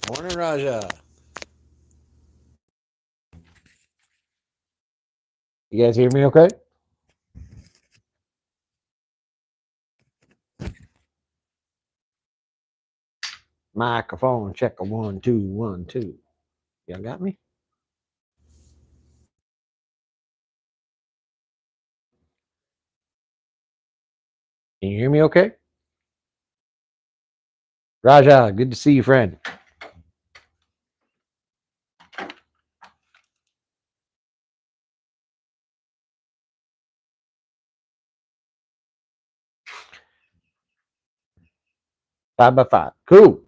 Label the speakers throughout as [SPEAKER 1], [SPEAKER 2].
[SPEAKER 1] Morning, Raja. You guys hear me okay? Microphone check a 1 2 1 2. Y'all got me? Can you hear me okay? Raja, good to see you, friend. Five by five. Cool.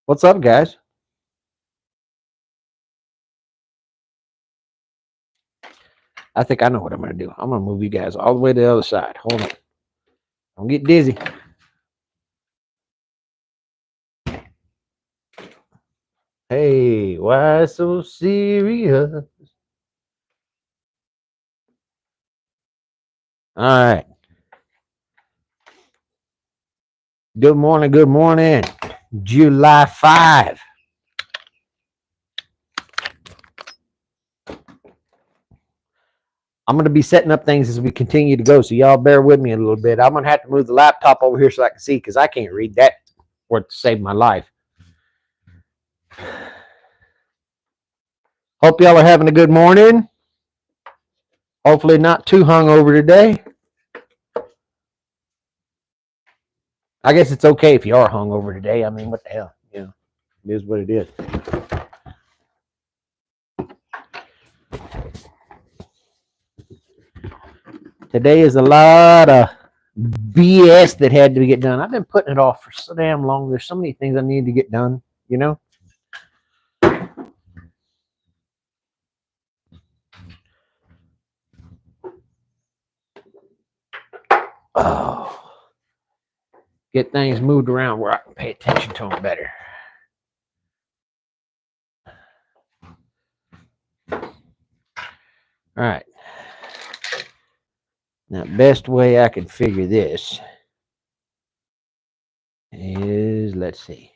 [SPEAKER 1] What's up, guys? I think I know what I'm going to do. I'm going to move you guys all the way to the other side. Hold on. Don't get dizzy. Hey, why so serious? All right. Good morning. Good morning. July 5. I'm going to be setting up things as we continue to go, so y'all bear with me a little bit. I'm going to have to move the laptop over here so I can see because I can't read that or to save my life. Hope y'all are having a good morning. Hopefully not too hungover today. I guess it's okay if you are hungover today. I mean, what the hell? You know, it is what it is. Today is a lot of BS that had to get done. I've been putting it off for so damn long. There's so many things I need to get done, you know? Oh, get things moved around where I can pay attention to them better. All right. Now, best way I can figure this is, let's see.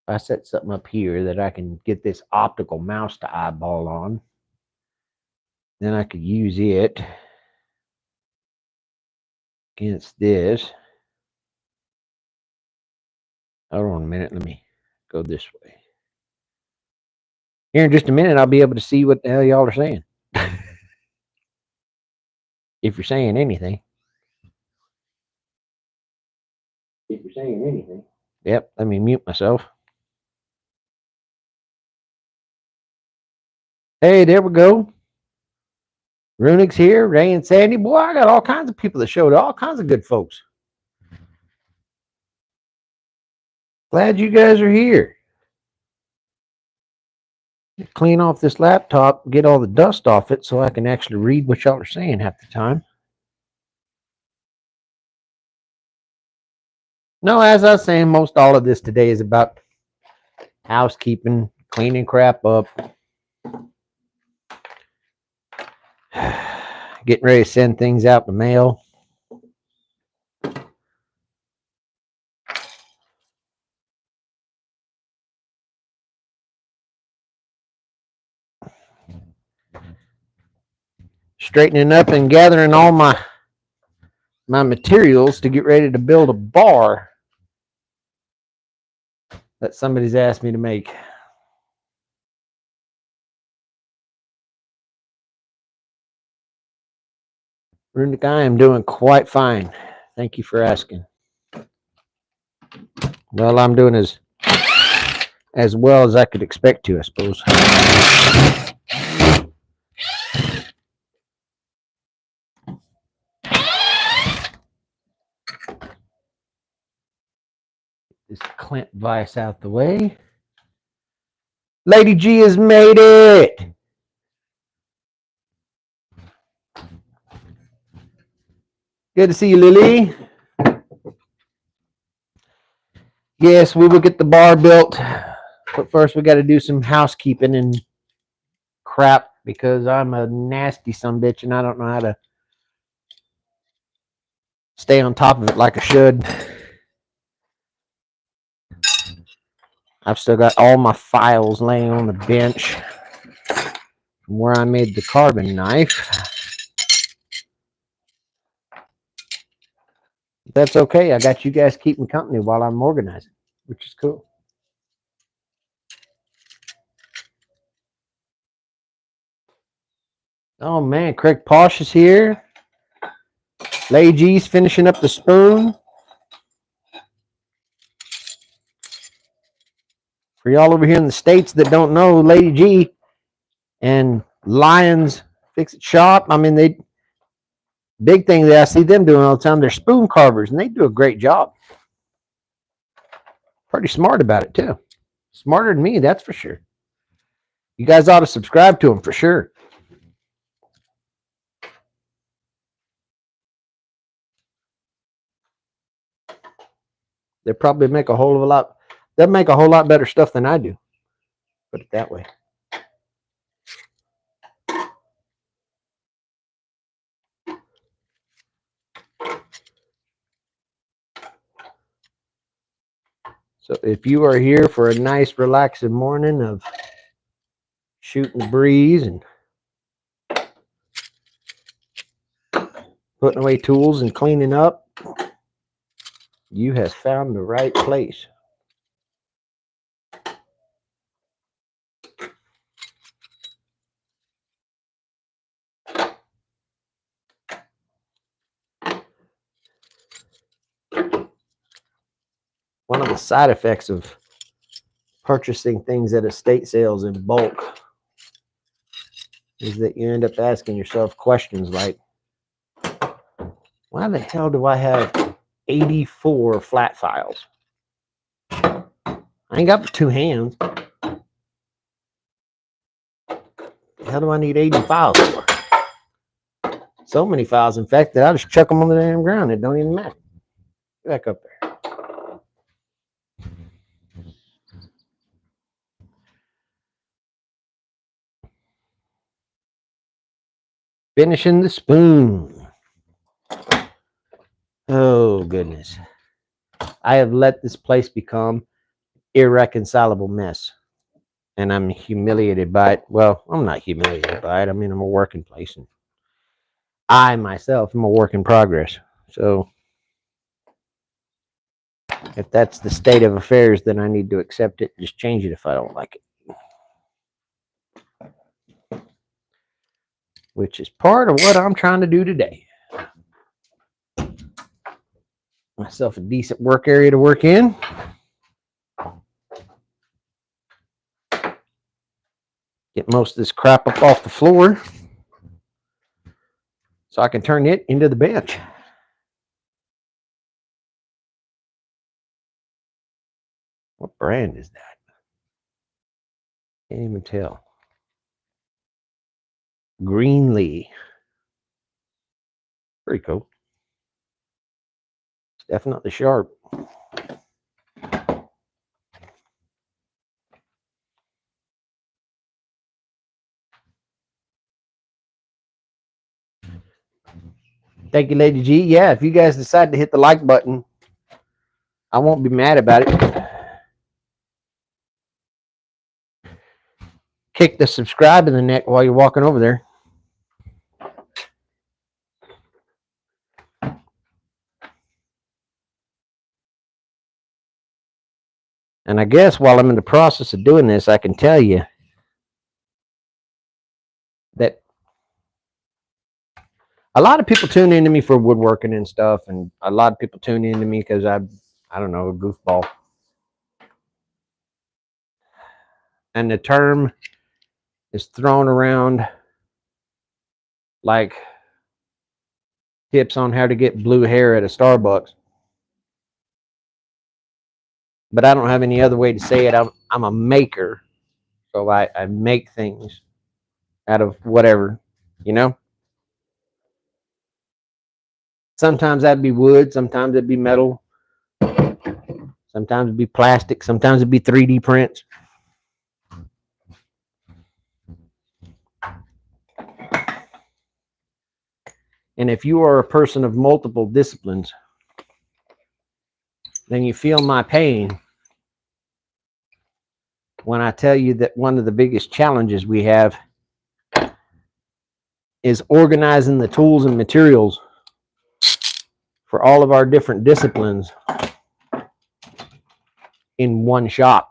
[SPEAKER 1] If I set something up here that I can get this optical mouse to eyeball on, then I could use it against this. Hold on a minute. Let me go this way. Here in just a minute, I'll be able to see what the hell y'all are saying. If you're saying anything. If you're saying anything. Yep, let me mute myself. Hey, there we go. Runick's here, Ray and Sandy. Boy, I got all kinds of people that showed, all kinds of good folks. Glad you guys are here. Clean off this laptop, get all the dust off it so I can actually read what y'all are saying half the time. No, as I was saying, most all of this today is about housekeeping, cleaning crap up, getting ready to send things out the mail. Straightening up and gathering all my materials to get ready to build a bar that somebody's asked me to make. Runick, I am doing quite fine. Thank you for asking. Well, I'm doing as well as I could expect to, I suppose. This clamp vise out the way. Lady G has made it. Good to see you, Lily. Yes, we will get the bar built, but first we got to do some housekeeping and crap because I'm a nasty sumbitch and I don't know how to stay on top of it like I should. I've still got all my files laying on the bench from where I made the carbon knife. That's okay. I got you guys keeping company while I'm organizing, which is cool. Oh man, Craig Posh is here. Lady G's finishing up the spoon. For y'all over here in the States that don't know, Lady G and Lions Fix It Shop, I mean, they big thing that I see them doing all the time, they're spoon carvers, and they do a great job. Pretty smart about it, too. Smarter than me, that's for sure. You guys ought to subscribe to them for sure. They probably make a whole lot. They'll make a whole lot better stuff than I do. Put it that way. So if you are here for a nice, relaxing morning of shooting the breeze and putting away tools and cleaning up, you have found the right place. One of the side effects of purchasing things at estate sales in bulk is that you end up asking yourself questions like, why the hell do I have 84 flat files? I ain't got but 2 hands. How do I need 80 files for? So many files, in fact, that I just chuck them on the damn ground. It don't even matter. Get back up there. Finishing the spoon. Oh, goodness. I have let this place become irreconcilable mess. And I'm humiliated by it. Well, I'm not humiliated by it. I mean, I'm a working place. And I, myself, am a work in progress. So if that's the state of affairs, then I need to accept it. Just change it if I don't like it. Which is part of what I'm trying to do today. Myself a decent work area to work in. Get most of this crap up off the floor so I can turn it into the bench. What brand is that? Can't even tell. Greenlee. Pretty cool. It's definitely sharp. Thank you, Lady G. Yeah, if you guys decide to hit the like button, I won't be mad about it. Kick the subscribe in the neck while you're walking over there. And I guess while I'm in the process of doing this, I can tell you that a lot of people tune into me for woodworking and stuff, and a lot of people tune into me because I don't know, a goofball. And the term is thrown around like tips on how to get blue hair at a Starbucks. But I don't have any other way to say it. I'm a maker, so I make things out of whatever, you know. Sometimes that'd be wood, sometimes it'd be metal, sometimes it'd be plastic, sometimes it'd be 3D prints. And if you are a person of multiple disciplines, then you feel my pain when I tell you that one of the biggest challenges we have is organizing the tools and materials for all of our different disciplines in one shop.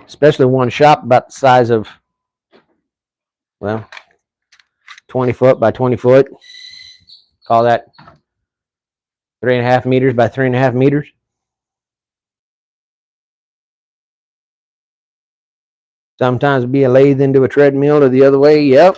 [SPEAKER 1] Especially one shop about the size of, well, 20 foot by 20 foot. Call that 3.5 meters by 3.5 meters. Sometimes it'd be a lathe into a treadmill or the other way. Yep.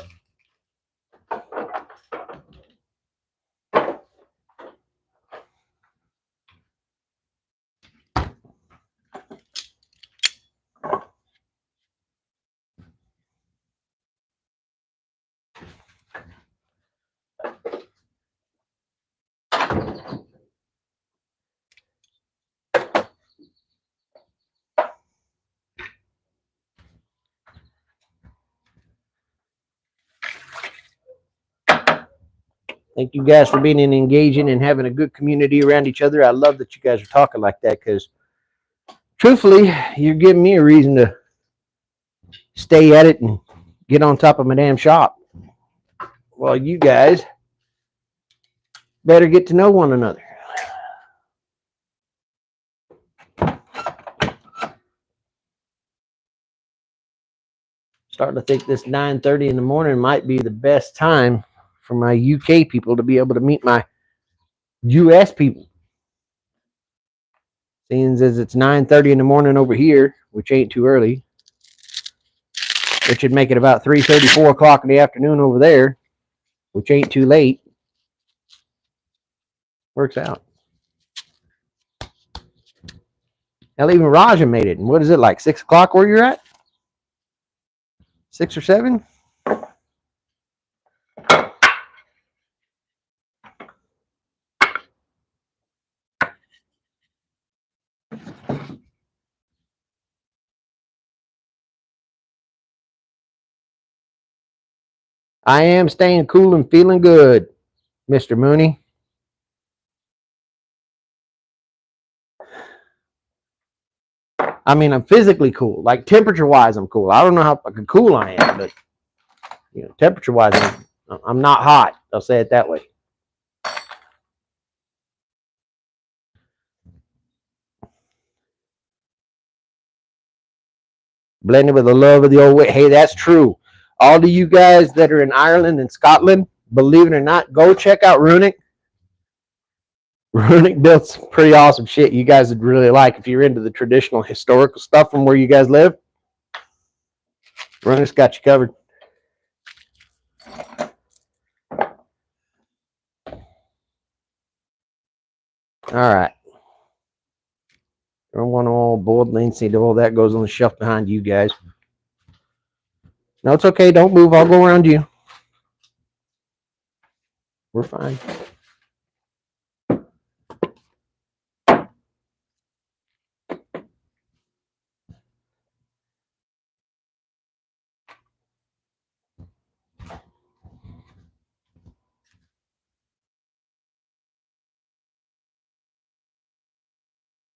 [SPEAKER 1] Thank you guys for being engaging and having a good community around each other. I love that you guys are talking like that because, truthfully, you're giving me a reason to stay at it and get on top of my damn shop. Well, you guys better get to know one another. Starting to think this 9:30 in the morning might be the best time for my UK people to be able to meet my US people. Seeing as it's 9:30 in the morning over here, which ain't too early, which would make it about 3:30, 4 o'clock in the afternoon over there, which ain't too late. Works out. Hell, even Raja made it. And what is it, like 6 o'clock where you're at? 6 or 7? I am staying cool and feeling good, Mr. Mooney. I mean, I'm physically cool. Like, temperature-wise, I'm cool. I don't know how fucking cool I am, but, you know, temperature-wise, I'm not hot. I'll say it that way. Blended with the love of the old way. Hey, that's true. All of you guys that are in Ireland and Scotland, believe it or not, go check out Runic. Runic built some pretty awesome shit you guys would really like if you're into the traditional historical stuff from where you guys live. Runic's got you covered. All right. I want all boiled linseed. All that goes on the shelf behind you guys. No, it's okay. Don't move. I'll go around you. We're fine.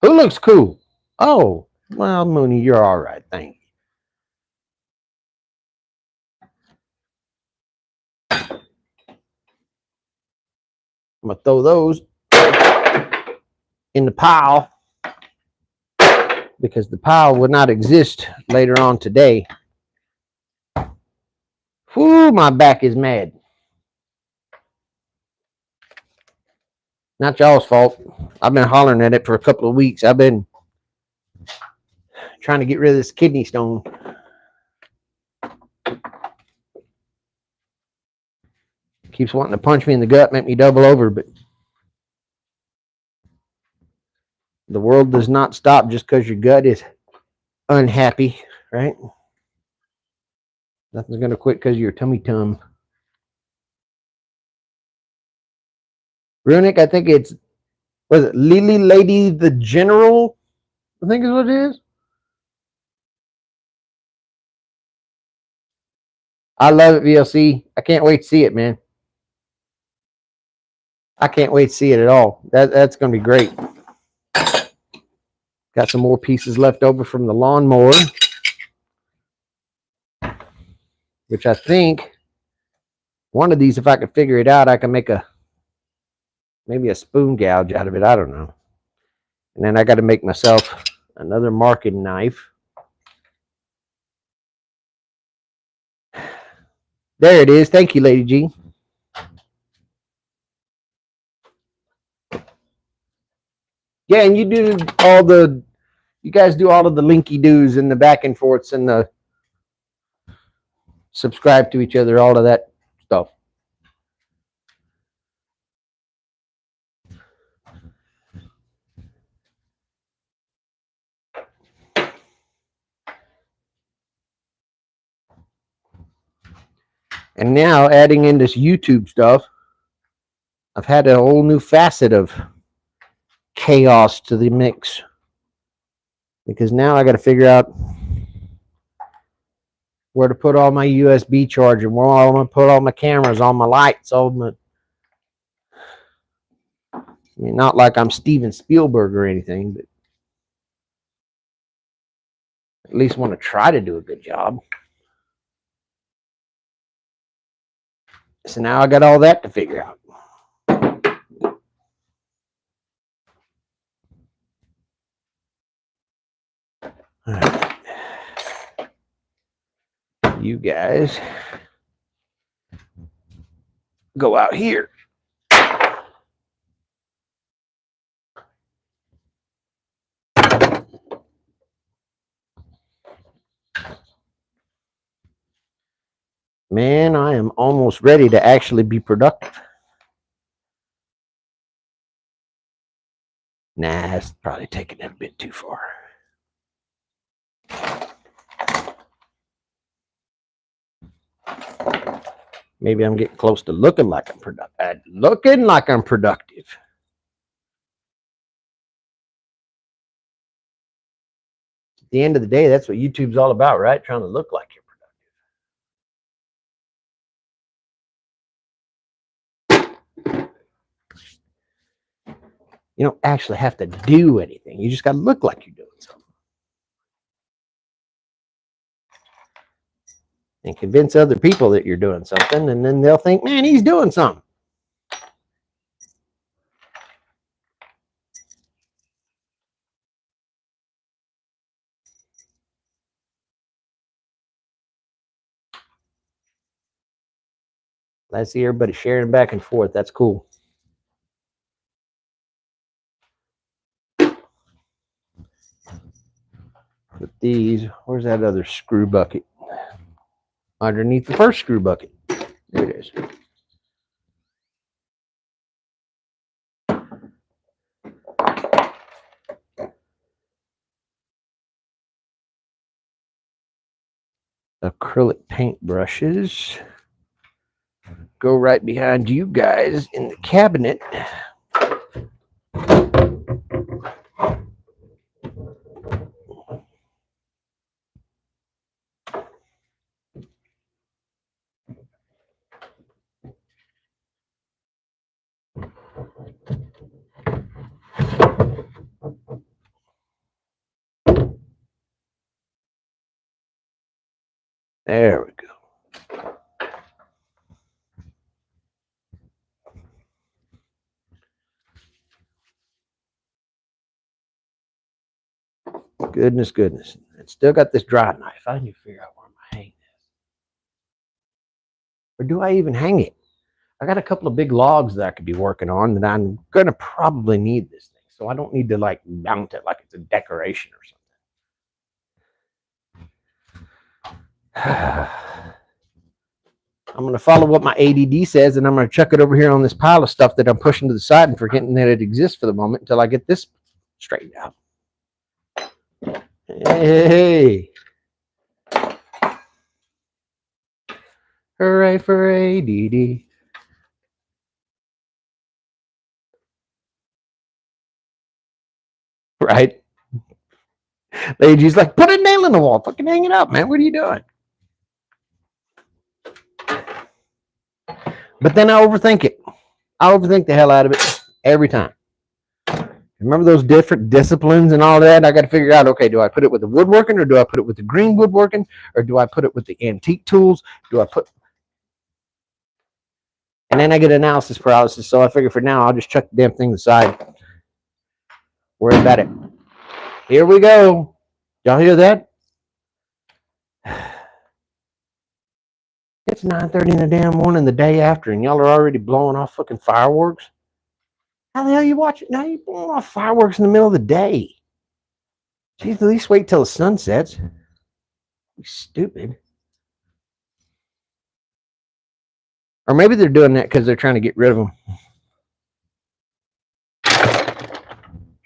[SPEAKER 1] Who looks cool? Oh, well, Mooney, you're all right. Thank you. I'm going to throw those in the pile because the pile would not exist later on today. Whew, my back is mad. Not y'all's fault. I've been hollering at it for a couple of weeks. I've been trying to get rid of this kidney stone. Keeps wanting to punch me in the gut, make me double over, but the world does not stop just because your gut is unhappy, right? Nothing's going to quit because of your tummy tum. Runic, I think it's, was it Lily Lady the General? I think is what it is. I love it, VLC. I can't wait to see it, man. I can't wait to see it at all. That's going to be great. Got some more pieces left over from the lawnmower, which I think one of these, if I could figure it out, I can make maybe a spoon gouge out of it. I don't know. And then I got to make myself another marking knife. There it is. Thank you, Lady G. Yeah, and you guys do all of the linky doos and the back and forths and the subscribe to each other, all of that stuff. And now adding in this YouTube stuff, I've had a whole new facet of chaos to the mix. Because now I got to figure out where to put all my USB charger, where I'm going to put all my cameras, all my lights, I mean, not like I'm Steven Spielberg or anything, but at least want to try to do a good job. So now I got all that to figure out. All right. You guys go out here. Man, I am almost ready to actually be productive. Nah, it's probably taking it a bit too far. Maybe I'm getting close to looking like I'm productive. At the end of the day, that's what YouTube's all about, right? Trying to look like you're productive. You don't actually have to do anything. You just got to look like you're doing something. And convince other people that you're doing something, and then they'll think, man, he's doing something. I see everybody sharing back and forth. That's cool. Put these, where's that other screw bucket? Underneath the first screw bucket. There it is. Acrylic paint brushes go right behind you guys in the cabinet. There we go. Goodness. And still got this dry knife. I need to figure out where I'm hanging this. Or do I even hang it? I got a couple of big logs that I could be working on that I'm going to probably need this thing. So I don't need to like mount it like it's a decoration or something. I'm going to follow what my ADD says, and I'm going to chuck it over here on this pile of stuff that I'm pushing to the side and forgetting that it exists for the moment until I get this straightened out. Hey. Hooray for ADD. Right? Lady's like, put a nail in the wall. Fucking hang it up, man. What are you doing? But then I overthink it. I overthink the hell out of it every time. Remember those different disciplines and all that? I got to figure out, okay, do I put it with the woodworking, or do I put it with the green woodworking, or do I put it with the antique tools? Do I put, and then I get analysis paralysis. So I figure for now, I'll just chuck the damn thing aside. Worry about it. Here we go. Y'all hear that? It's 9:30 in the damn morning the day after, and y'all are already blowing off fucking fireworks. How the hell you watching? Now you blowing off fireworks in the middle of the day. Jeez, at least wait till the sun sets. You stupid. Or maybe they're doing that because they're trying to get rid of them.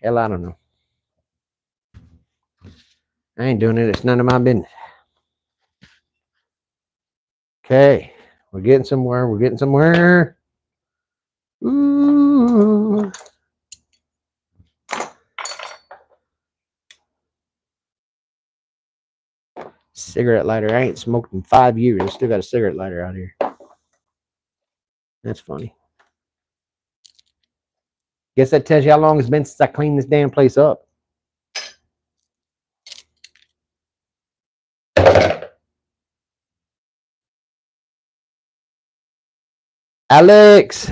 [SPEAKER 1] Hell, I don't know. I ain't doing it. It's none of my business. Okay. We're getting somewhere. We're getting somewhere. Ooh. Cigarette lighter. I ain't smoked in 5 years. I still got a cigarette lighter out here. That's funny. Guess that tells you how long it's been since I cleaned this damn place up. Alex,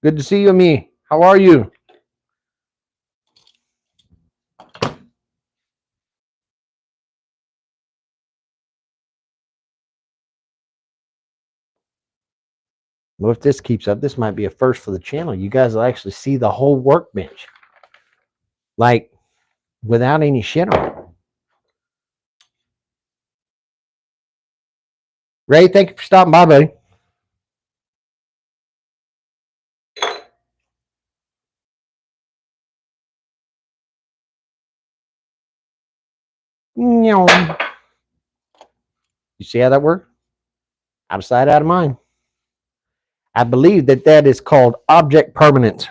[SPEAKER 1] good to see you, me. How are you? Well, if this keeps up, this might be a first for the channel. You guys will actually see the whole workbench, like without any shit on it. Ray, thank you for stopping by, buddy. You see how that worked? Out of sight, out of mind. I believe that that is called object permanence.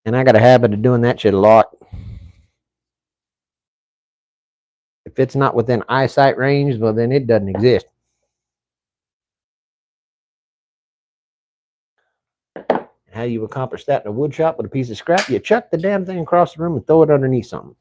[SPEAKER 1] And I got a habit of doing that shit a lot. If it's not within eyesight range, well, then it doesn't exist. How you accomplish that in a wood shop with a piece of scrap? You chuck the damn thing across the room and throw it underneath something.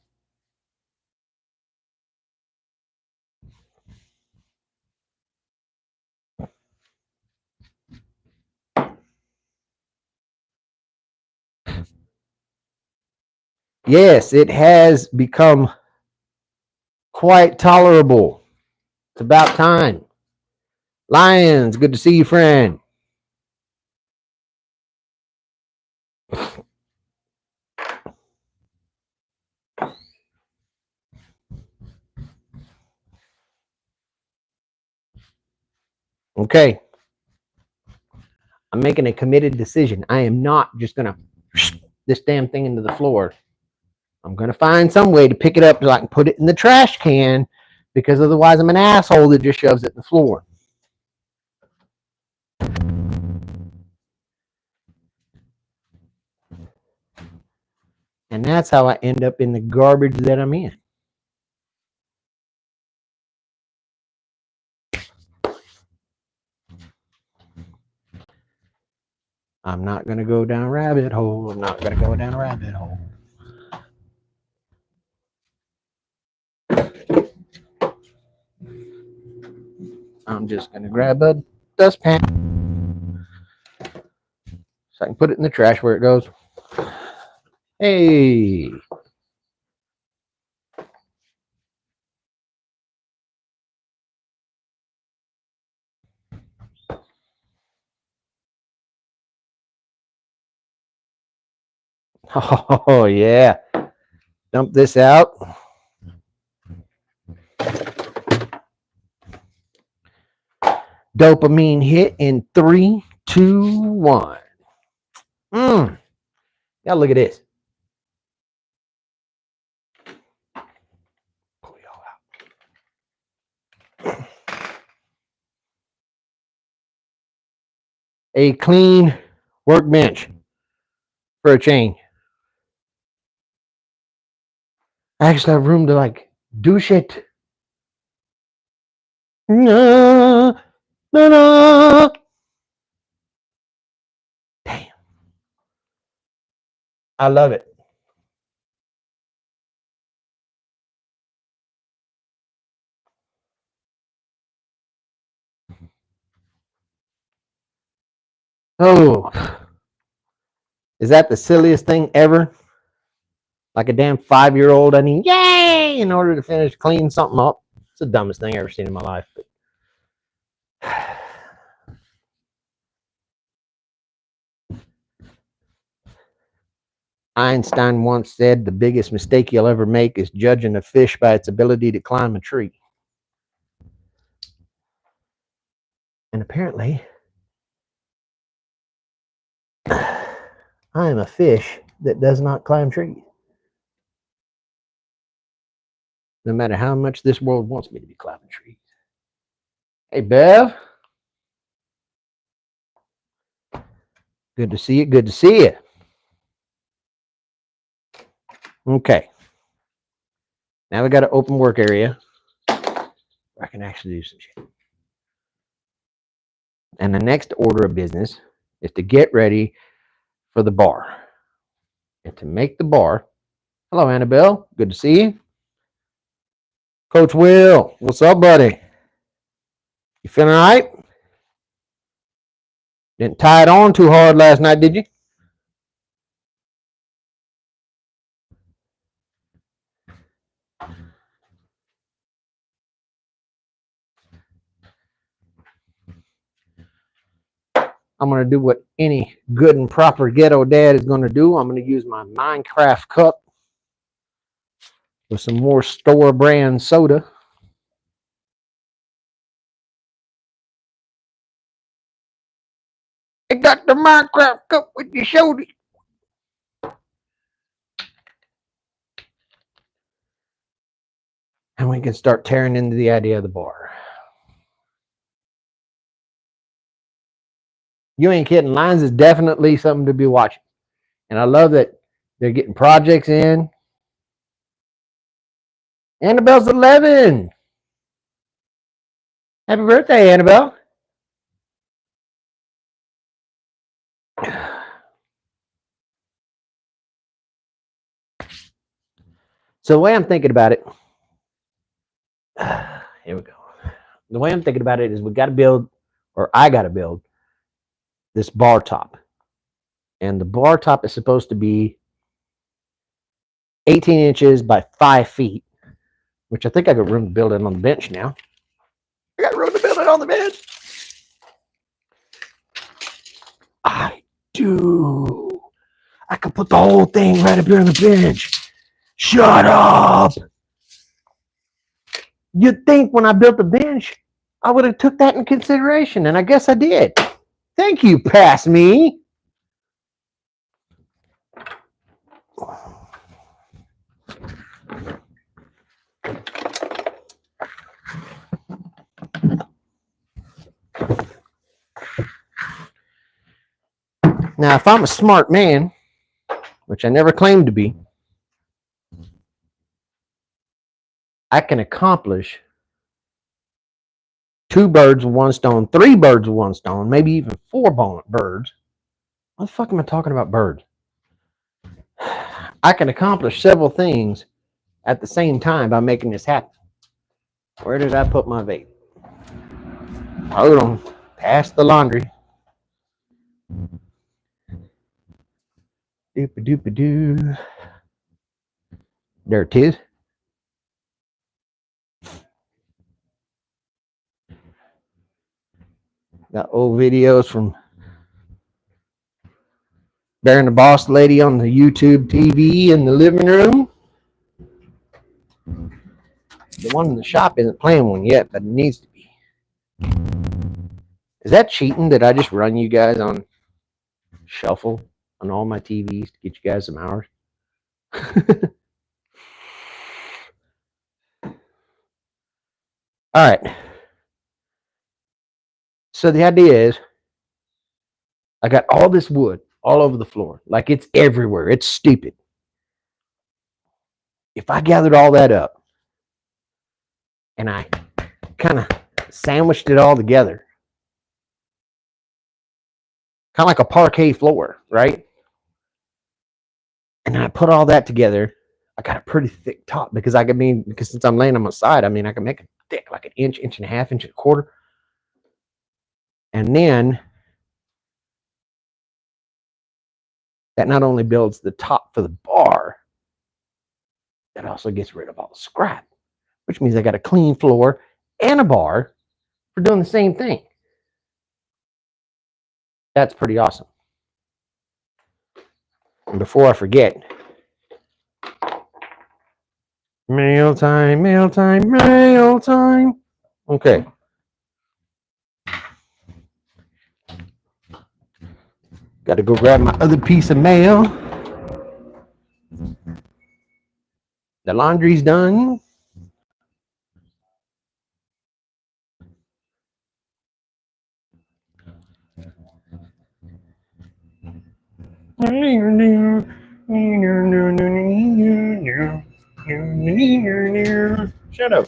[SPEAKER 1] Yes, it has become quite tolerable. It's about time. Lions, good to see you, friend. Okay. I'm making a committed decision. I am not just going to this damn thing into the floor. I'm going to find some way to pick it up so I can put it in the trash can, because otherwise I'm an asshole that just shoves it in the floor. And that's how I end up in the garbage that I'm in. I'm not going to go down a rabbit hole. I'm not going to go down a rabbit hole. I'm just going to grab a dustpan so I can put it in the trash where it goes. Hey. Oh, yeah. Dump this out. Dopamine hit in 3, 2, 1. Y'all look at this. Pull y'all out. A clean workbench for a change. I actually have room to like do shit. No, no, no. I love it. Oh, is that the silliest thing ever? Like a damn 5-year-old. I mean, yay! In order to finish cleaning something up. It's the dumbest thing I've ever seen in my life. Einstein once said the biggest mistake you'll ever make is judging a fish by its ability to climb a tree. And apparently, I am a fish that does not climb trees. No matter how much this world wants me to be climbing trees. Hey, Bev. Good to see you. Good to see you. Okay. Now we got an open work area. I can actually do some shit. And the next order of business is to get ready for the bar. And to make the bar. Hello, Annabelle. Good to see you. Coach Will, what's up, buddy? You feeling all right? Didn't tie it on too hard last night, did you? I'm going to do what any good and proper ghetto dad is going to do. I'm going to use my Minecraft cup with some more store brand soda. I got the Minecraft cup with the soda. And we can start tearing into the idea of the bar. You ain't kidding. Lines is definitely something to be watching. And I love that they're getting projects in. Annabelle's 11. Happy birthday, Annabelle. So the way I'm thinking about it, here we go. The way I'm thinking about it is we got to build, or I got to build, this bar top. And the bar top is supposed to be 18 inches by 5 feet, which I think I got room to build it on the bench now. I got room to build it on the bench. I do. I could put the whole thing right up here on the bench. Shut up. You'd think when I built the bench, I would have took that in consideration, and I guess I did. Thank you, pass me. Now, if I'm a smart man, which I never claimed to be, I can accomplish 2 birds with 1 stone, 3 birds with 1 stone, maybe even 4 birds. What the fuck am I talking about birds? I can accomplish several things at the same time by making this happen. Where did I put my vape? Hold on. Pass the laundry. Doop-a-doop-a-doo. There it is. Got old videos from Baron the Boss Lady on the YouTube TV in the living room. The one in the shop isn't playing one yet, but it needs to be. Is that cheating that I just run you guys on shuffle on all my TVs to get you guys some hours? All right. So the idea is I got all this wood all over the floor. Like it's everywhere. It's stupid. If I gathered all that up and I kind of sandwiched it all together, kind of like a parquet floor, right? And I put all that together. I got a pretty thick top because because since I'm laying on my side, I can make it thick, like an inch, inch and a half, inch and a quarter. And then that not only builds the top for the bar, that also gets rid of all the scrap, which means I got a clean floor and a bar for doing the same thing. That's pretty awesome. And before I forget, mail time, mail time, mail time. Okay. Got to go grab my other piece of mail. The laundry's done. Shut up.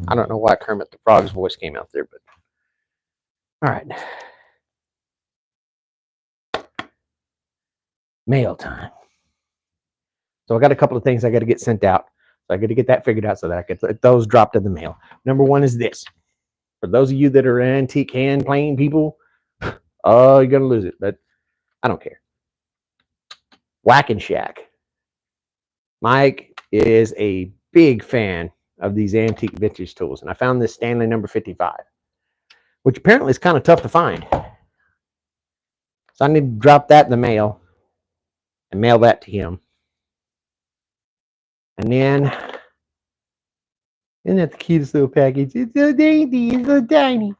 [SPEAKER 1] I don't know why Kermit the Frog's voice came out there, but all right. Mail time. So I got a couple of things I got to get sent out. So I got to get that figured out so that I could get those dropped in the mail. Number one is this. For those of you that are antique hand plane people, oh, you're going to lose it, but I don't care. Whack and Shack. Mike is a big fan of these antique vintage tools, and I found this Stanley number 55, which apparently is kind of tough to find. So I need to drop that in the mail and mail that to him. And then, isn't that the cutest little package? It's so dainty, it's so tiny.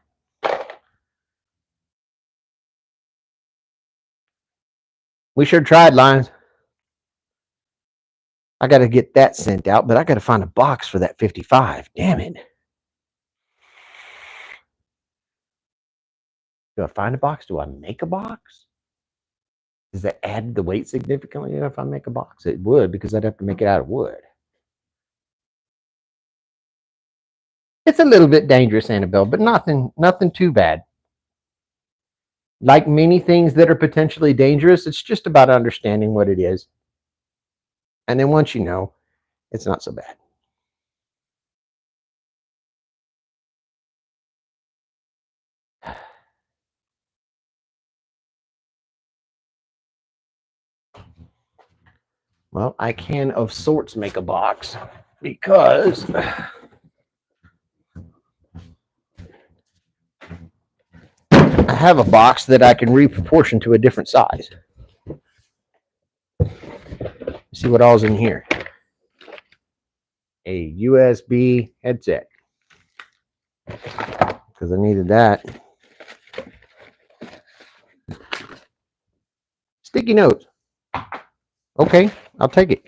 [SPEAKER 1] We sure tried, Lions. I got to get that sent out, but I got to find a box for that 55. Damn it. Do I find a box? Do I make a box? Does that add the weight significantly if I make a box? It would, because I'd have to make it out of wood. It's a little bit dangerous, Annabelle, but nothing too bad. Like many things that are potentially dangerous, it's just about understanding what it is. And then once you know, it's not so bad. Well, I can of sorts make a box because I have a box that I can reproportion to a different size. See what all's in here. A USB headset, because I needed that. Sticky notes. Okay, I'll take it.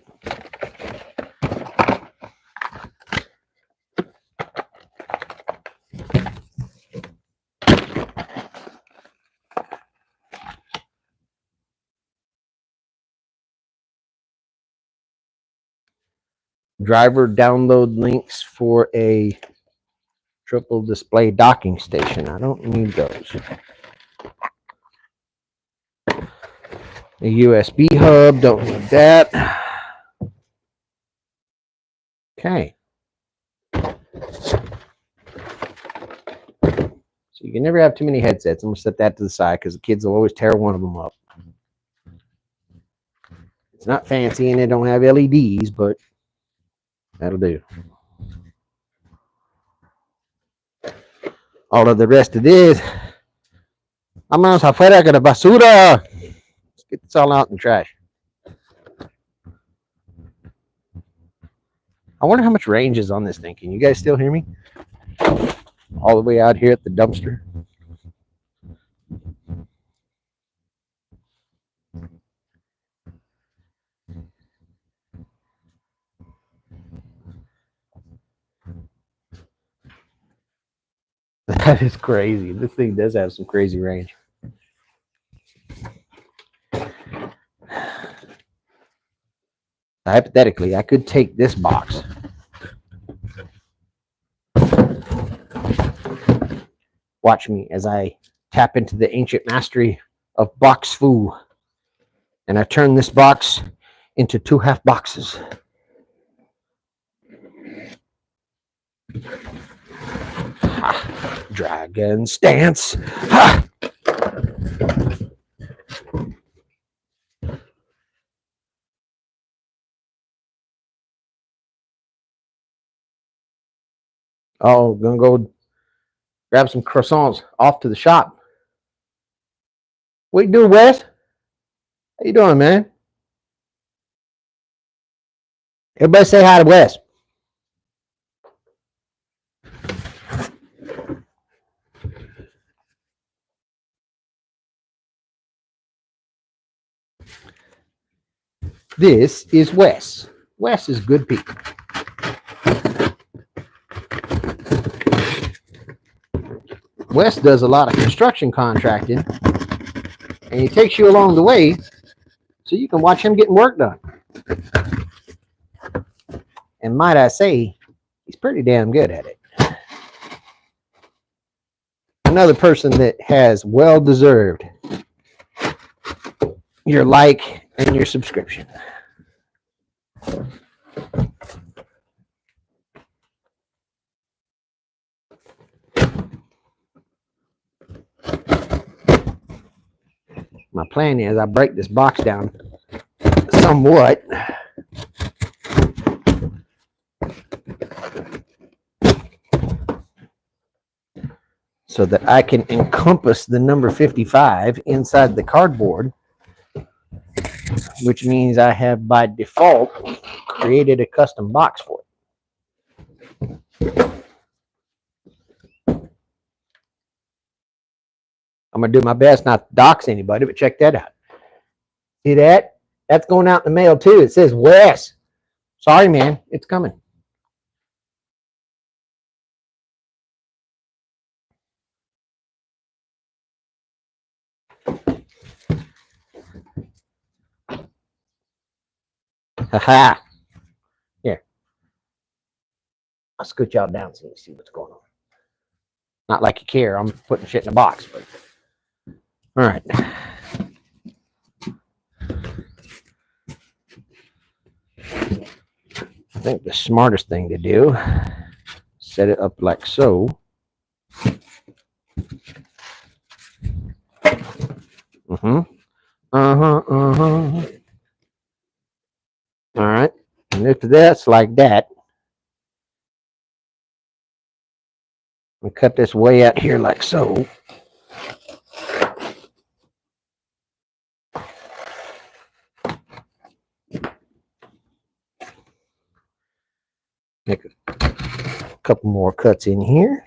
[SPEAKER 1] Driver download links for a triple display docking station. I don't need those. A USB hub, don't need that. Okay. So you can never have too many headsets. I'm going to set that to the side because the kids will always tear one of them up. It's not fancy and it don't have LEDs, but that'll do. All of the rest of this, vamos afuera con la basura. Let's get this all out in the trash. I wonder how much range is on this thing. Can you guys still hear me? All the way out here at the dumpster. That is crazy. This thing does have some crazy range. Hypothetically, I could take this box, watch me as I tap into the ancient mastery of box foo. And I turn this box into 2 half boxes. Ha, dragon stance. Ha. Oh, gonna go grab some croissants off to the shop. What you doing, Wes? How you doing, man? Everybody say hi to Wes. This is Wes. Wes is good people. Wes does a lot of construction contracting, and he takes you along the way so you can watch him getting work done. And might I say, he's pretty damn good at it. Another person that has well deserved your like and your subscription. My plan is I break this box down somewhat. So that I can encompass the number 55 inside the cardboard, which means I have by default created a custom box for it. I'm going to do my best not to dox anybody, but check that out. See that? That's going out in the mail too. It says Wes. Sorry, man. It's coming. Haha. Here. I'll scoot y'all down so you can see what's going on. Not like you care. I'm putting shit in a box, but all right. I think the smartest thing to do, set it up like so. All right. And if that's like that, we cut this way out here like so. Make a couple more cuts in here.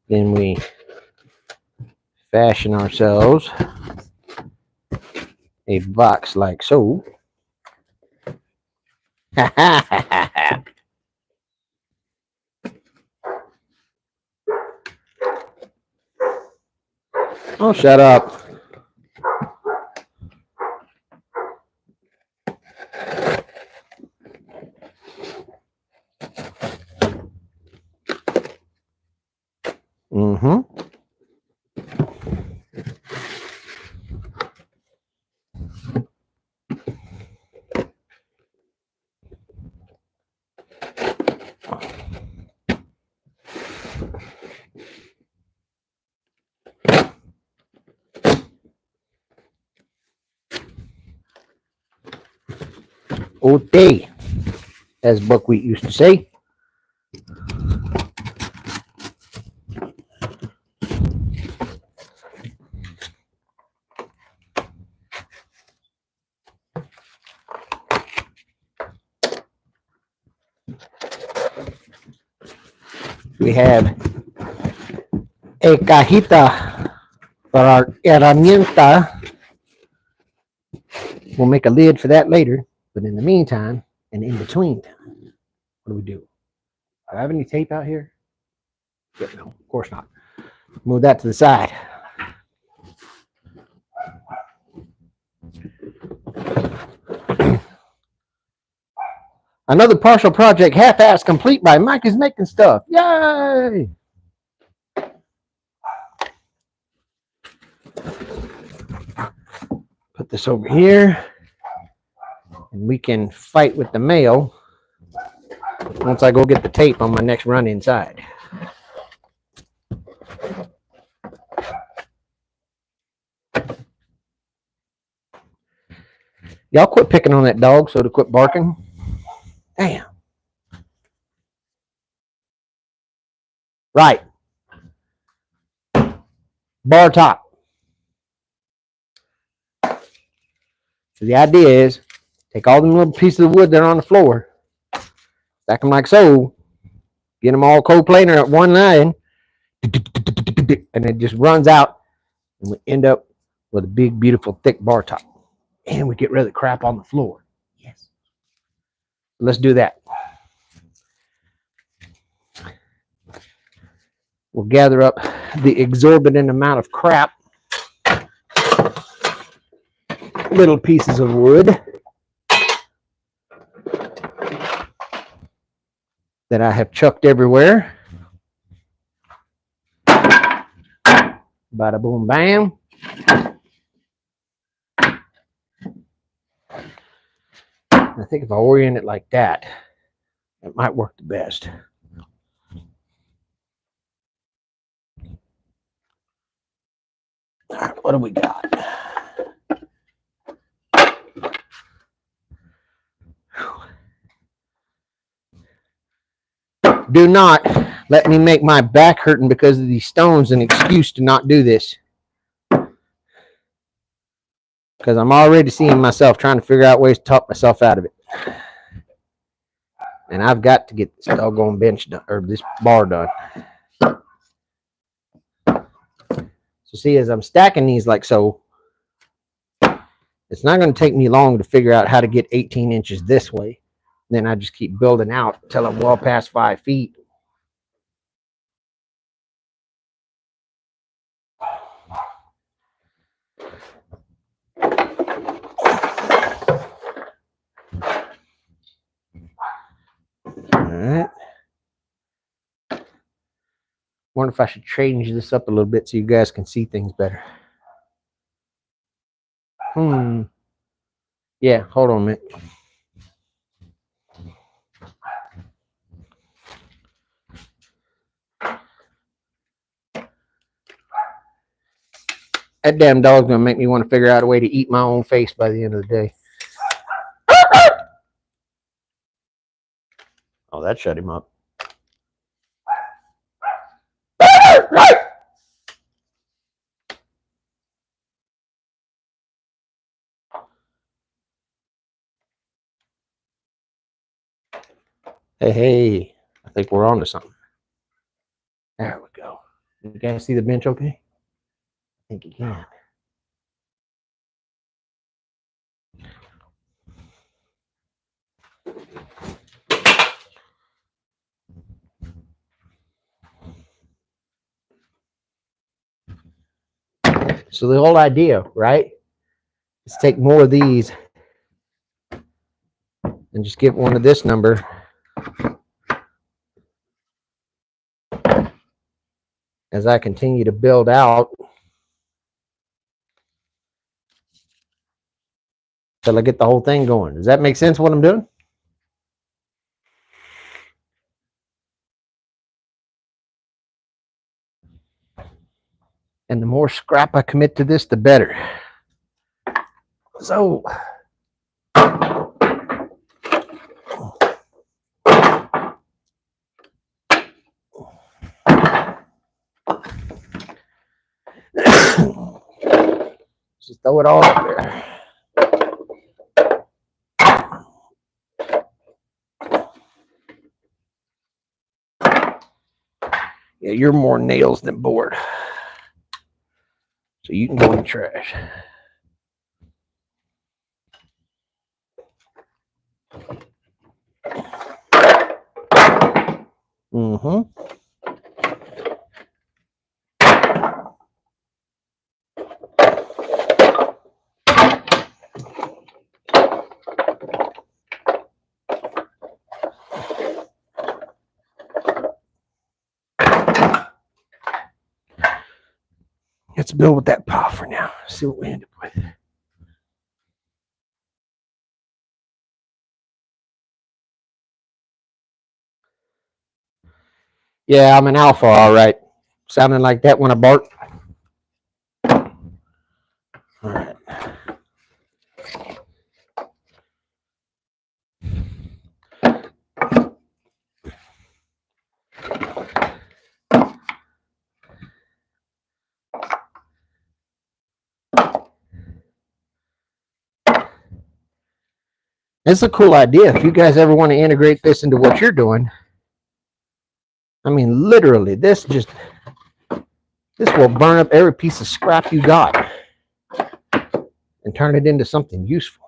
[SPEAKER 1] Then we fashion ourselves a box like so. Oh, shut up. Ote, as Buckwheat used to say. We have a cajita for our herramienta. We'll make a lid for that later, but in the meantime, and in between time, what do we do? Do I have any tape out here? Yeah, no, of course not. Move that to the side. Another partial project, half-ass complete by Mike is making stuff. Yay! Put this over here, and we can fight with the mail once I go get the tape on my next run inside. Y'all quit picking on that dog so to quit barking. Damn. Right. Bar top. So the idea is take all them little pieces of wood that are on the floor, stack them like so, get them all co-planar at one line, and it just runs out, and we end up with a big, beautiful, thick bar top. And we get rid of the crap on the floor. Yes. Let's do that. We'll gather up the exorbitant amount of crap, little pieces of wood that I have chucked everywhere. Bada boom bam. I think if I orient it like that, it might work the best. All right, what do we got? Do not let me make my back hurting because of these stones an excuse to not do this. Because I'm already seeing myself trying to figure out ways to talk myself out of it. And I've got to get this doggone bench done, or this bar done. So see, as I'm stacking these like so, it's not going to take me long to figure out how to get 18 inches this way. Then I just keep building out until I'm well past 5 feet. Alright. Wonder if I should change this up a little bit so you guys can see things better. Yeah, hold on a minute. That damn dog's gonna make me want to figure out a way to eat my own face by the end of the day. Oh, that shut him up. Hey, I think we're on to something. There we go. You guys see the bench okay? I think you can. So the whole idea, right, is take more of these and just get one of this number as I continue to build out till I get the whole thing going. Does that make sense what I'm doing? And the more scrap I commit to this, the better. So just throw it all up there. Yeah, you're more nails than board. So you can go in the trash. Mm-hmm. Let's build with that pile for now. See what we end up with. Yeah, I'm an alpha, all right. Sounding like that when I bark. All right. It's a cool idea. If you guys ever want to integrate this into what you're doing, I mean, literally, this will burn up every piece of scrap you got and turn it into something useful.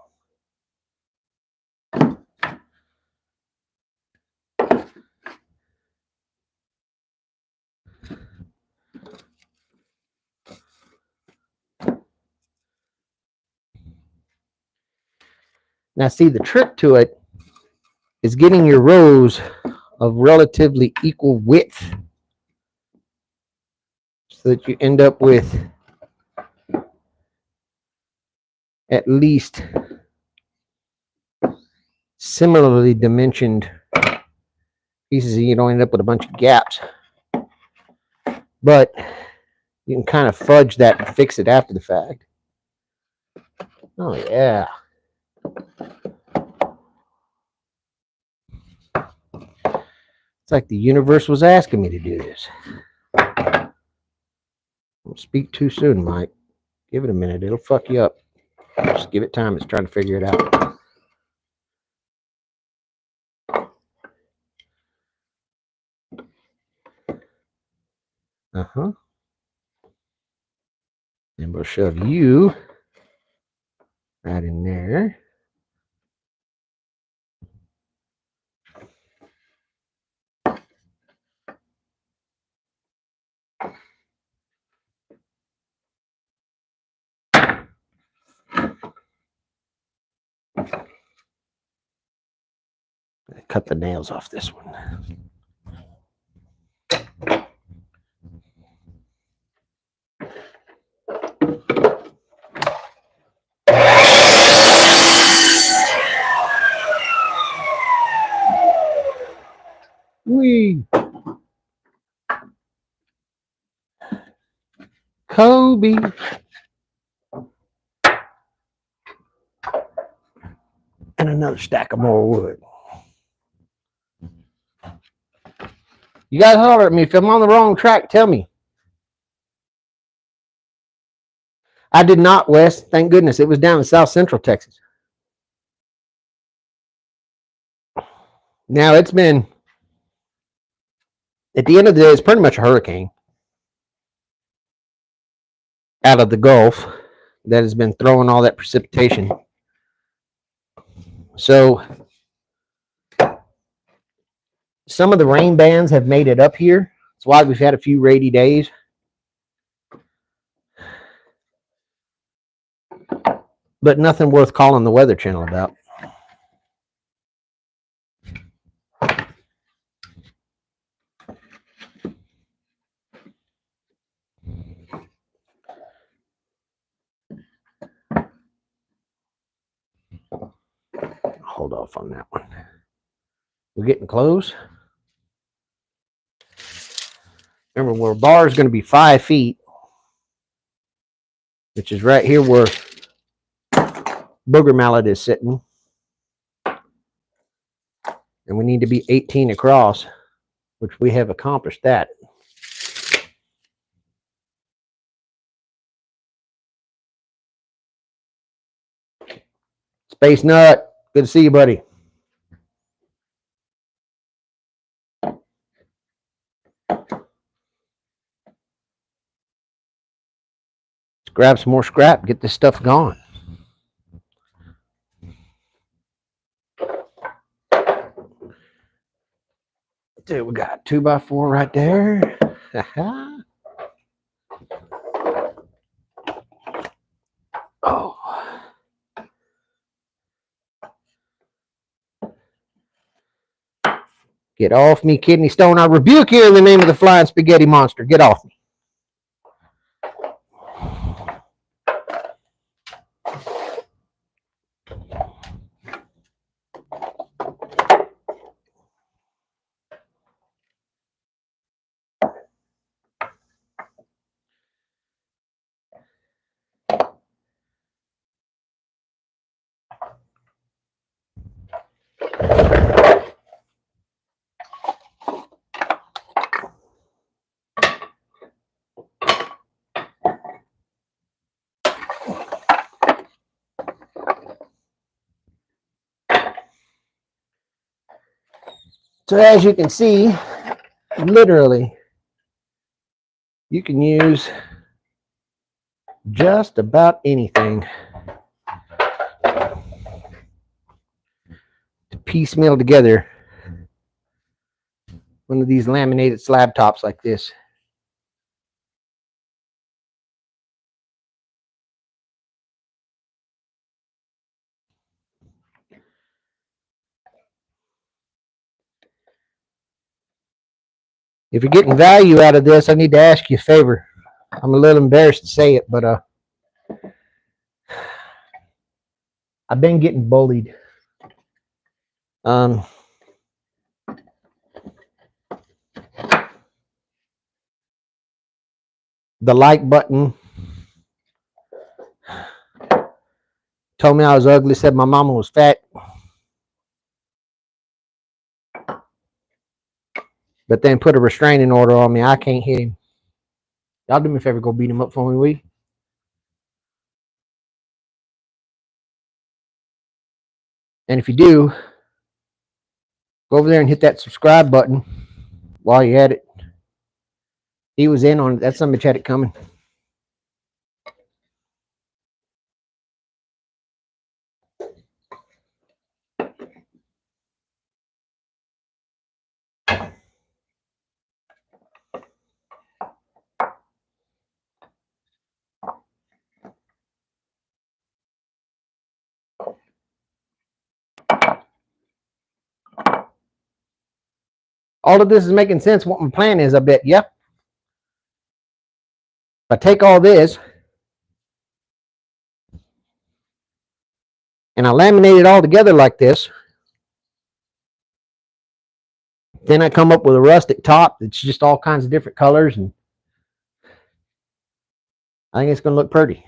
[SPEAKER 1] Now, see, the trick to it is getting your rows of relatively equal width so that you end up with at least similarly dimensioned pieces, and you don't end up with a bunch of gaps. But you can kind of fudge that and fix it after the fact. Oh, yeah. It's like the universe was asking me to do this. Don't speak too soon, Mike. Give it a minute. It'll fuck you up. Just give it time. It's trying to figure it out. Uh-huh. And we'll shove you right in there. Cut the nails off this one. Wee. Kobe. And another stack of more wood. You guys holler at me. If I'm on the wrong track, tell me. I did not, Wes. Thank goodness. It was down in South Central Texas. Now, it's been, at the end of the day, it's pretty much a hurricane out of the Gulf that has been throwing all that precipitation. So, some of the rain bands have made it up here. That's why we've had a few rainy days. But nothing worth calling the Weather Channel about. Hold off on that one. We're getting close. Remember, where bar is going to be 5 feet, which is right here where Booger Mallet is sitting. And we need to be 18 across, which we have accomplished that. Space Nut, good to see you, buddy. Let's grab some more scrap, get this stuff gone. Dude, we got 2x4 right there. Oh. Get off me, kidney stone. I rebuke you in the name of the flying spaghetti monster. Get off me. So as you can see, literally, you can use just about anything to piecemeal together one of these laminated slab tops like this. If you're getting value out of this, I need to ask you a favor. I'm a little embarrassed to say it, but I've been getting bullied. The like button told me I was ugly, said my mama was fat. But then put a restraining order on me. I can't hit him. Y'all do me a favor, go beat him up for me, will you? And if you do, go over there and hit that subscribe button while you're at it. He was in on it. That son of a bitch had it coming. All of this is making sense. What my plan is, I bet. Yep. If I take all this and I laminate it all together like this, then I come up with a rustic top that's just all kinds of different colors, and I think it's going to look pretty.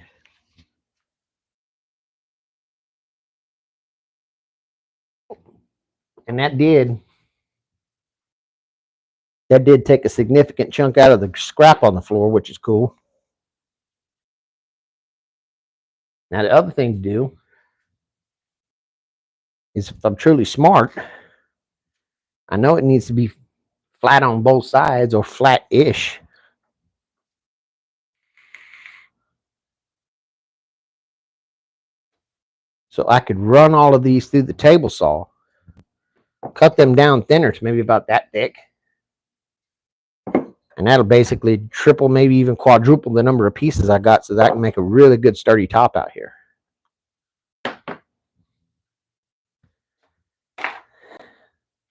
[SPEAKER 1] And that did take a significant chunk out of the scrap on the floor, which is cool. Now the other thing to do is, if I'm truly smart, I know it needs to be flat on both sides, or flat-ish. So I could run all of these through the table saw, cut them down thinner to maybe about that thick, and that'll basically triple, maybe even quadruple the number of pieces I got, so that I can make a really good sturdy top out here.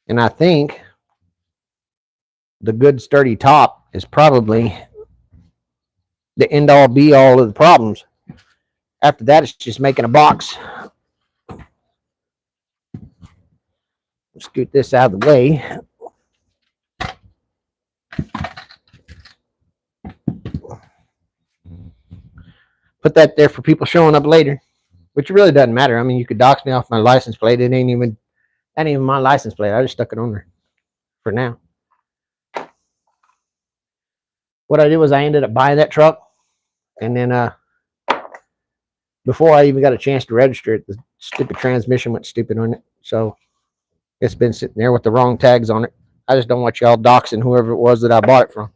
[SPEAKER 1] And I think the good sturdy top is probably the end all be all of the problems. After that, it's just making a box. Scoot this out of the way. Put that there for people showing up later, which really doesn't matter. I mean, you could dox me off my license plate. It ain't even my license plate. I just stuck it on there for now. What I did was I ended up buying that truck, and then before I even got a chance to register it, the stupid transmission went stupid on it. So it's been sitting there with the wrong tags on it. I just don't want y'all doxing whoever it was that I bought it from.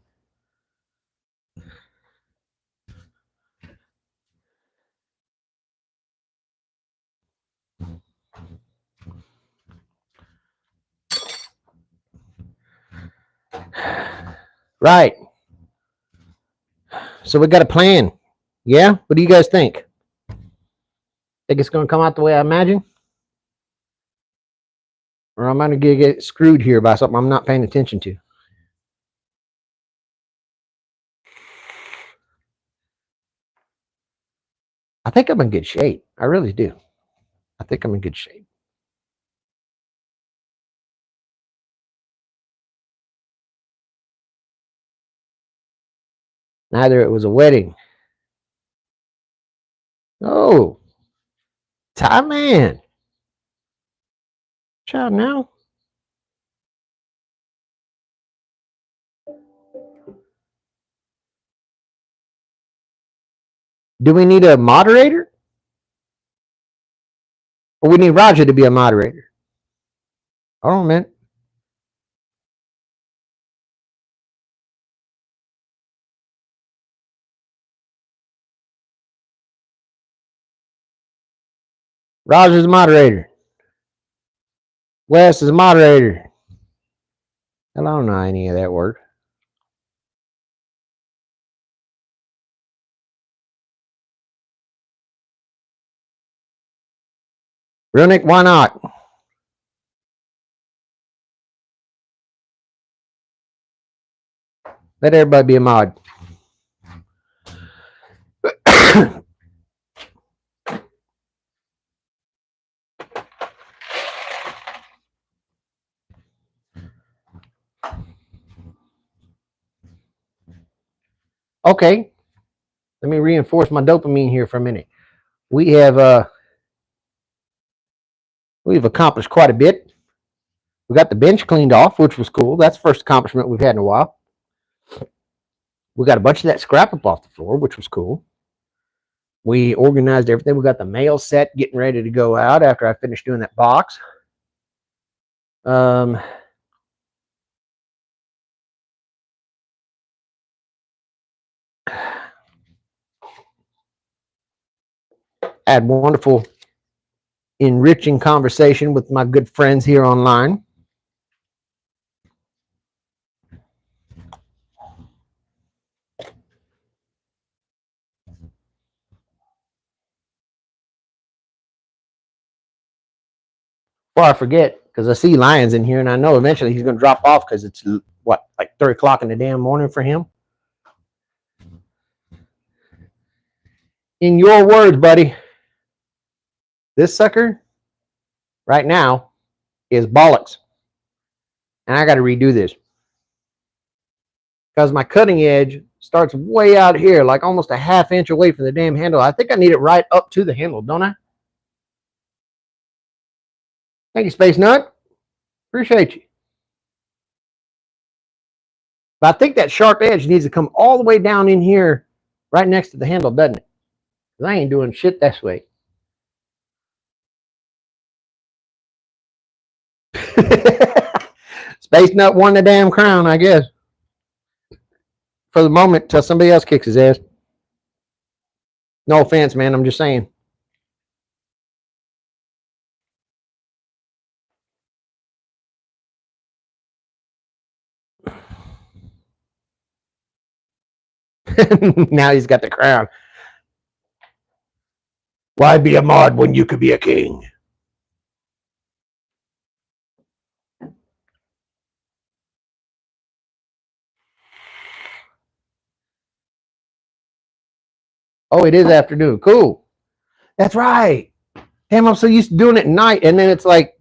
[SPEAKER 1] Right. So we got a plan. Yeah? What do you guys think? Think it's going to come out the way I imagine? Or am I going to get screwed here by something I'm not paying attention to? I think I'm in good shape. I really do. I think I'm in good shape. Neither it was a wedding. Oh, Thailand. Child now. Do we need a moderator? Or we need Roger to be a moderator? Hold on a minute. Roger's the moderator. Wes is the moderator. Hell, I don't know how any of that worked. Runic, why not? Let everybody be a mod. Okay, let me reinforce my dopamine here for a minute. We've accomplished quite a bit. We got the bench cleaned off, which was cool. That's the first accomplishment we've had in a while. We got a bunch of that scrap up off the floor, which was cool. We organized everything. We got the mail set getting ready to go out after I finished doing that box. Had wonderful, enriching conversation with my good friends here online. Before I forget, because I see Lions in here, and I know eventually he's going to drop off because it's what, like 3 o'clock in the damn morning for him. In your words, buddy, this sucker right now is bollocks, and I got to redo this because my cutting edge starts way out here, like almost a ½ inch away from the damn handle. I think I need it right up to the handle, don't I? Thank you, Space Nut. Appreciate you. But I think that sharp edge needs to come all the way down in here, right next to the handle, doesn't it? Because I ain't doing shit this way. Space Nut won the damn crown, I guess. For the moment, till somebody else kicks his ass. No offense, man. I'm just saying. Now he's got the crown. Why be a mod when you could be a king? Oh, it is afternoon. Cool. That's right. Damn, I'm so used to doing it at night, and then it's like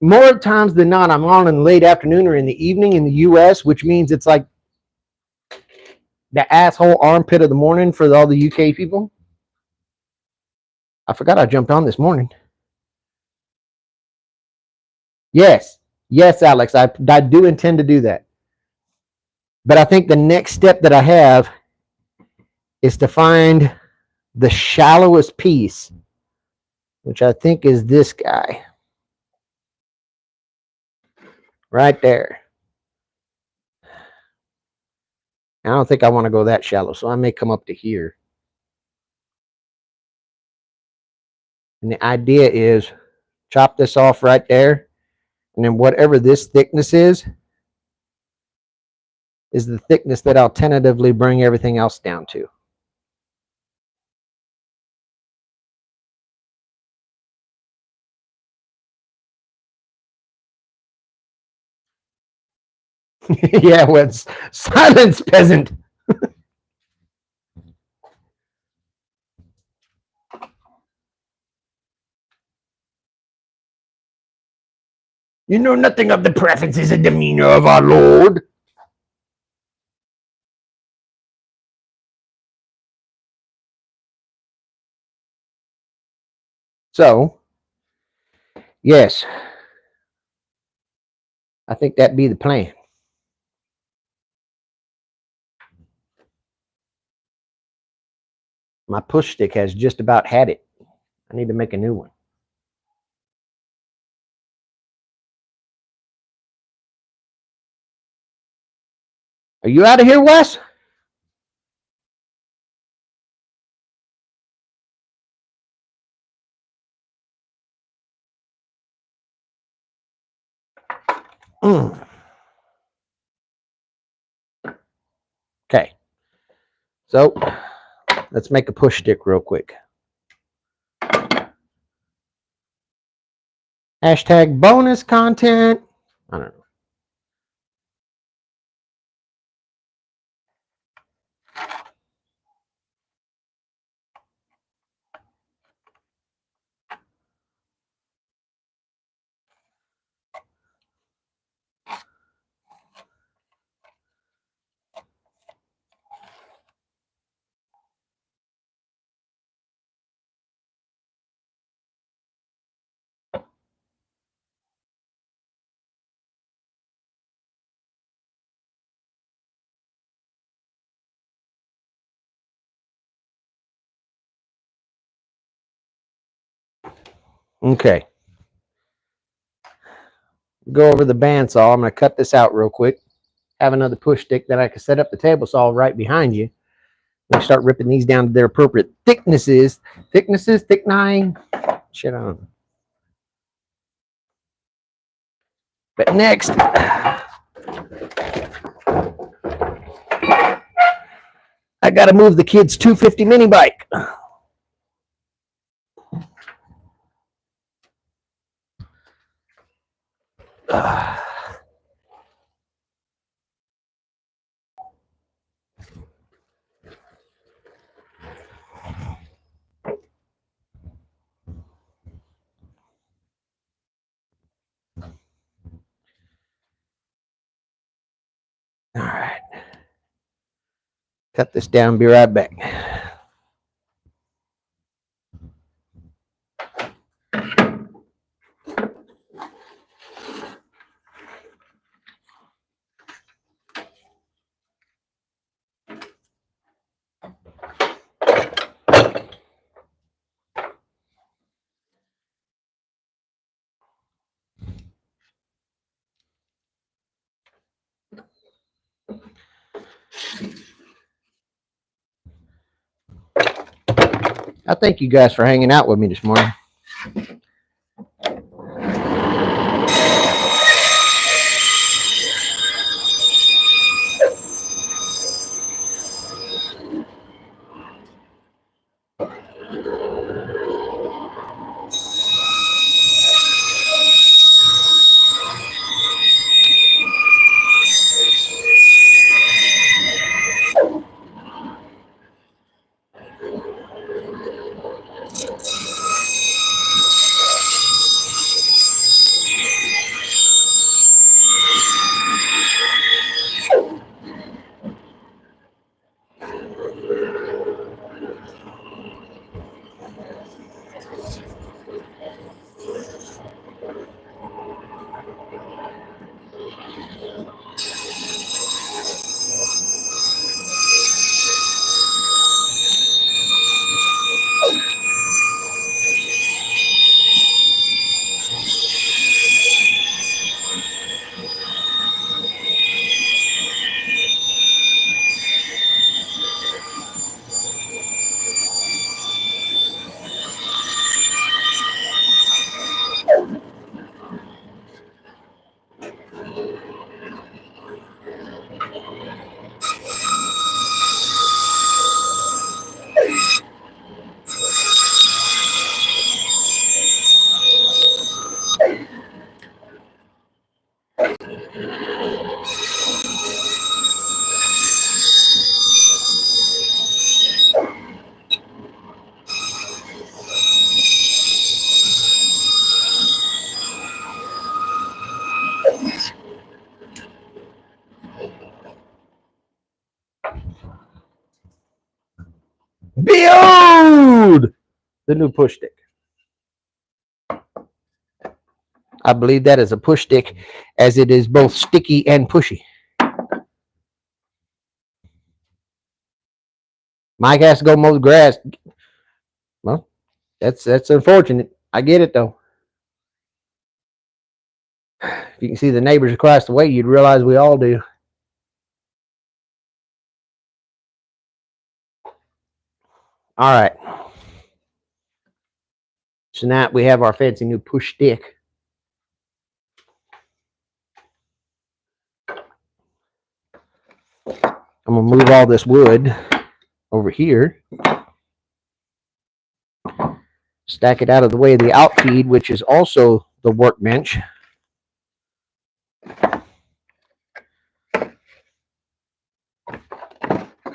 [SPEAKER 1] more times than not, I'm on in the late afternoon or in the evening in the US, which means it's like the asshole armpit of the morning for all the UK people. I forgot I jumped on this morning. Yes, Alex, I do intend to do that. But I think the next step that I have is to find the shallowest piece, which I think is this guy right there. I don't think I want to go that shallow, so I may come up to here. And the idea is chop this off right there, and then whatever this thickness is the thickness that I'll tentatively bring everything else down to. Yeah, well, it's silence, peasant. You know nothing of the preferences and demeanor of our lord. So, yes, I think that'd be the plan. My push stick has just about had it. I need to make a new one. Are you out of here, Wes? Okay, so let's make a push stick real quick. Hashtag bonus content. I don't know. Okay. Go over the bandsaw. I'm going to cut this out real quick. Have another push stick that I can set up the table saw right behind you. We start ripping these down to their appropriate thicknesses. Thickening. Shit on. But next, I got to move the kids' 250 mini bike. All right. Cut this down. Be right back. I thank you guys for hanging out with me this morning. Behold the new push stick. I believe that is a push stick, as it is both sticky and pushy. Mike has to go mow the grass. Well, that's unfortunate. I get it though. If you can see the neighbors across the way, you'd realize we all do. All right. So now we have our fancy new push stick. I'm going to move all this wood over here. Stack it out of the way of the outfeed, which is also the workbench.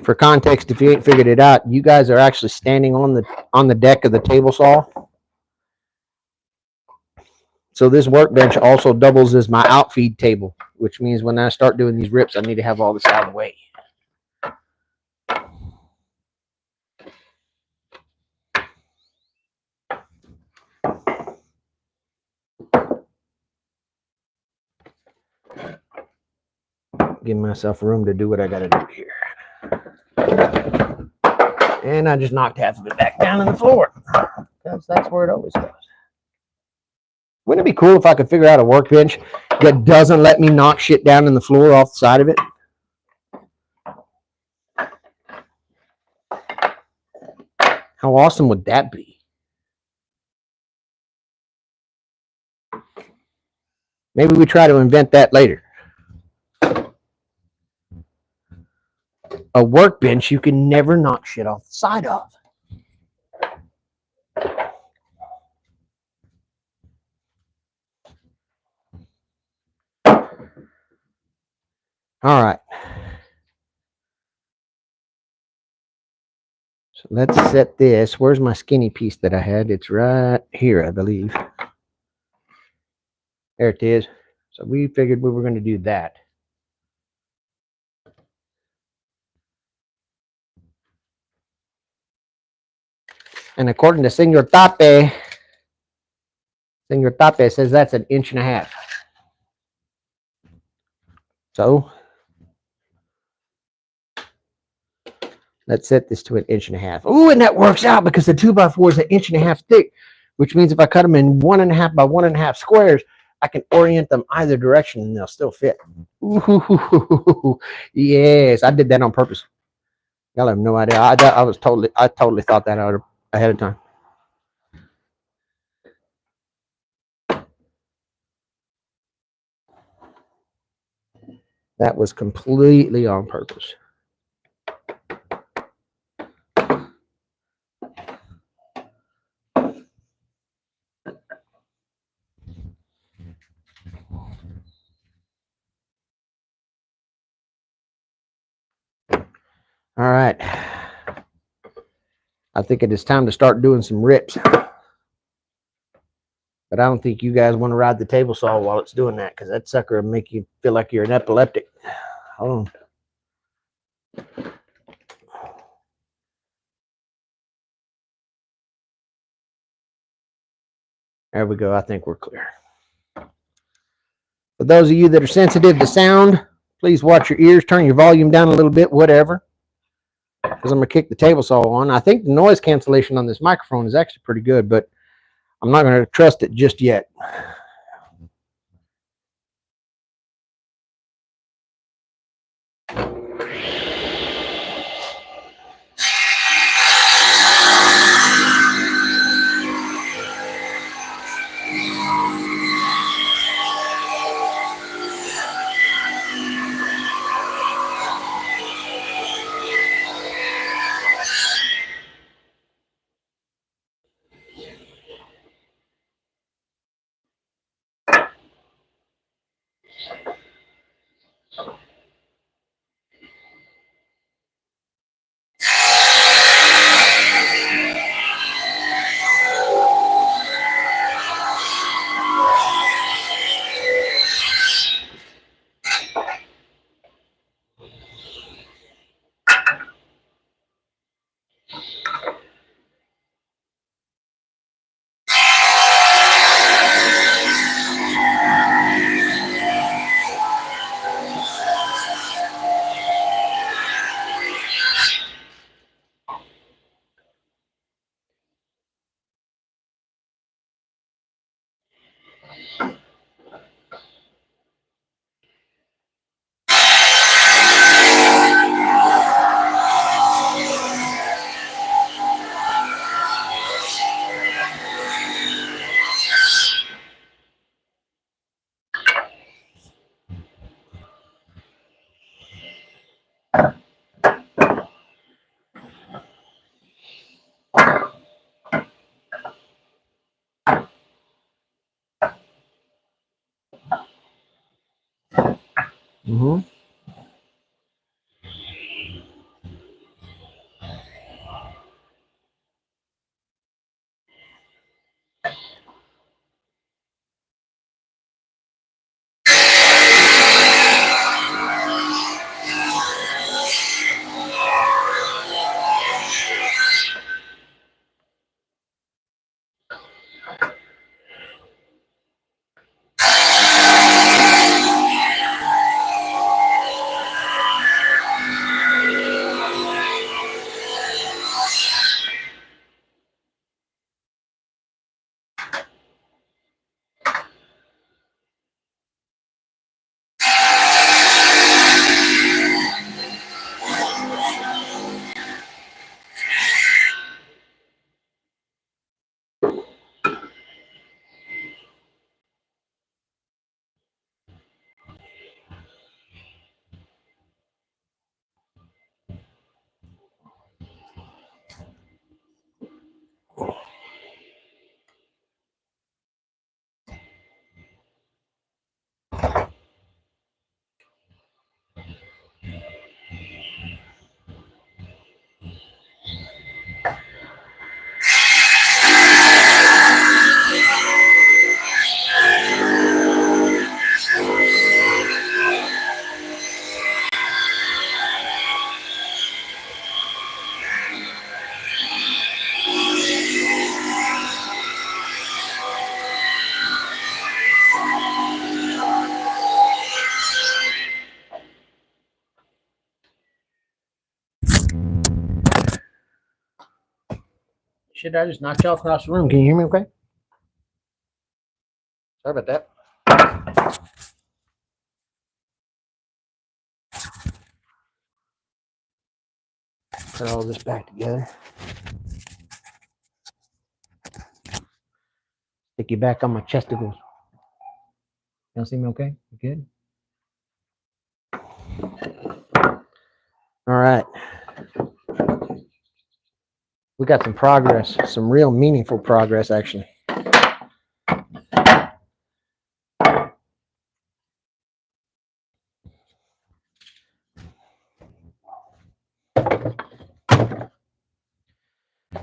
[SPEAKER 1] For context, if you ain't figured it out, you guys are actually standing on the deck of the table saw. So this workbench also doubles as my outfeed table, which means when I start doing these rips, I need to have all this out of the way. Give myself room to do what I got to do here. And I just knocked half of it back down on the floor, because that's where it always goes. Wouldn't it be cool if I could figure out a workbench that doesn't let me knock shit down in the floor off the side of it? How awesome would that be? Maybe we try to invent that later. A workbench you can never knock shit off the side of. All right. So let's set this. Where's my skinny piece that I had? It's right here, I believe. There it is. So we figured we were going to do that. And according to Senor Tape says that's 1.5 inches. So let's set this to 1.5 inches. Ooh, and that works out because the 2x4 is 1.5 inches thick, which means if I cut them in 1.5 by 1.5 squares, I can orient them either direction and they'll still fit. Ooh, yes, I did that on purpose. Y'all have no idea. I totally thought that out ahead of time. That was completely on purpose. All right. I think it is time to start doing some rips. But I don't think you guys want to ride the table saw while it's doing that, because that sucker will make you feel like you're an epileptic. Hold on. There we go. I think we're clear. For those of you that are sensitive to sound, please watch your ears, turn your volume down a little bit, whatever, because I'm going to kick the table saw on. I think the noise cancellation on this microphone is actually pretty good, but I'm not going to trust it just yet. Mm-hmm. Shit, I just knocked you across the room. Can you hear me okay? Sorry about that. Put all this back together. Stick you back on my chesticles. Y'all see me okay? You good? All right. We got some progress, some real meaningful progress, actually.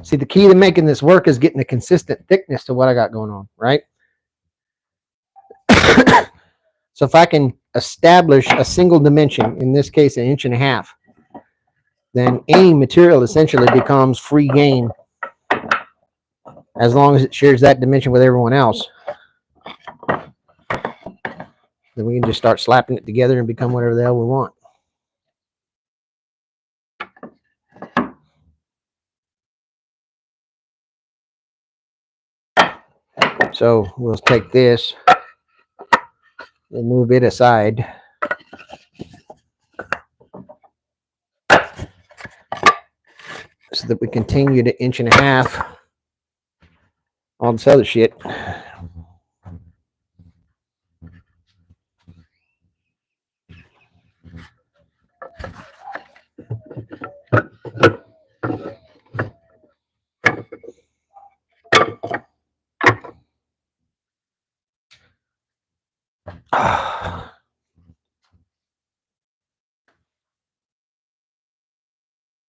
[SPEAKER 1] See, the key to making this work is getting a consistent thickness to what I got going on, right? So if I can establish a single dimension, in this case, 1.5 inches, then any material essentially becomes free game as long as it shares that dimension with everyone else. Then we can just start slapping it together and become whatever the hell we want. So we'll take this and move it aside so that we continue to 1.5 inches all this other shit.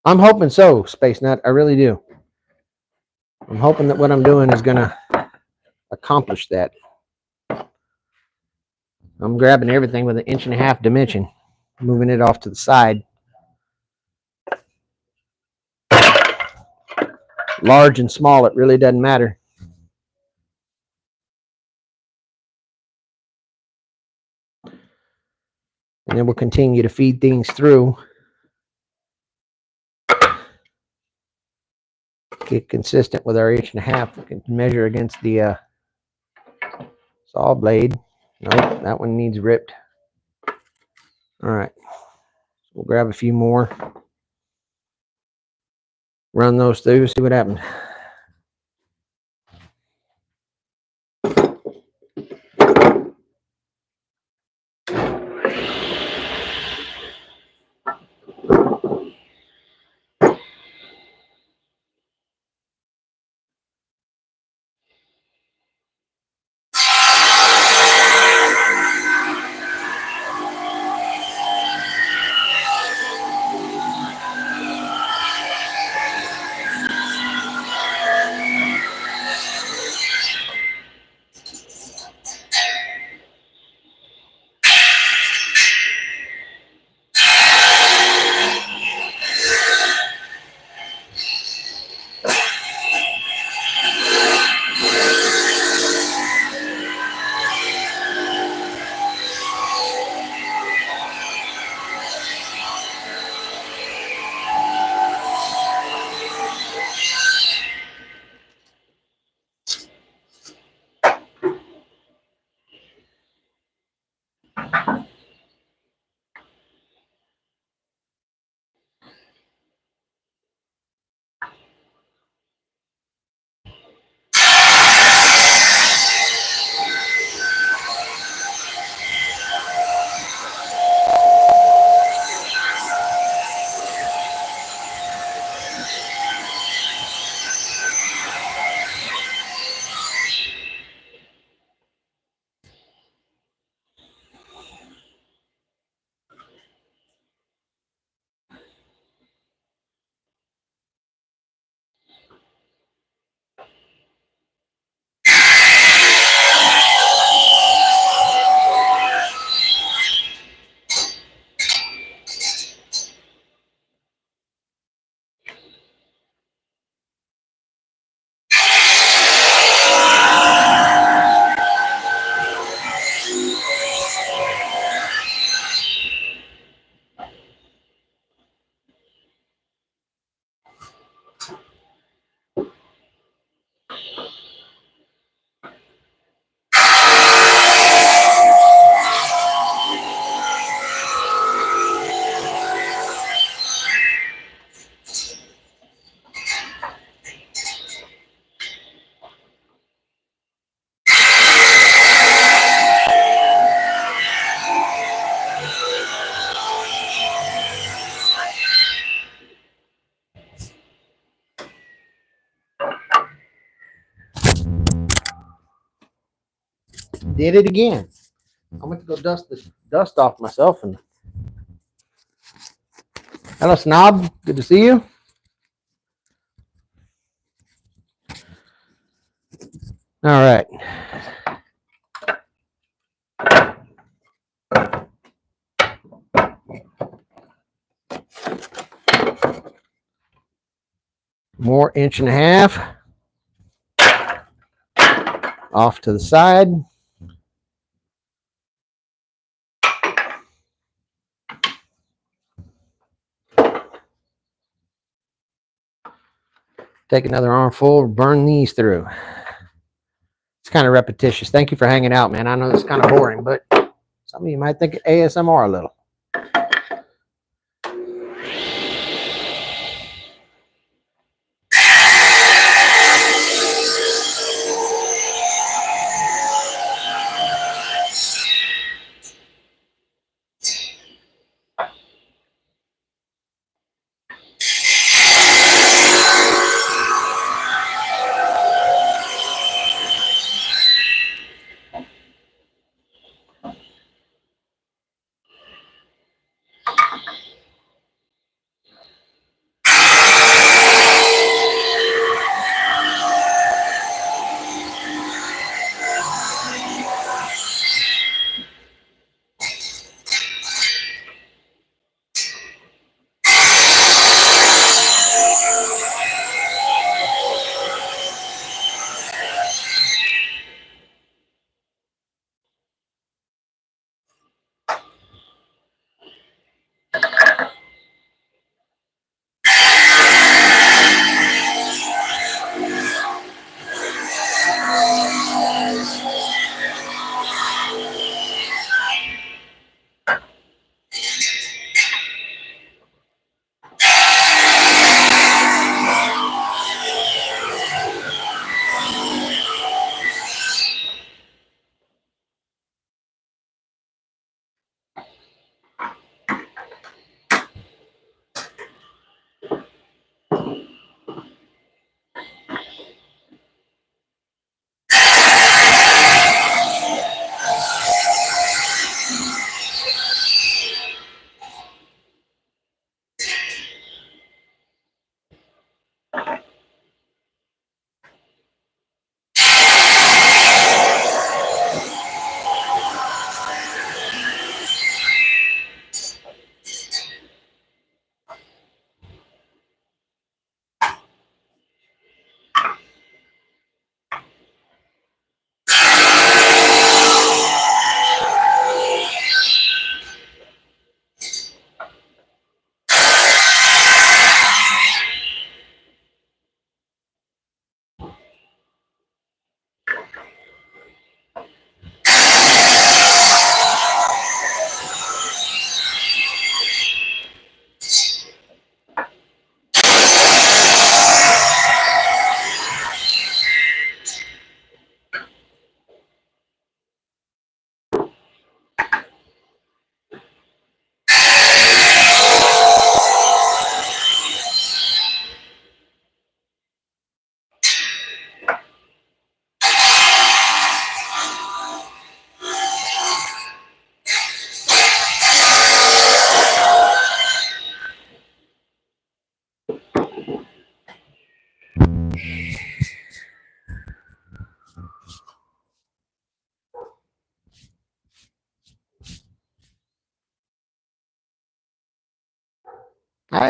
[SPEAKER 1] I'm hoping so, Space Nut. I really do. I'm hoping that what I'm doing is going to accomplish that. I'm grabbing everything with 1.5 inch dimension, moving it off to the side. Large and small, it really doesn't matter. And then we'll continue to feed things through. Get consistent with our 1.5 inch. We can measure against the saw blade. Nope, that one needs ripped. All right. We'll grab a few more. Run those through, see what happens. did it again. I went to go dust the dust off myself. And hello, Snob. Good to see you. All right. More 1.5 off to the side. Take another armful, burn these through. It's kind of repetitious. Thank you for hanging out, man. I know it's kind of boring, but some of you might think ASMR a little.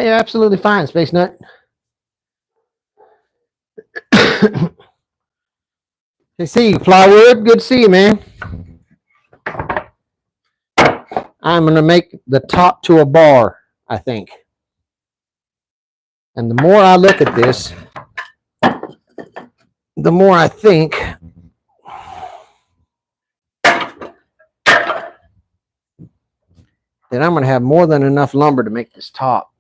[SPEAKER 1] You're absolutely fine, Space Nut. Hey, see you, Plywood. Good to see you, man. I'm going to make the top to a bar, I think. And the more I look at this, the more I think that I'm going to have more than enough lumber to make this top.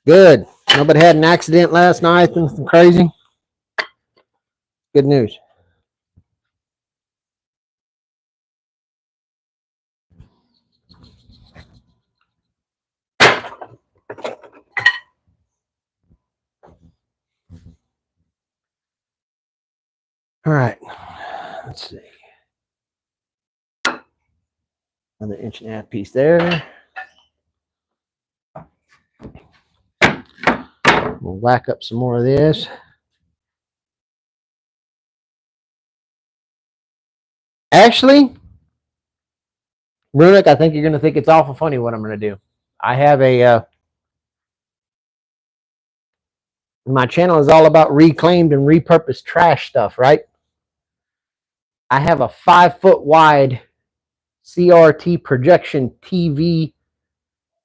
[SPEAKER 1] Good. Nobody had an accident last night, nothing crazy. Good news. All right, let's see. Another 1.5 inch piece there. We'll whack up some more of this. Actually, Runick, I think you're going to think it's awful funny what I'm going to do. I have a, my channel is all about reclaimed and repurposed trash stuff, right? I have a 5-foot wide CRT projection TV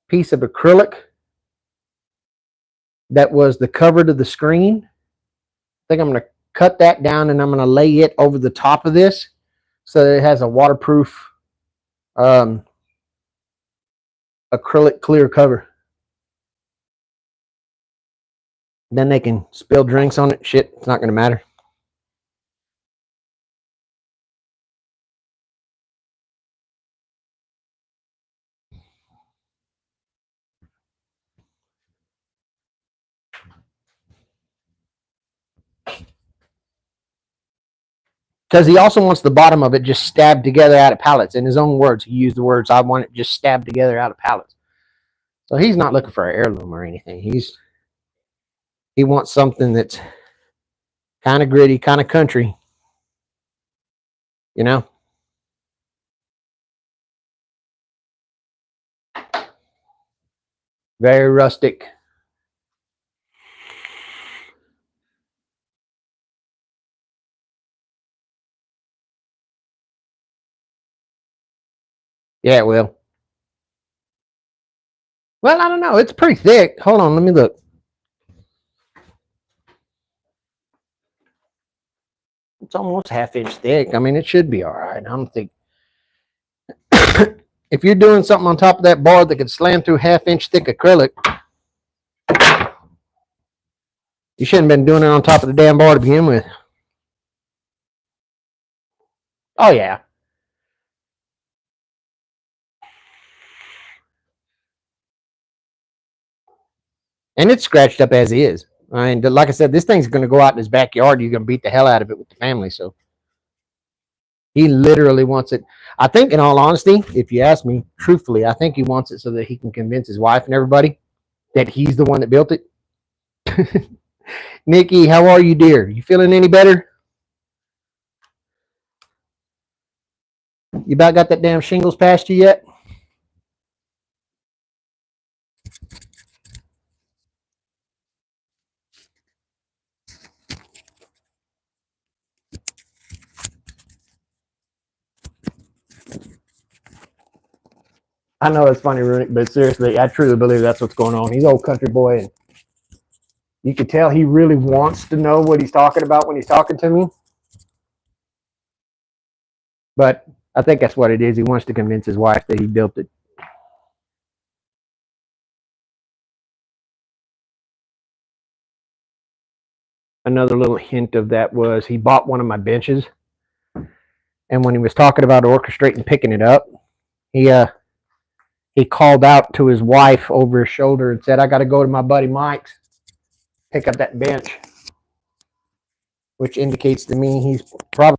[SPEAKER 1] piece of acrylic that was the cover to the screen. I think I'm going to cut that down and I'm going to lay it over the top of this so that it has a waterproof acrylic clear cover. Then they can spill drinks on it. Shit, it's not going to matter. Because he also wants the bottom of it just stabbed together out of pallets. In his own words, he used the words, I want it just stabbed together out of pallets. So he's not looking for an heirloom or anything. He wants something that's kind of gritty, kind of country, you know? Very rustic. Yeah, it will. Well, I don't know. It's pretty thick. Hold on, let me look. It's almost 1/2 inch thick. I mean, it should be all right. I don't think. If you're doing something on top of that board that could slam through 1/2 inch thick acrylic, you shouldn't have been doing it on top of the damn board to begin with. Oh, yeah. And it's scratched up as is. I mean, like I said, this thing's going to go out in his backyard. You're going to beat the hell out of it with the family. So he literally wants it. I think, in all honesty, if you ask me truthfully, I think he wants it so that he can convince his wife and everybody that he's the one that built it. Nikki, how are you, dear? You feeling any better? You about got that damn shingles past you yet? I know it's funny, Runick, but seriously, I truly believe that's what's going on. He's old country boy, and you can tell he really wants to know what he's talking about when he's talking to me. But I think that's what it is. He wants to convince his wife that he built it. Another little hint of that was he bought one of my benches, and when he was talking about orchestrating picking it up, he called out to his wife over his shoulder and said, "I got to go to my buddy Mike's, pick up that bench," which indicates to me he's probably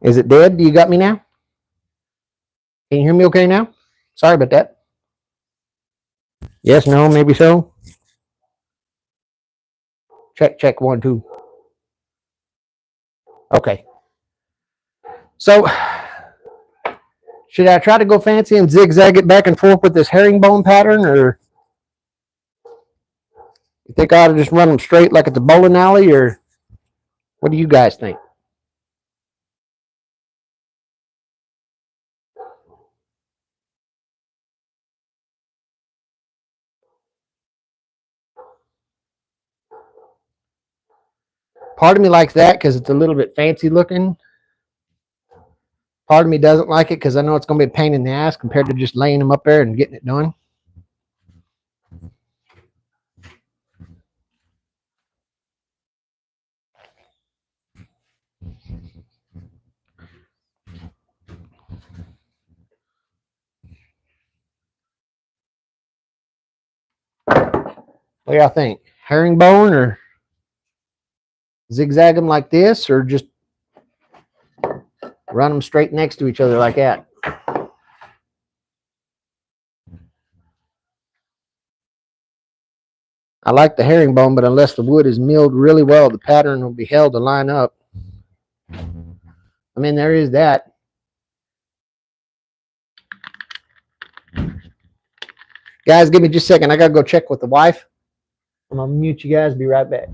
[SPEAKER 1] Is it dead? Do you got me now? Can you hear me okay now? Sorry about that. Yes, no, maybe so. Check, check, 1, 2. Okay. So, should I try to go fancy and zigzag it back and forth with this herringbone pattern, or you think I ought to just run them straight like it's a bowling alley, or what do you guys think? Part of me likes that because it's a little bit fancy looking. Part of me doesn't like it because I know it's going to be a pain in the ass compared to just laying them up there and getting it done. What do y'all think? Herringbone or zigzag them like this, or just run them straight next to each other like that? I like the herringbone, but unless the wood is milled really well, the pattern will be held to line up. I mean, there is that. Guys, give me just a second. I got to go check with the wife. I'm going to mute you guys. Be right back.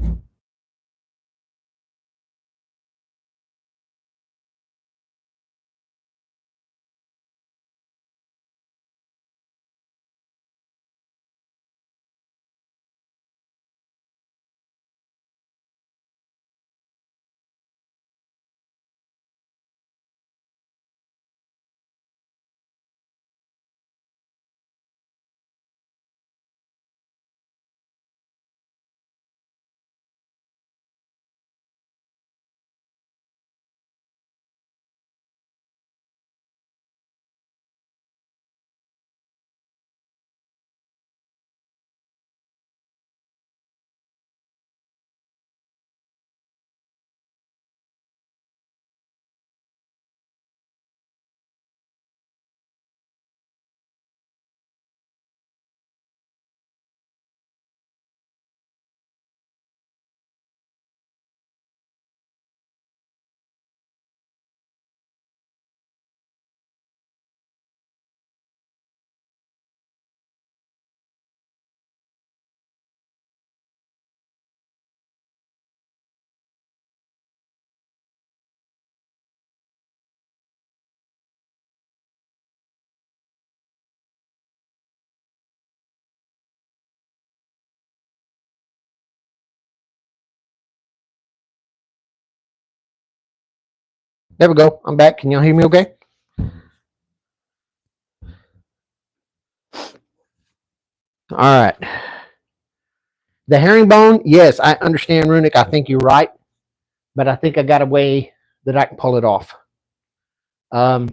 [SPEAKER 1] There we go. I'm back. Can y'all hear me okay? All right. The herringbone, yes, I understand, Runic. I think you're right, but I think I got a way that I can pull it off. I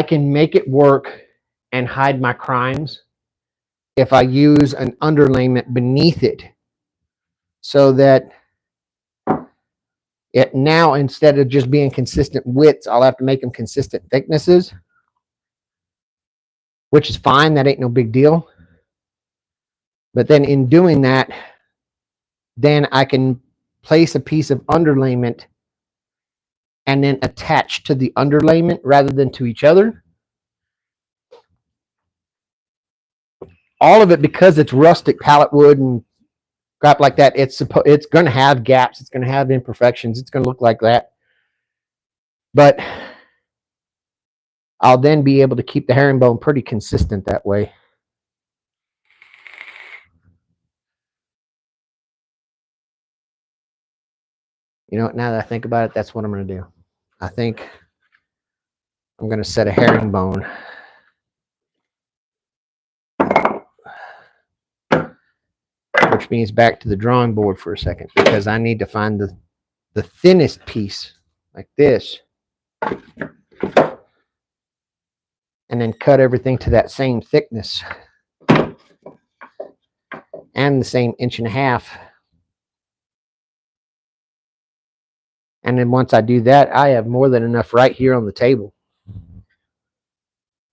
[SPEAKER 1] can make it work and hide my crimes if I use an underlayment beneath it, so that it now, instead of just being consistent widths, I'll have to make them consistent thicknesses, which is fine. That ain't no big deal. But then in doing that, then I can place a piece of underlayment and then attach to the underlayment rather than to each other. All of it, because it's rustic pallet wood and crap like that, it's going to have gaps. It's going to have imperfections. It's going to look like that. But I'll then be able to keep the herringbone pretty consistent that way. You know, now that I think about it, that's what I'm going to do. I think I'm going to set a herringbone. Which means back to the drawing board for a second, because I need to find the thinnest piece, like this, and then cut everything to that same thickness and the same 1.5 inches, And then once I do that, I have more than enough right here on the table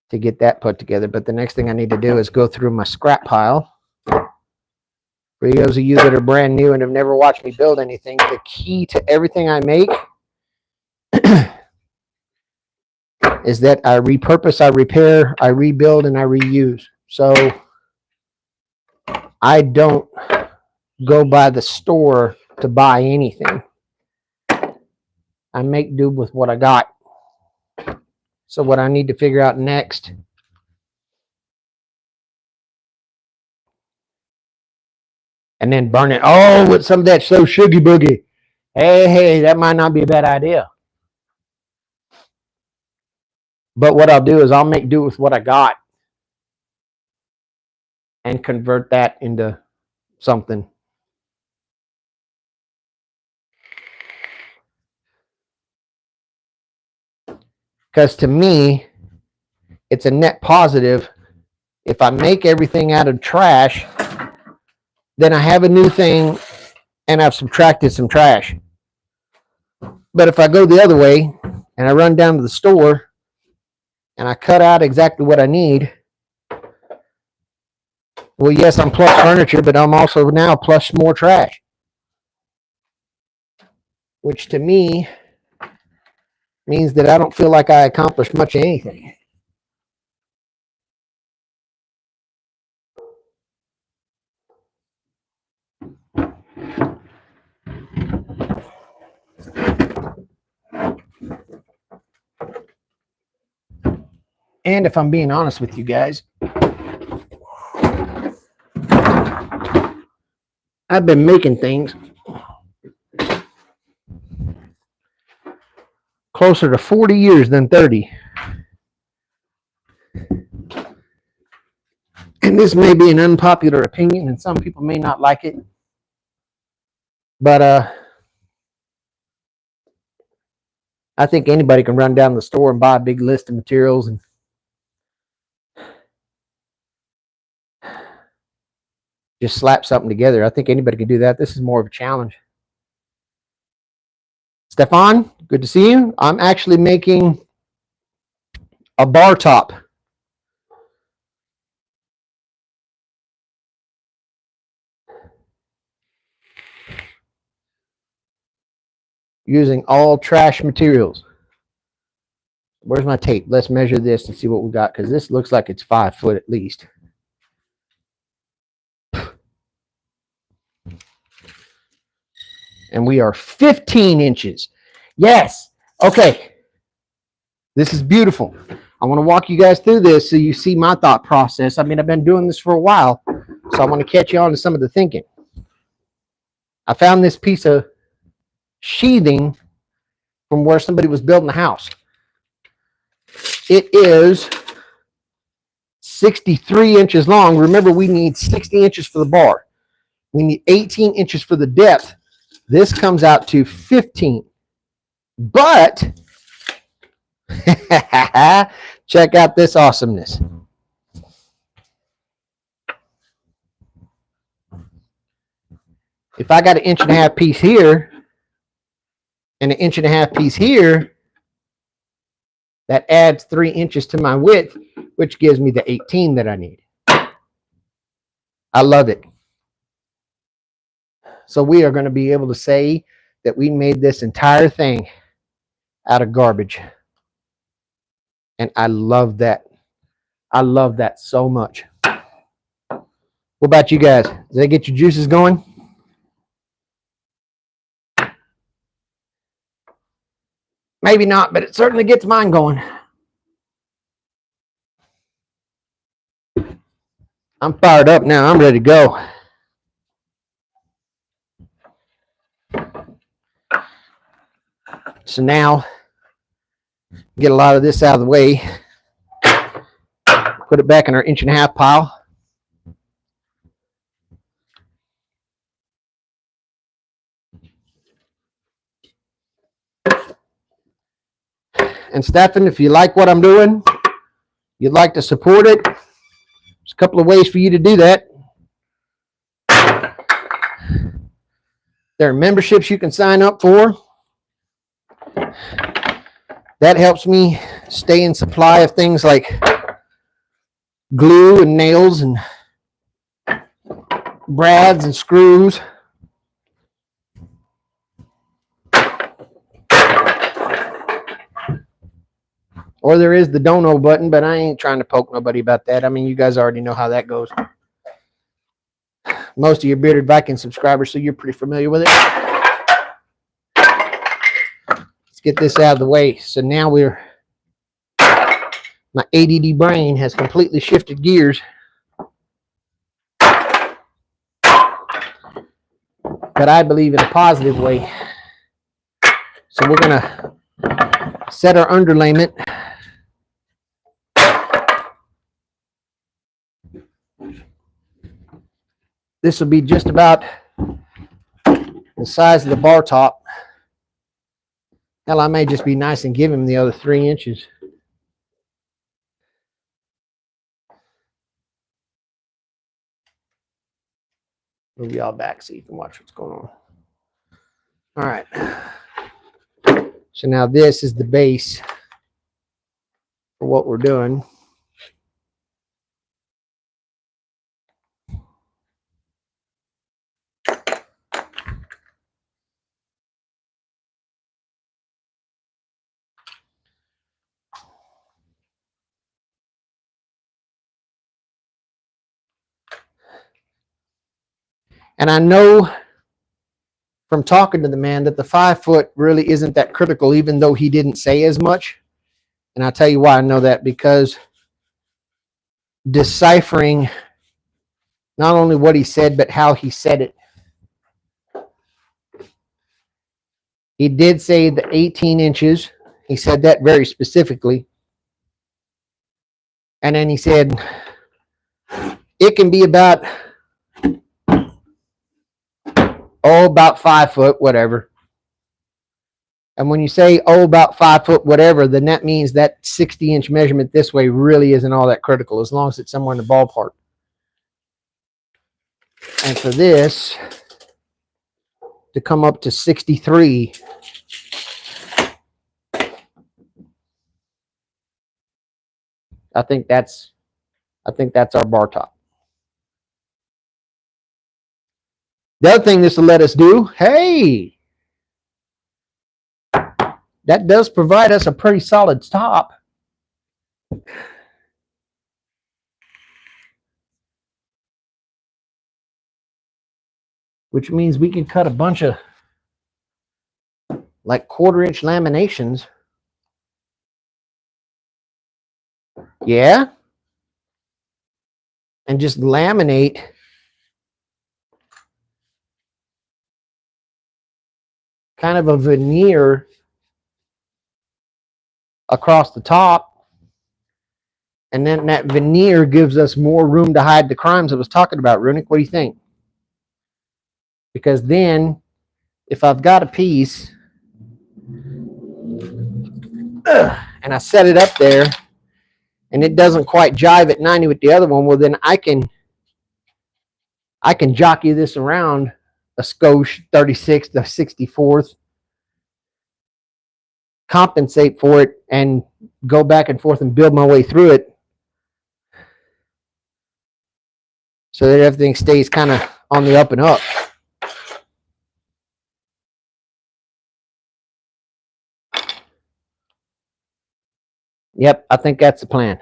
[SPEAKER 1] to get that put together. But the next thing I need to do is go through my scrap pile. For those of you that are brand new and have never watched me build anything, the key to everything I make is that I repurpose, I repair, I rebuild, and I reuse. So I don't go by the store to buy anything. I make do with what I got. So what I need to figure out next and then burn it. Oh, with some of that so sugar boogie. Hey, that might not be a bad idea. But what I'll do is I'll make do with what I got and convert that into something. Because to me, it's a net positive. If I make everything out of trash, then I have a new thing and I've subtracted some trash. But if I go the other way and I run down to the store and I cut out exactly what I need, well, yes, I'm plus furniture, but I'm also now plus more trash. Which to me means that I don't feel like I accomplished much of anything. And if I'm being honest with you guys, I've been making things closer to 40 years than 30. And this may be an unpopular opinion, and some people may not like it. But I think anybody can run down the store and buy a big list of materials and just slap something together. I think anybody can do that. This is more of a challenge. Stefan, good to see you. I'm actually making a bar top. Using all trash materials. Where's my tape? Let's measure this and see what we got, because this looks like it's 5 foot at least. And we are 15 inches. Yes. Okay. This is beautiful. I want to walk you guys through this so you see my thought process. I mean, I've been doing this for a while, so I want to catch you on to some of the thinking. I found this piece of sheathing from where somebody was building a house. It is 63 inches long. Remember, we need 60 inches for the bar. We need 18 inches for the depth. This comes out to 15. But check out this awesomeness. If I got an 1.5 inch piece here and an 1.5 inch piece here, that adds 3 inches to my width, which gives me the 18 that I need. I love it. So we are going to be able to say that we made this entire thing out of garbage. And I love that. I love that so much. What about you guys? Does that get your juices going? Maybe not, but it certainly gets mine going. I'm fired up now. I'm ready to go. So now, get a lot of this out of the way. Put it back in our 1.5 inch pile. And Stefan, if you like what I'm doing, you'd like to support it, there's a couple of ways for you to do that. There are memberships you can sign up for. That helps me stay in supply of things like glue and nails and brads and screws. Or there is the dono button, but I ain't trying to poke nobody about that. I mean, you guys already know how that goes. Most of your Bearded Viking subscribers, so you're pretty familiar with it. Let's get this out of the way. So now my ADD brain has completely shifted gears. But I believe in a positive way. So we're going to set our underlayment. This will be just about the size of the bar top. Hell, I may just be nice and give him the other 3 inches. Move y'all back so you can watch what's going on. All right. So now this is the base for what we're doing. And I know from talking to the man that the 5 foot really isn't that critical, even though he didn't say as much. And I'll tell you why I know that, because deciphering not only what he said, but how he said it. He did say the 18 inches. He said that very specifically. And then he said it can be about, about 5 foot, whatever. And when you say, about 5 foot, whatever, then that means that 60-inch measurement this way really isn't all that critical, as long as it's somewhere in the ballpark. And for this to come up to 63, I think that's our bar top. The other thing this will let us do, hey, that does provide us a pretty solid top. Which means we can cut a bunch of like 1/4-inch laminations. Yeah. And just laminate kind of a veneer across the top. And then that veneer gives us more room to hide the crimes I was talking about. Runic, what do you think? Because then if I've got a piece and I set it up there and it doesn't quite jive at 90 with the other one, well, then I can jockey this around a skosh 36 to 64th, compensate for it, and go back and forth and build my way through it so that everything stays kind of on the up and up. Yep, I think that's the plan.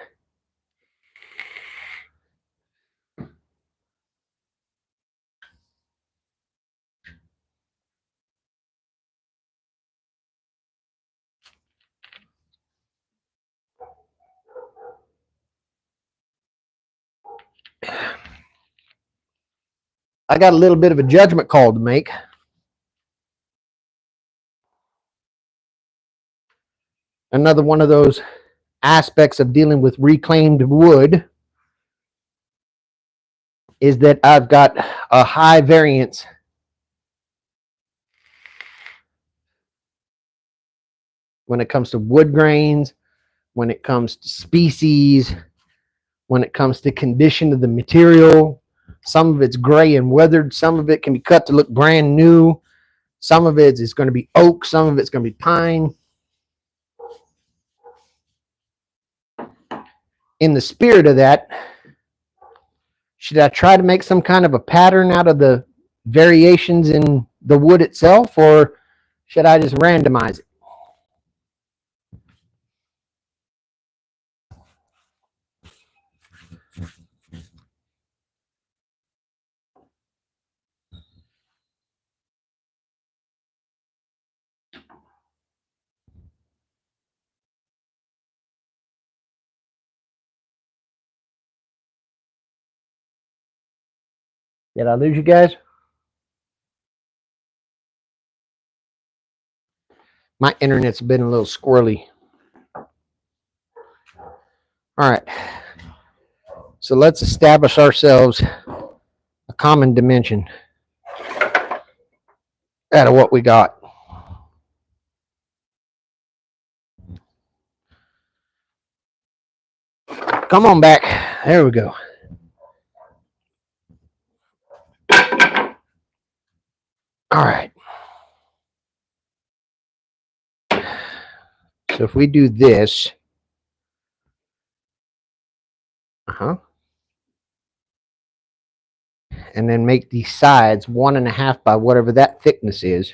[SPEAKER 1] I got a little bit of a judgment call to make. Another one of those aspects of dealing with reclaimed wood is that I've got a high variance when it comes to wood grains, when it comes to species, when it comes to condition of the material. Some of it's gray and weathered. Some of it can be cut to look brand new. Some of it is going to be oak. Some of it's going to be pine. in the spirit of that, should I try to make some kind of a pattern out of the variations in the wood itself, or should I just randomize it? Did I lose you guys? My internet's been a little squirrely. All right. So let's establish ourselves a common dimension out of what we got. Come on back. There we go. All right. So if we do this, and then make these sides 1.5 by whatever that thickness is.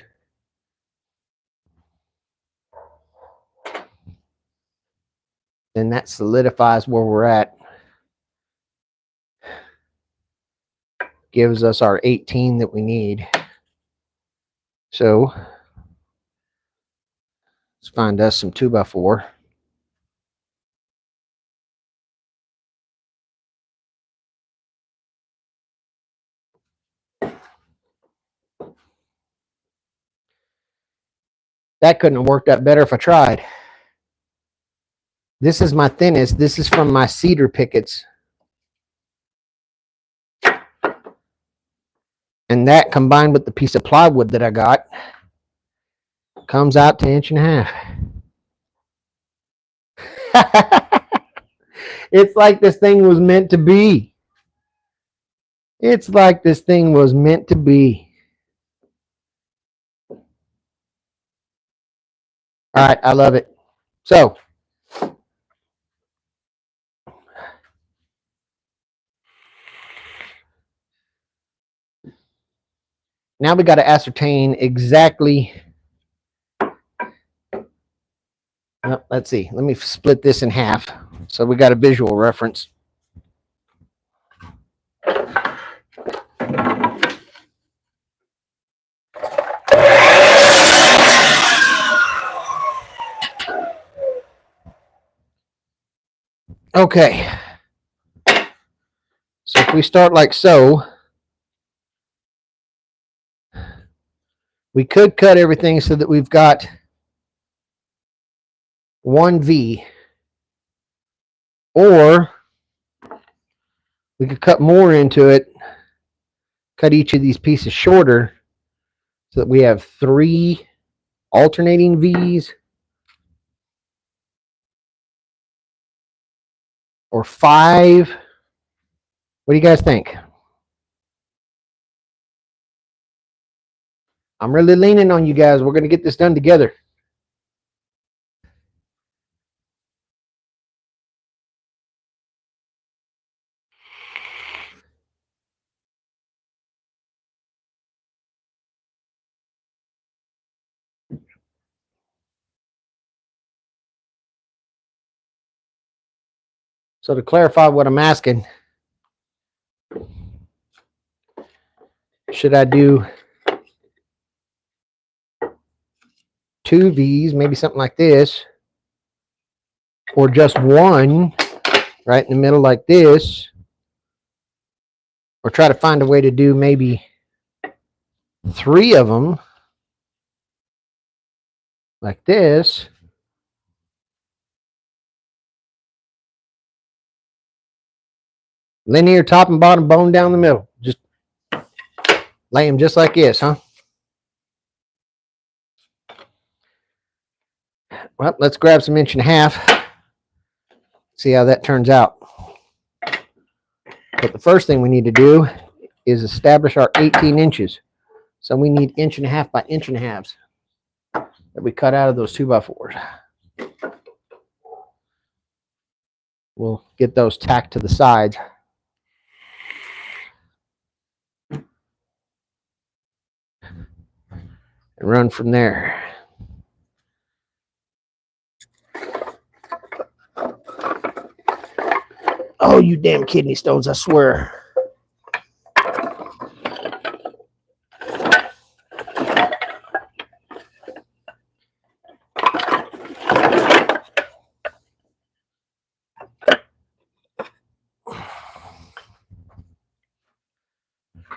[SPEAKER 1] Then that solidifies where we're at. Gives us our 18 that we need. So let's find us some 2x4. That couldn't have worked out better if I tried. This is my thinnest. This is from my cedar pickets. And that combined with the piece of plywood that I got comes out to 1.5 inches. It's like this thing was meant to be. It's like this thing was meant to be. All right, I love it. So, now we got to ascertain exactly. Let's see. Let me split this in half so we got a visual reference. Okay. So if we start like so, we could cut everything so that we've got 1V, or we could cut more into it, cut each of these pieces shorter so that we have 3 alternating V's, or 5. What do you guys think? I'm really leaning on you guys. We're going to get this done together. So to clarify what I'm asking, should I do 2 V's, maybe something like this, or just 1 right in the middle like this, or try to find a way to do maybe 3 of them like this, linear top and bottom, bone down the middle, just lay them just like this, huh? Well, let's grab some 1.5 inches, see how that turns out. But the first thing we need to do is establish our 18 inches. So we need 1.5 by 1.5 that we cut out of those 2x4s. we'll get those tacked to the sides. And run from there. Oh, you damn kidney stones, I swear.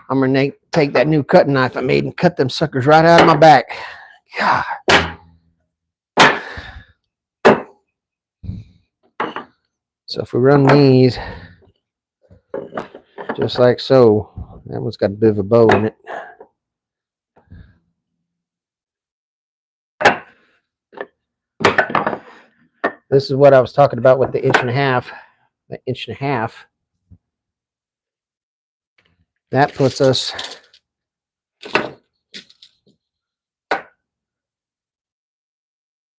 [SPEAKER 1] I'm going to take that new cutting knife I made and cut them suckers right out of my back. God. So if we run these just like so, that one's got a bit of a bow in it. This is what I was talking about with the inch and a half. The inch and a half. That puts us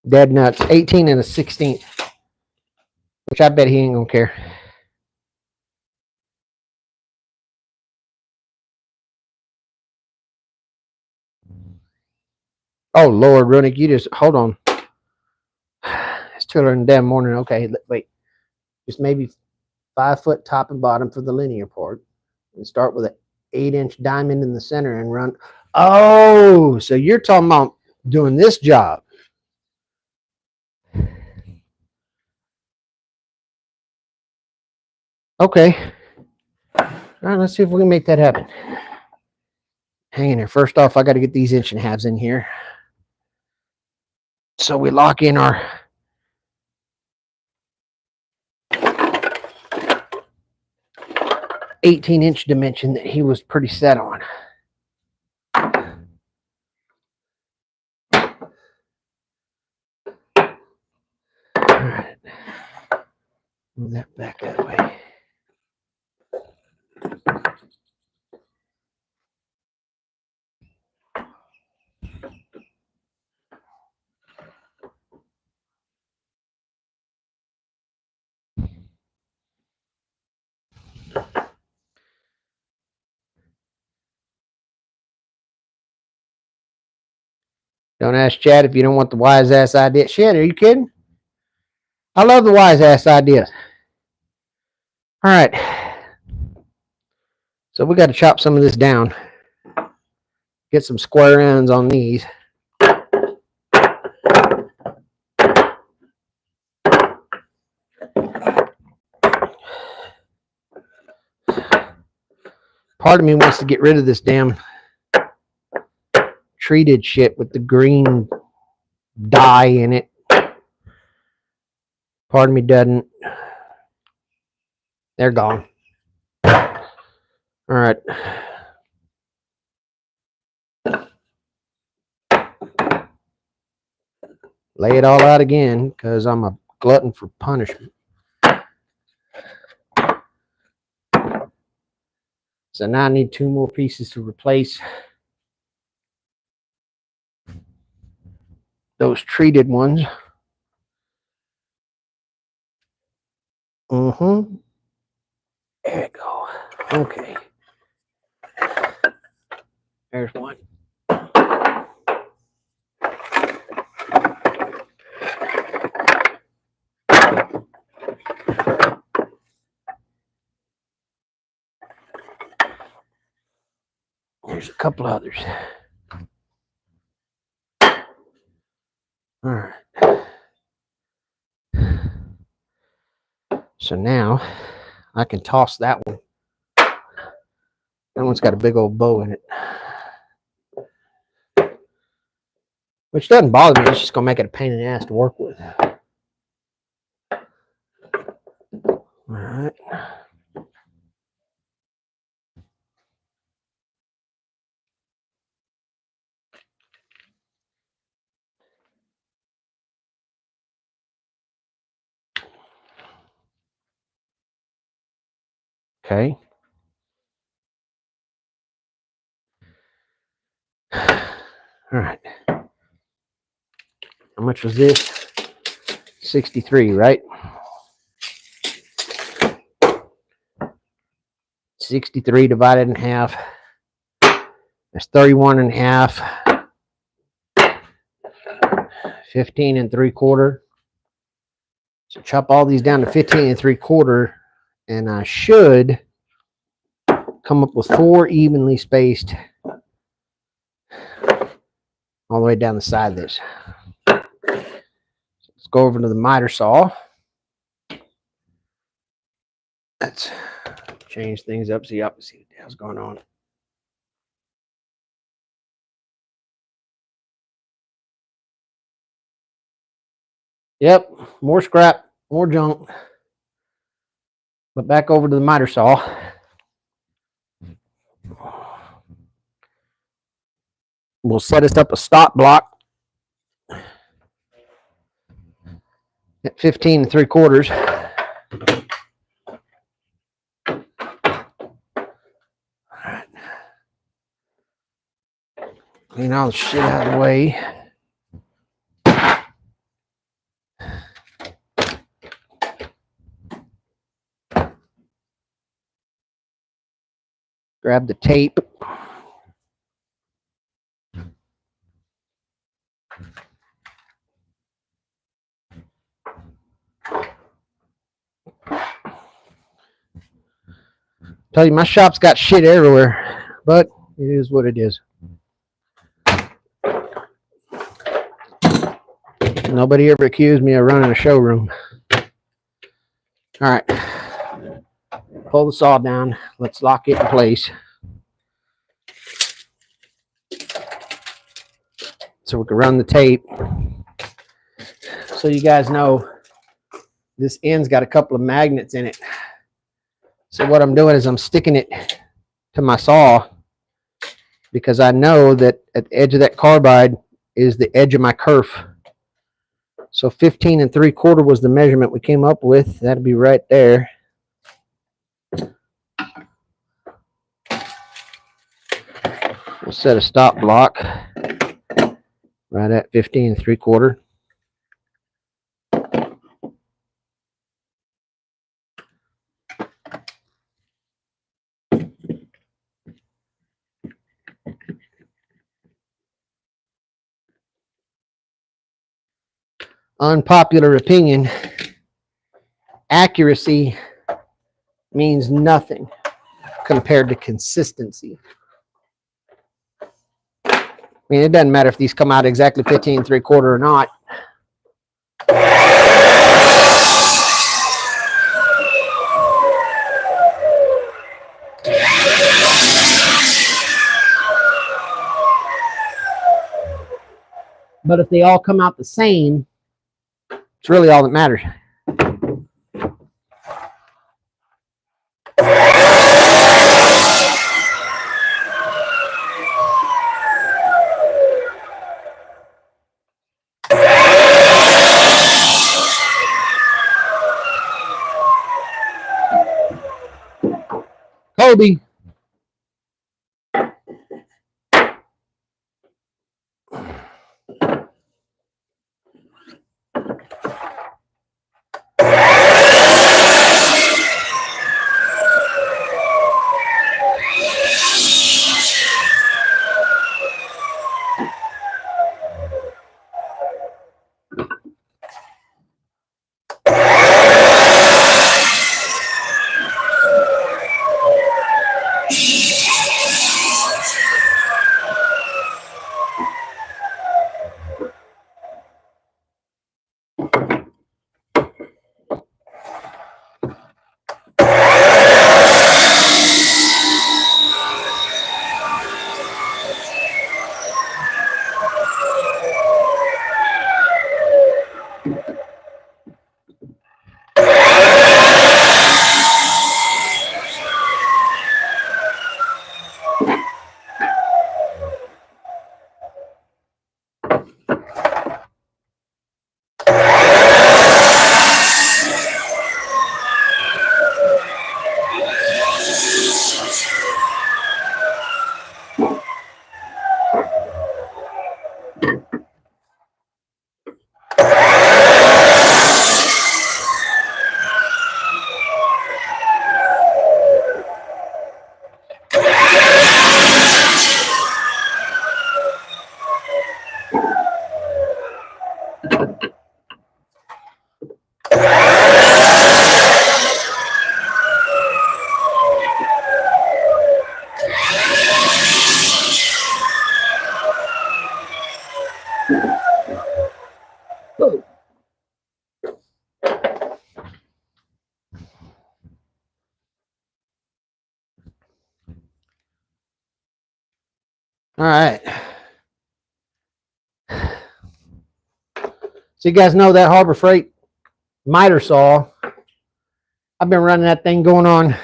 [SPEAKER 1] dead nuts. 18 and a 16th. Which I bet he ain't gonna care. Oh Lord, Runick, you just hold on. It's 2 in the damn morning. Okay, wait. Just maybe 5 foot top and bottom for the linear part. And start with an 8-inch diamond in the center and run. Oh, so you're talking about doing this job. Okay. All right, let's see if we can make that happen. Hang in there. First off, I got to get these inch and a halves in here. So we lock in our 18-inch dimension that he was pretty set on. All right. Move that back that way. Don't ask Chad if you don't want the wise ass idea. Shit, are you kidding? I love the wise ass ideas. All right. So we got to chop some of this down. Get some square ends on these. Part of me wants to get rid of this damn treated shit with the green dye in it. Part of me doesn't. They're gone. All right. Lay it all out again because I'm a glutton for punishment. So now I need 2 more pieces to replace those treated ones. Mm-hmm. There we go. Okay. There's one. There's a couple others. All right. So now I can toss that one. That one's got a big old bow in it. Which doesn't bother me. It's just going to make it a pain in the ass to work with. All right. Okay. All right. How much was this? 63, right? 63 divided in half. That's 31 and a half. 15 and 3/4. So chop all these down to 15 and 3/4, and I should come up with 4 evenly spaced all the way down the side of this. Let's go over to the miter saw. Let's change things up. See what the hell's going on. Yep, more scrap, more junk. But back over to the miter saw. We'll set us up a stop block at 15 and 3/4. Alright. Clean all the shit out of the way. Grab the tape. Tell you, my shop's got shit everywhere, but it is what it is. Nobody ever accused me of running a showroom. All right, pull the saw down. Let's lock it in place so we can run the tape. So you guys know, this end's got a couple of magnets in it. So what I'm doing is I'm sticking it to my saw because I know that at the edge of that carbide is the edge of my kerf. So 15 and 3/4 was the measurement we came up with. That'd be right there. We'll set a stop block right at 15 and 3/4. Unpopular opinion, accuracy means nothing compared to consistency. I mean, it doesn't matter if these come out exactly 15 and 3/4 or not. But if they all come out the same, it's really all that matters. Kobe. All right. So you guys know that Harbor Freight miter saw. I've been running that thing going on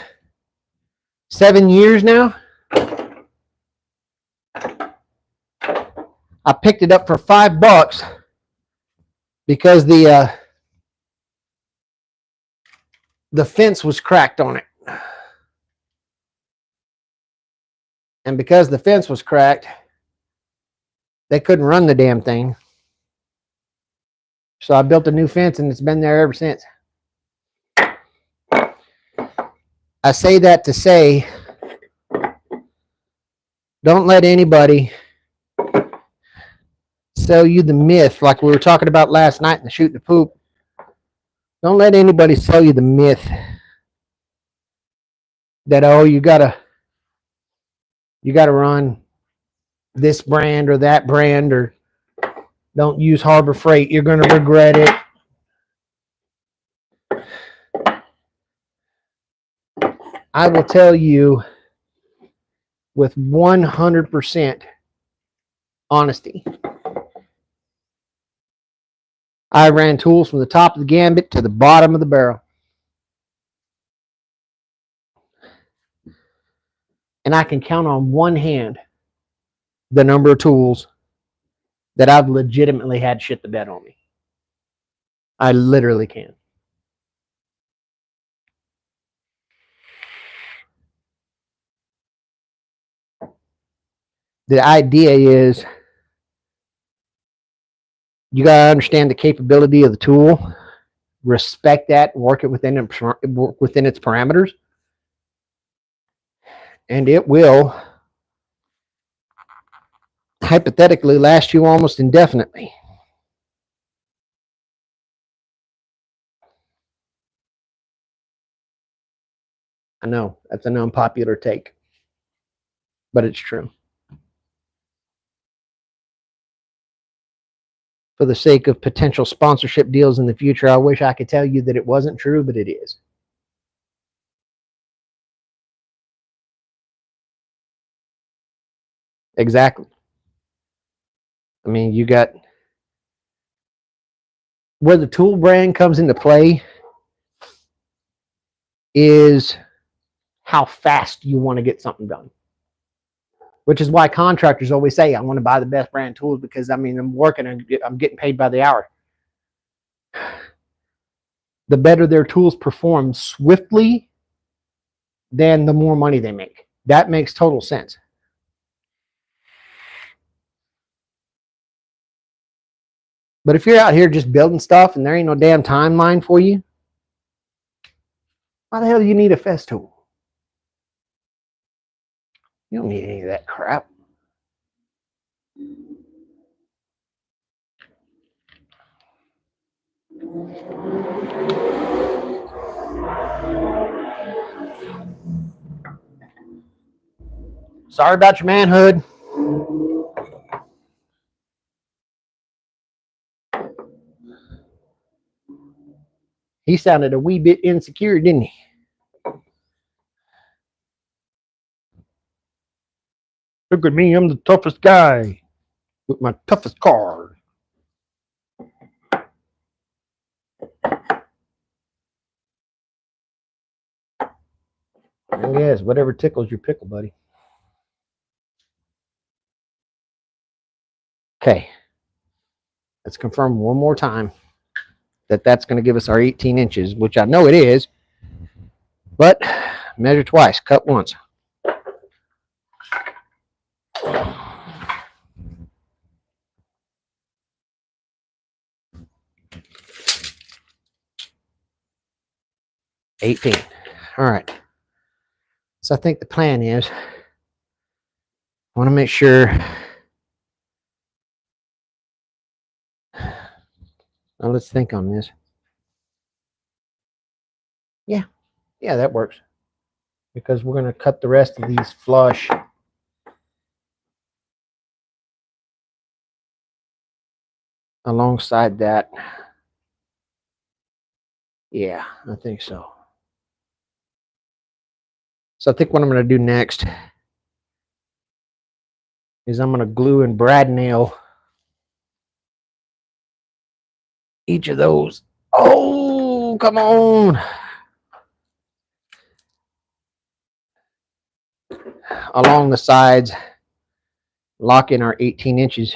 [SPEAKER 1] 7 years now. I picked it up for $5 because the fence was cracked on it. And because the fence was cracked, they couldn't run the damn thing. So I built a new fence and it's been there ever since. I say that to say, don't let anybody sell you the myth, like we were talking about last night in the Shoot the Poop. Don't let anybody sell you the myth that, oh, you gotta run this brand or that brand, or don't use Harbor Freight, you're gonna regret it. I will tell you with 100% honesty, I ran tools from the top of the gambit to the bottom of the barrel. And I can count on one hand the number of tools that I've legitimately had shit the bed on me. I literally can. The idea is you got to understand the capability of the tool, respect that, work it within its parameters, and it will hypothetically last you almost indefinitely. I know that's an unpopular take, but it's true. For the sake of potential sponsorship deals in the future, I wish I could tell you that it wasn't true, but it is. Exactly. I mean, you got where the tool brand comes into play is how fast you want to get something done. Which is why contractors always say, I want to buy the best brand tools because, I mean, I'm working and I'm getting paid by the hour. The better their tools perform swiftly, then the more money they make. That makes total sense. But if you're out here just building stuff and there ain't no damn timeline for you, why the hell do you need a fest tool? You don't need any of that crap. Sorry about your manhood. He sounded a wee bit insecure, didn't he? Look at me, I'm the toughest guy with my toughest car. And yes, whatever tickles your pickle, buddy. Okay. Let's confirm one more time that that's going to give us our 18 inches, which I know it is, but measure twice, cut once. $18. All right. So I think the plan is I want to make sure. Now let's think on this. Yeah, that works. Because we're going to cut the rest of these flush. Alongside that. Yeah, I think so. So I think what I'm going to do next is I'm going to glue and brad nail each of those. Oh, come on. Along the sides, lock in our 18 inches.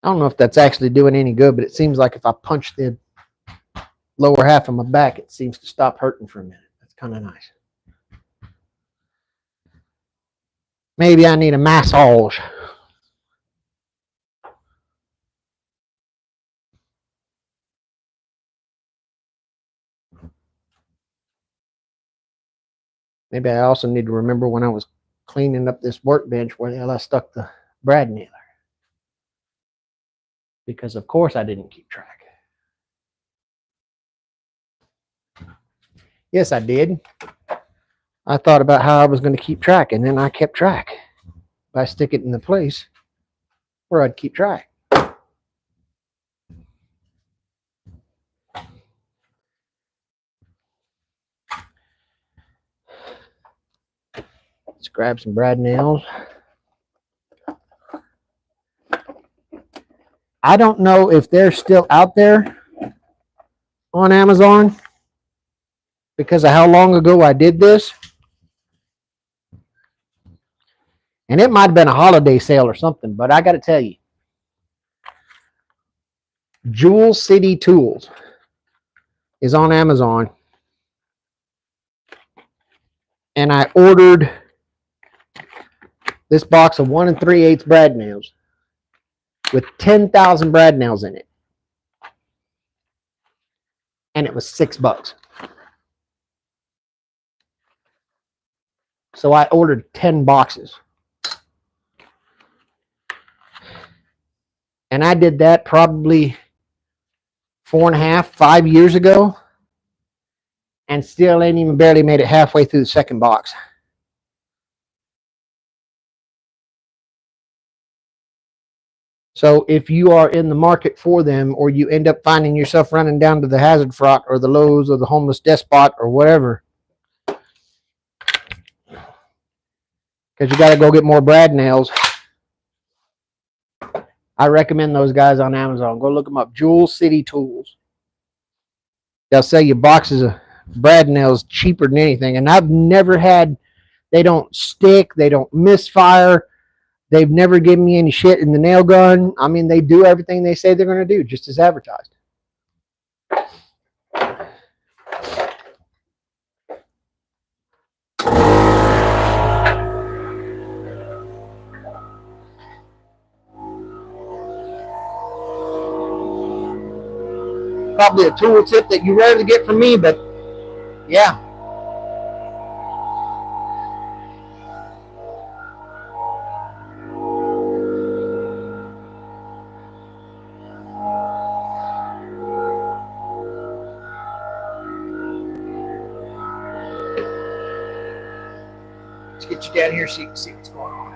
[SPEAKER 1] I don't know if that's actually doing any good, but it seems like if I punch the lower half of my back, it seems to stop hurting for a minute. That's kind of nice. Maybe I need a massage. Maybe I also need to remember when I was cleaning up this workbench where the hell I stuck the brad nailer. Because of course I didn't keep track. Yes, I did. I thought about how I was going to keep track, and then I kept track by sticking it in the place where I'd keep track. Let's grab some brad nails. I don't know if they're still out there on Amazon because of how long ago I did this. And it might have been a holiday sale or something, but I got to tell you, Jewel City Tools is on Amazon. And I ordered this box of 1 3/8 brad nails with 10,000 brad nails in it. And it was $6. So I ordered 10 boxes. And I did that probably 4.5, 5 years ago. And still ain't even barely made it halfway through the second box. So if you are in the market for them, or you end up finding yourself running down to the Hazard Front or the Lowe's or the Homeless Despot or whatever, because you got to go get more brad nails, I recommend those guys on Amazon. Go look them up. Jewel City Tools. They'll sell you boxes of brad nails cheaper than anything. And I've never had, they don't stick, they don't misfire. They've never given me any shit in the nail gun. I mean, they do everything they say they're going to do, just as advertised. Probably a tool tip that you rarely get from me, but yeah. Let's get you down here so you can see what's going on.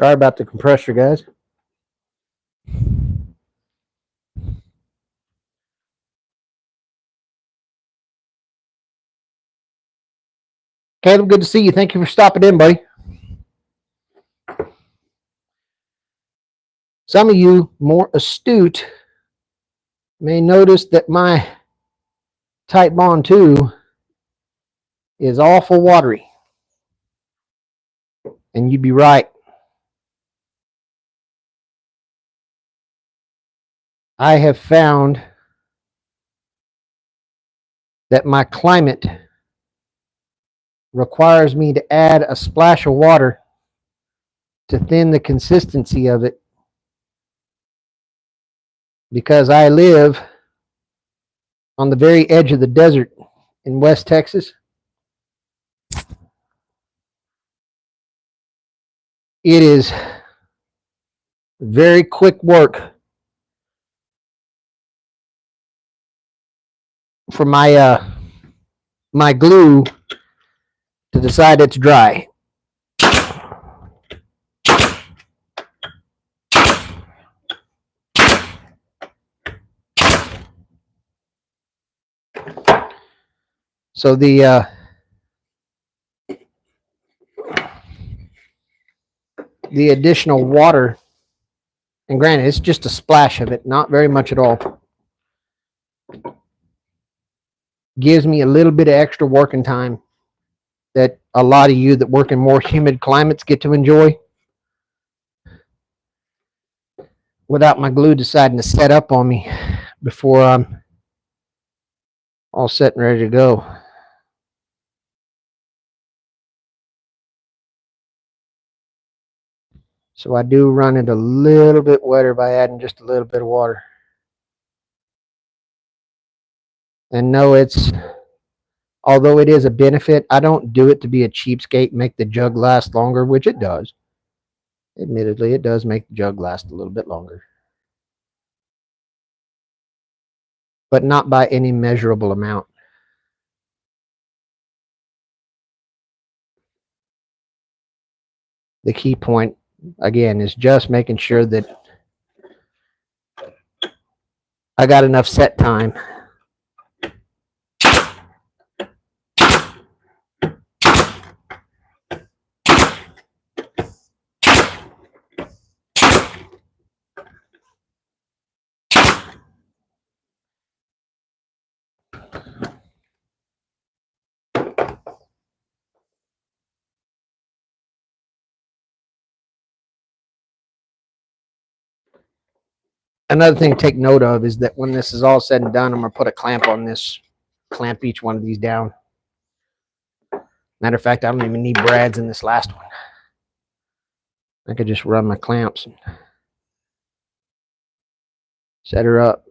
[SPEAKER 1] Sorry about the compressor, guys. Caleb, good to see you. Thank you for stopping in, buddy. Some of you more astute may notice that my Type Bond 2 is awful watery. And you'd be right. I have found that my climate requires me to add a splash of water to thin the consistency of it, because I live on the very edge of the desert in West Texas. It is very quick work for my glue to decide it's dry. So the additional water, and granted, it's just a splash of it, not very much at all, gives me a little bit of extra working time that a lot of you that work in more humid climates get to enjoy, without my glue deciding to set up on me before I'm all set and ready to go. So I do run it a little bit wetter by adding just a little bit of water. And no, although it is a benefit, I don't do it to be a cheapskate, make the jug last longer, which it does. Admittedly, it does make the jug last a little bit longer, but not by any measurable amount. The key point, again, is just making sure that I got enough set time Another thing to take note of is that when this is all said and done, I'm going to put a clamp on this, clamp each one of these down. Matter of fact, I don't even need brads in this last one. I could just run my clamps and set her up.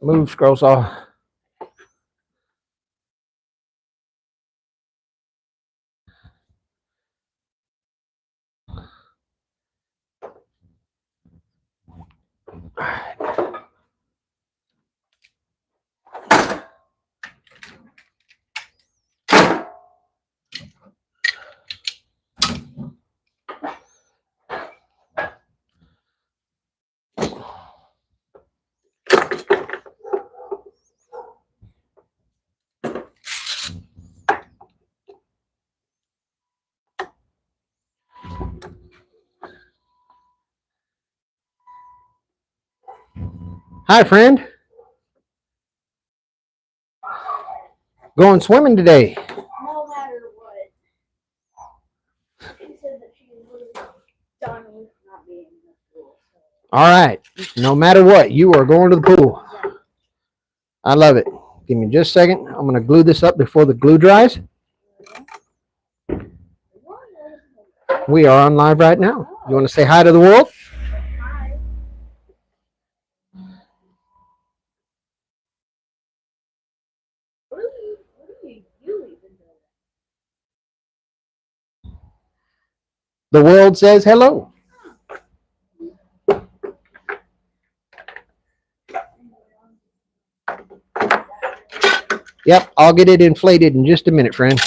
[SPEAKER 1] Move, scroll saw. Hi, friend. Going swimming today.
[SPEAKER 2] No matter what. She said that she was done with not being in the pool. So.
[SPEAKER 1] All right. No matter what, you are going to the pool.
[SPEAKER 2] Yeah.
[SPEAKER 1] I love it. Give me just a second. I'm going to glue this up before the glue dries. We are on live right now. You want to say hi to the world?
[SPEAKER 2] Hi. What are you even doing?
[SPEAKER 1] The world says hello. Yep, I'll get it inflated in just a minute, friend.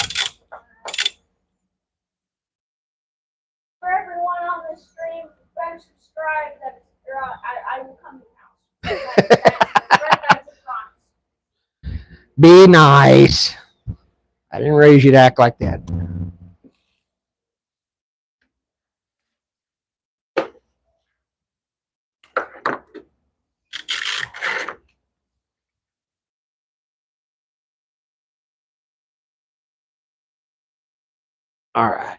[SPEAKER 2] For everyone on the stream, unsubscribe. I will come to your house. That's a promise.
[SPEAKER 1] Be nice. I didn't raise you to act like that. All right.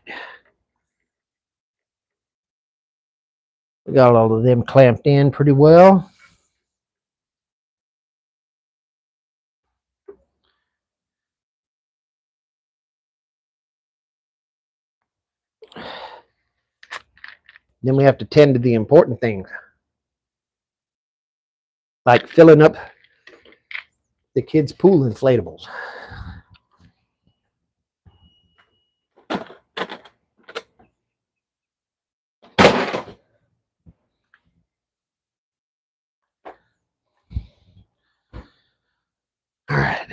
[SPEAKER 1] We got all of them clamped in pretty well. Then we have to tend to the important things, like filling up the kids' pool inflatables. All right.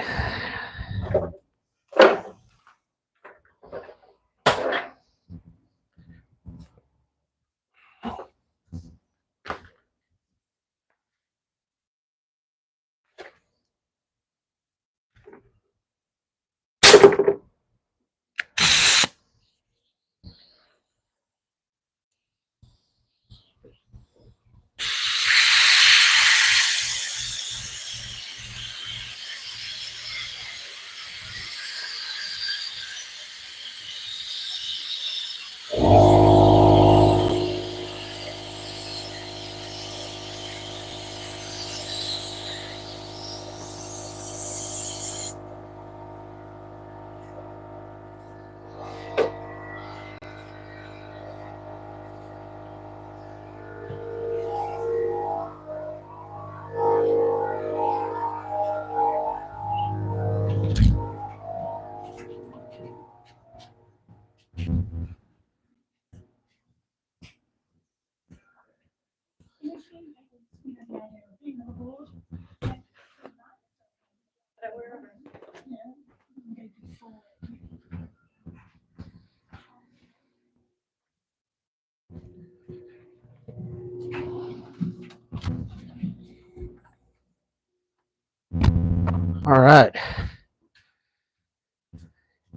[SPEAKER 1] All right.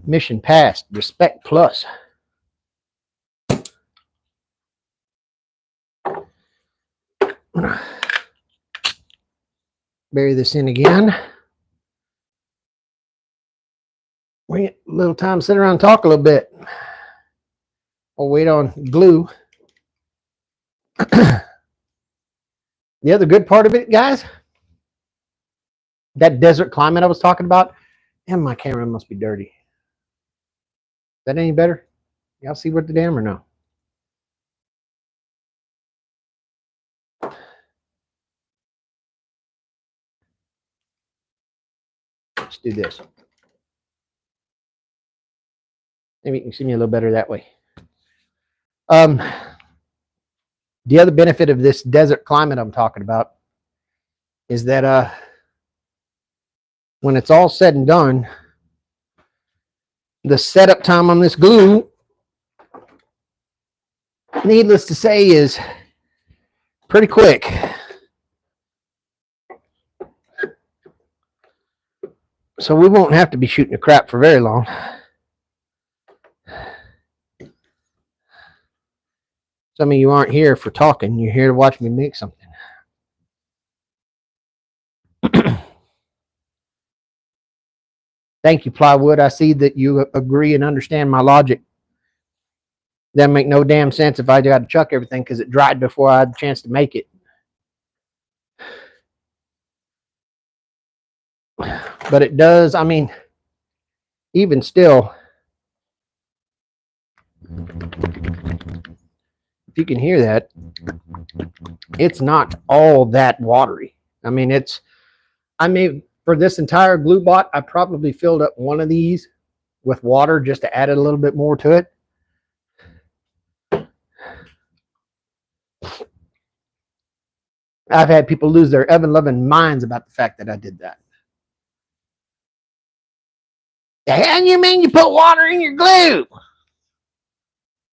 [SPEAKER 1] Mission passed. Respect plus. Bury this in again. We get a little time to sit around and talk a little bit. We'll wait on glue. The other good part of it, guys, that desert climate I was talking about, and my camera must be dirty. Is that any better? Y'all see what the damn or no? Let's do this. Maybe you can see me a little better that way. The other benefit of this desert climate I'm talking about is that when it's all said and done, the setup time on this glue, needless to say, is pretty quick. So we won't have to be shooting the crap for very long. Some of you aren't here for talking. You're here to watch me make something. Thank you, Plywood. I see that you agree and understand my logic. That make no damn sense if I got to chuck everything because it dried before I had a chance to make it. But it does, I mean, even still, if you can hear that, it's not all that watery. I mean, for this entire glue bot, I probably filled up one of these with water just to add a little bit more to it. I've had people lose their ever-loving minds about the fact that I did that. The hell you mean you put water in your glue?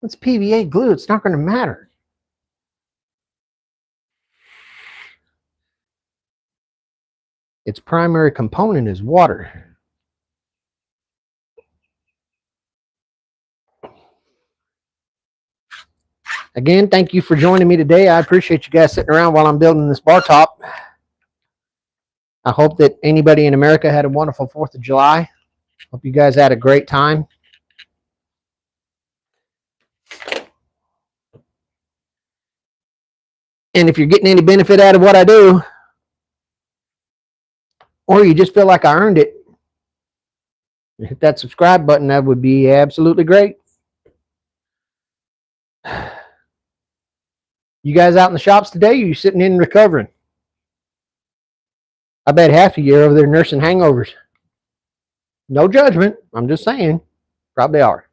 [SPEAKER 1] It's PVA glue. It's not going to matter. Its primary component is water. Again, thank you for joining me today. I appreciate you guys sitting around while I'm building this bar top. I hope that anybody in America had a wonderful 4th of July. Hope you guys had a great time. And if you're getting any benefit out of what I do, or you just feel like I earned it, hit that subscribe button. That would be absolutely great. You guys out in the shops today, or you sitting in recovering? I bet half of you are over there nursing hangovers. No judgment. I'm just saying. Probably are.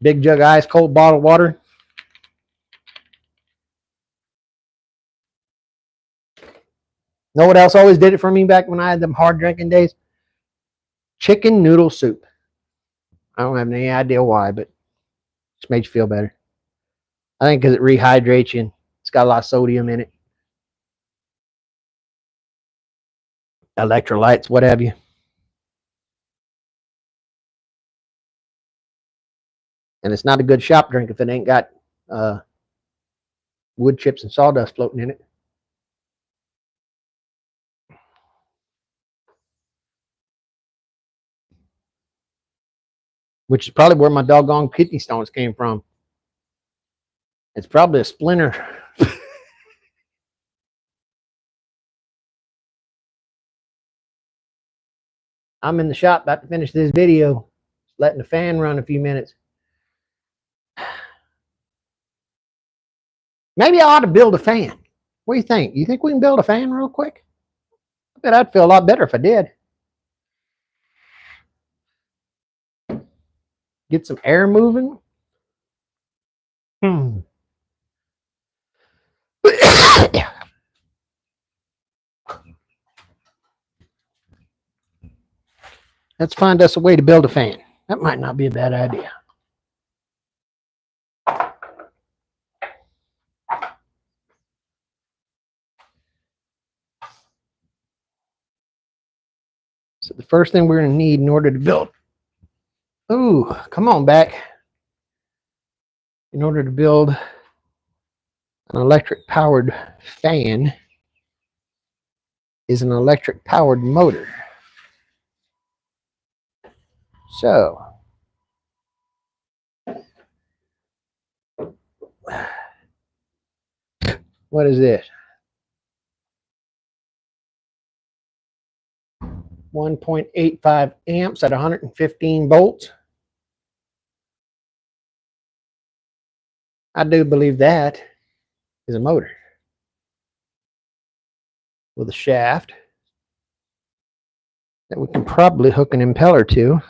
[SPEAKER 1] Big jug of ice cold bottled water. Know what else always did it for me back when I had them hard drinking days? Chicken noodle soup. I don't have any idea why, but it just made you feel better. I think because it rehydrates you and it's got a lot of sodium in it. Electrolytes, what have you. And it's not a good shop drink if it ain't got wood chips and sawdust floating in it. Which is probably where my doggone kidney stones came from. It's probably a splinter. I'm in the shop about to finish this video, letting the fan run a few minutes. Maybe I ought to build a fan. What do you think? You think we can build a fan real quick? I bet I'd feel a lot better if I did. Get some air moving. Let's find us a way to build a fan. That might not be a bad idea. So the first thing we're going to need in order to build, ooh, come on back. In order to build an electric powered fan is an electric powered motor. So what is this? 1.85 amps at 115 volts. I do believe that is a motor with a shaft that we can probably hook an impeller to.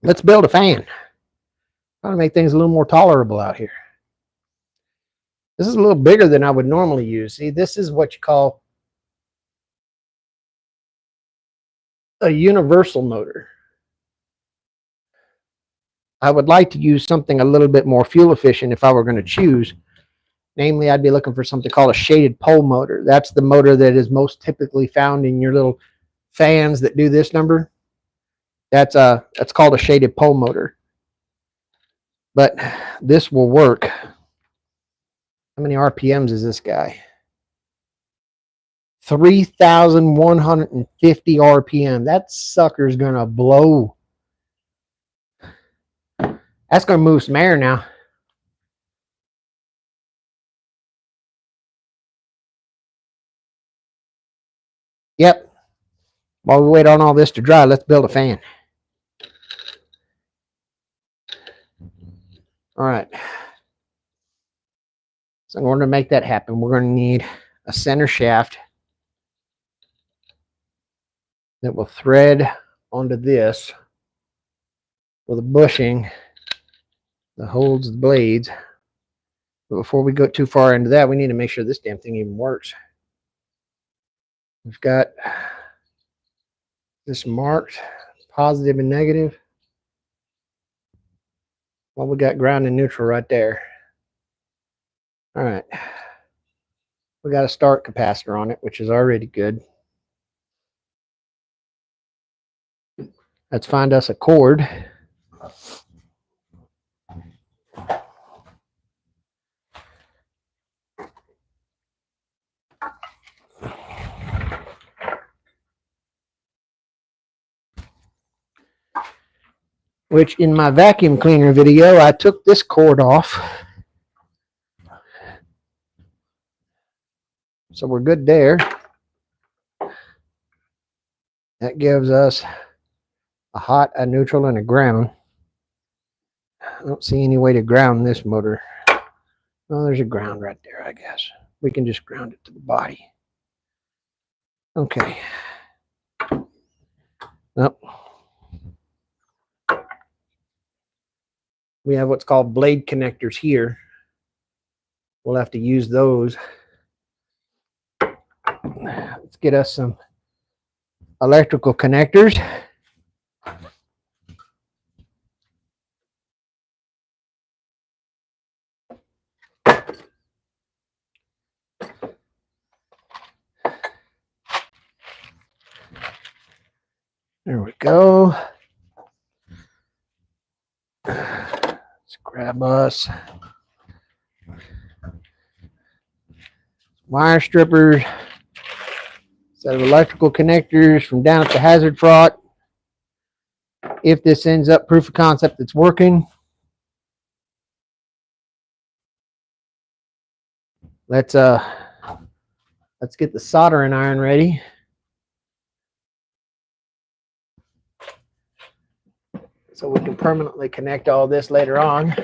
[SPEAKER 1] Let's build a fan. Trying to make things a little more tolerable out here. This is a little bigger than I would normally use. See, this is what you call a universal motor. I would like to use something a little bit more fuel efficient if I were going to choose. Namely, I'd be looking for something called a shaded pole motor. That's the motor that is most typically found in your little fans that do this number. That's called a shaded pole motor. But this will work. How many RPMs is this guy? 3,150 RPM. That sucker's gonna blow. That's gonna move some air now. Yep. While we wait on all this to dry, let's build a fan. All right. So in order to make that happen, we're going to need a center shaft that will thread onto this with a bushing that holds the blades. But before we go too far into that, we need to make sure this damn thing even works. We've got this marked positive and negative. Well, we got ground and neutral right there. All right. We got a start capacitor on it, which is already good. Let's find us a cord. Which in my vacuum cleaner video, I took this cord off. So we're good there. That gives us a hot, a neutral, and a ground. I don't see any way to ground this motor. Well, there's a ground right there, I guess. We can just ground it to the body. Okay. Nope. We have what's called blade connectors here. We'll have to use those. Let's get us some electrical connectors. There we go. Let's grab us wire strippers, set of electrical connectors from down at the hazard fraught. If this ends up proof of concept that's working, let's get the soldering iron ready. So we can permanently connect all this later on.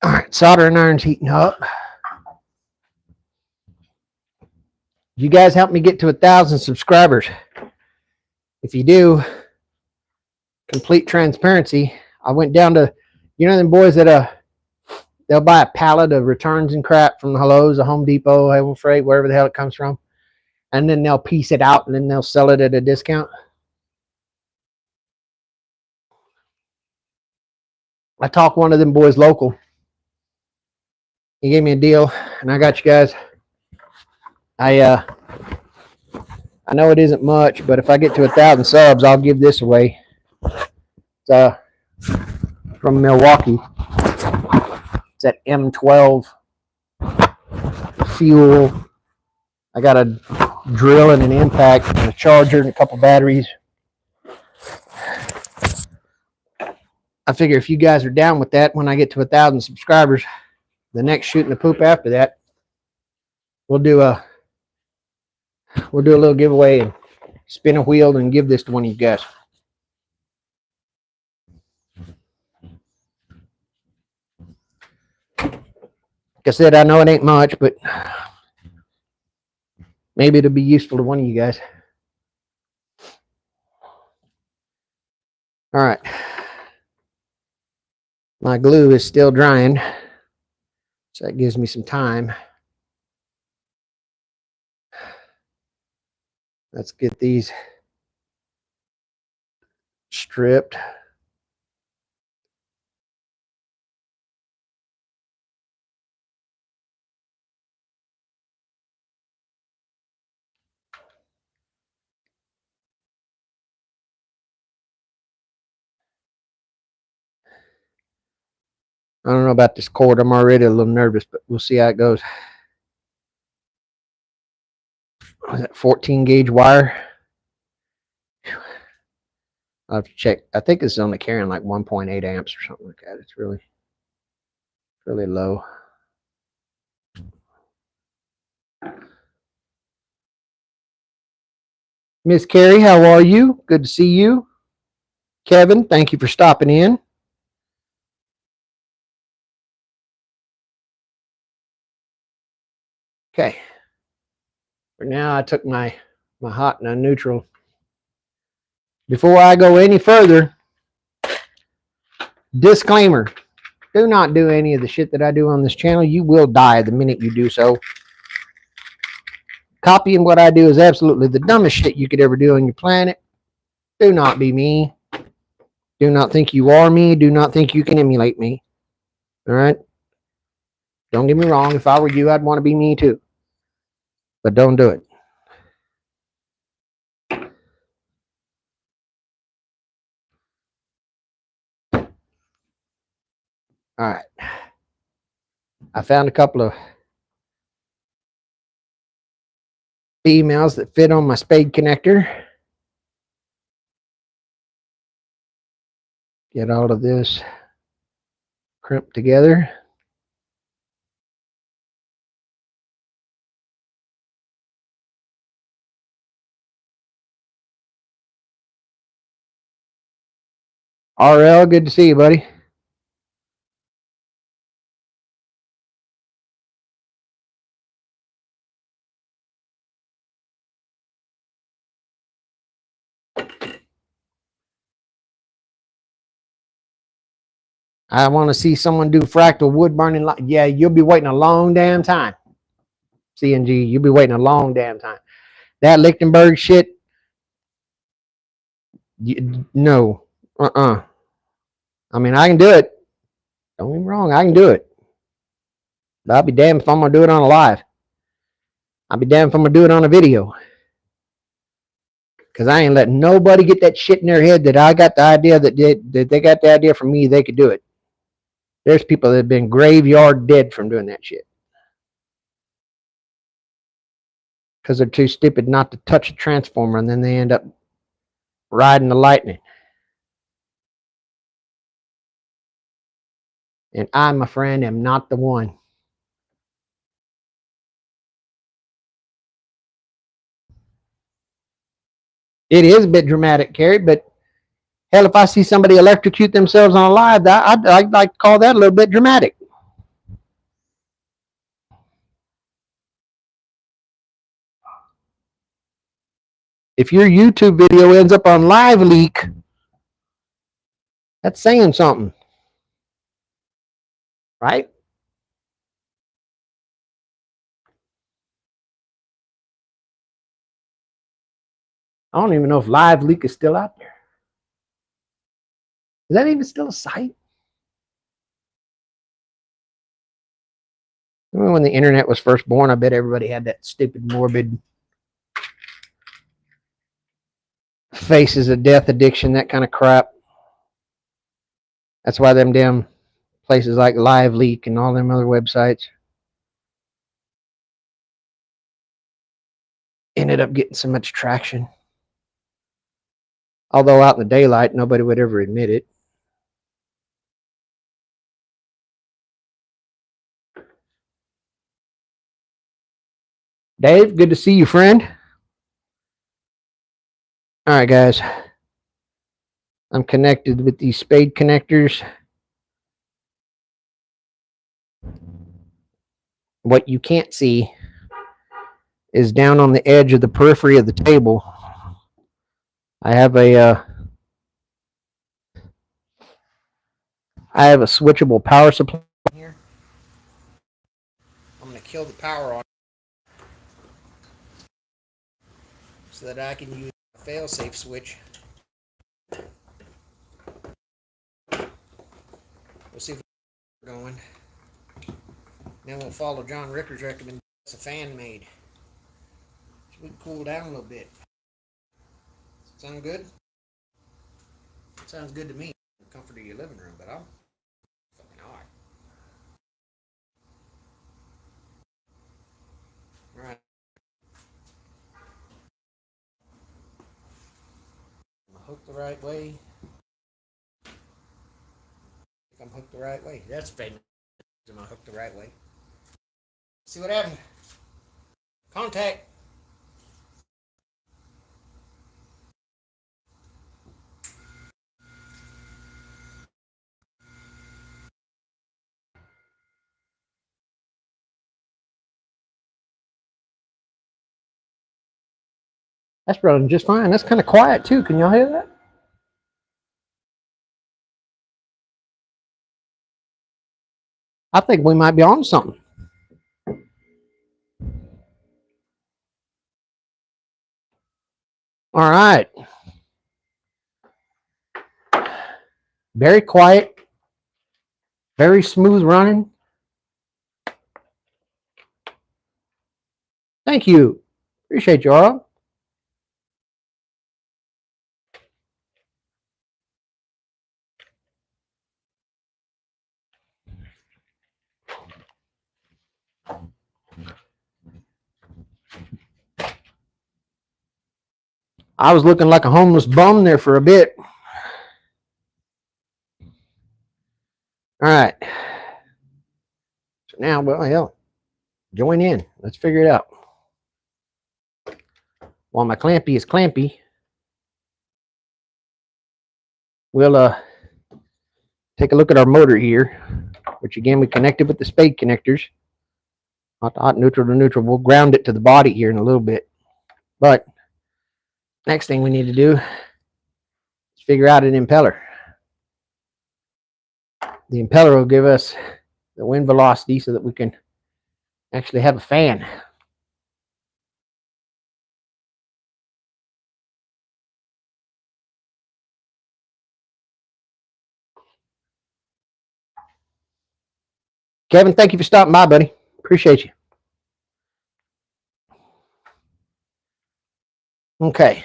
[SPEAKER 1] All right, soldering iron's heating up. You guys help me get to 1,000 subscribers. If you do, complete transparency, I went down to, you know, them boys that they'll buy a pallet of returns and crap from the Lowe's, the Home Depot, Haven Freight, wherever the hell it comes from, and then they'll piece it out and then they'll sell it at a discount. I talked one of them boys local. He gave me a deal, and I got you guys. I know it isn't much, but if I get to 1,000 subs, I'll give this away. It's from Milwaukee. It's at M12 fuel. I got a drill and an impact and a charger and a couple batteries. I figure if you guys are down with that, when I get to 1,000 subscribers, the next shooting the poop after that, we'll do a little giveaway and spin a wheel and give this to one of you guys. Like I said, I know it ain't much, but maybe it'll be useful to one of you guys. All right. My glue is still drying, so that gives me some time. Let's get these stripped. I don't know about this cord. I'm already a little nervous, but we'll see how it goes. Was that 14 gauge wire? I'll have to check. I think it's only carrying like 1.8 amps or something like that. It's really low. Miss Carrie, how are you? Good to see you. Kevin, thank you for stopping in. Okay. For now, I took my hot and neutral. Before I go any further, disclaimer. Do not do any of the shit that I do on this channel. You will die the minute you do so. Copying what I do is absolutely the dumbest shit you could ever do on your planet. Do not be me. Do not think you are me. Do not think you can emulate me. All right? Don't get me wrong. If I were you, I'd want to be me too. But don't do it. All right. I found a couple of emails that fit on my spade connector. Get all of this crimped together. RL, good to see you, buddy. I want to see someone do fractal wood burning. Yeah, you'll be waiting a long damn time. CNG, you'll be waiting a long damn time. That Lichtenberg shit, no. I mean, I can do it. Don't get me wrong, I can do it. But I'll be damned if I'm going to do it on a live. I'll be damned if I'm going to do it on a video. Because I ain't letting nobody get that shit in their head that I got the idea that they got the idea from me, they could do it. There's people that have been graveyard dead from doing that shit. Because they're too stupid not to touch a transformer, and then they end up riding the lightning. And I, my friend, am not the one. It is a bit dramatic, Carrie, but hell, if I see somebody electrocute themselves on a live, I'd like to call that a little bit dramatic. If your YouTube video ends up on Live Leak, that's saying something, right? I don't even know if Live Leak is still out there. Is that even still a site? Remember when the internet was first born, I bet everybody had that stupid, morbid faces of death addiction, that kind of crap. That's why them damn places like Live Leak and all them other websites ended up getting so much traction. Although out in the daylight, nobody would ever admit it. Dave, good to see you, friend. All right, guys. I'm connected with these spade connectors. What you can't see is down on the edge of the periphery of the table. I have a switchable power supply here. I'm going to kill the power on so that I can use a fail-safe switch. We'll see if we're going. Then we'll follow John Ricker's recommendation. It's a fan made. So we can cool down a little bit. Sound good? Sounds good to me. The comfort of your living room, but I'm fucking hot. right way. I'm hooked the right way. That's famous. Am I hooked the right way? See what happened? Contact. That's running just fine. That's kind of quiet too. Can y'all hear that? I think we might be on something. All right. Very quiet. Very smooth running. Thank you. Appreciate you all. I was looking like a homeless bum there for a bit. All right. So now, well, hell, join in. Let's figure it out. While my clampy is clampy, we'll take a look at our motor here, which again we connected with the spade connectors. Hot, neutral to neutral. We'll ground it to the body here in a little bit. But next thing we need to do is figure out an impeller. The impeller will give us the wind velocity so that we can actually have a fan. Kevin, thank you for stopping by, buddy. Appreciate you. Okay.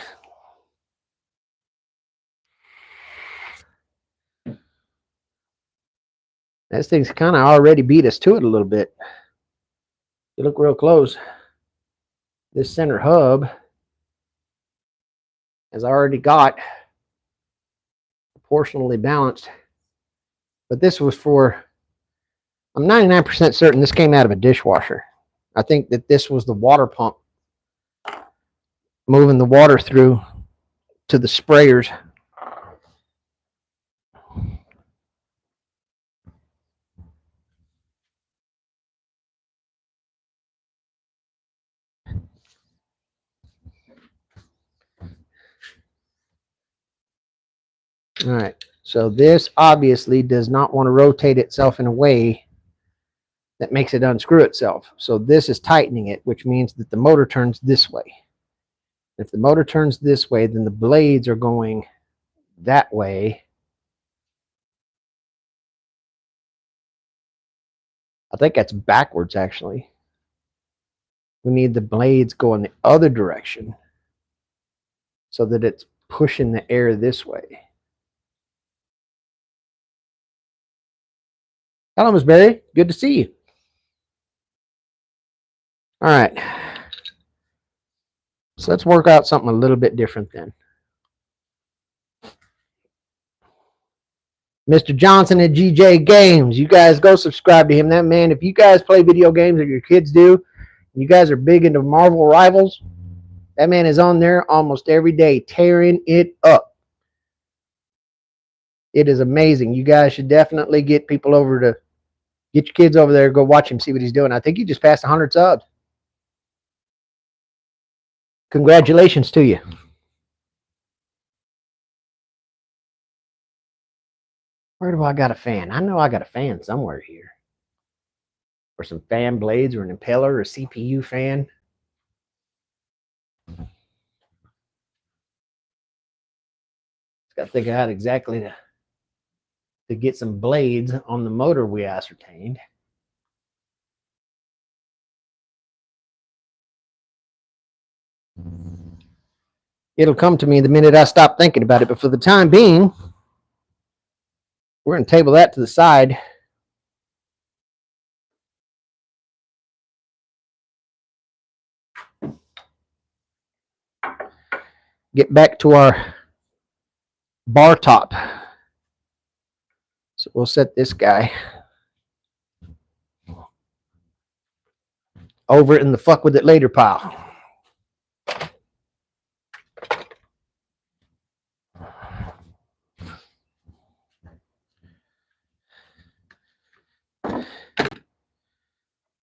[SPEAKER 1] This thing's kind of already beat us to it a little bit. You look real close. This center hub has already got proportionally balanced. But this was for, I'm 99% certain this came out of a dishwasher. I think that this was the water pump moving the water through to the sprayers. All right, so this obviously does not want to rotate itself in a way that makes it unscrew itself. So this is tightening it, which means that the motor turns this way. If the motor turns this way, then the blades are going that way. I think that's backwards, actually. We need the blades going the other direction so that it's pushing the air this way. Hello, Miss Barry. Good to see you. All right. So let's work out something a little bit different then. Mr. Johnson at GJ Games. You guys go subscribe to him. That man, if you guys play video games or your kids do, you guys are big into Marvel Rivals, that man is on there almost every day tearing it up. It is amazing. You guys should definitely get people over to, get your kids over there, go watch him, see what he's doing. I think he just passed 100 subs. Congratulations to you. Where do I got a fan? I know I got a fan somewhere here. Or some fan blades or an impeller or a CPU fan. Just got to think out exactly to get some blades on the motor we ascertained. It'll come to me the minute I stop thinking about it. But for the time being, we're going to table that to the side. Get back to our bar top. So we'll set this guy over in the fuck with it later pile.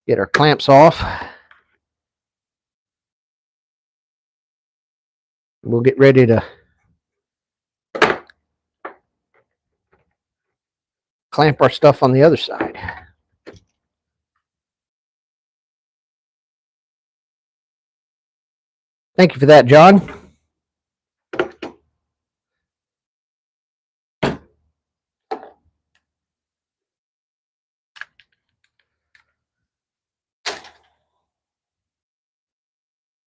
[SPEAKER 1] Get our clamps off. We'll get ready to clamp our stuff on the other side. Thank you for that, John.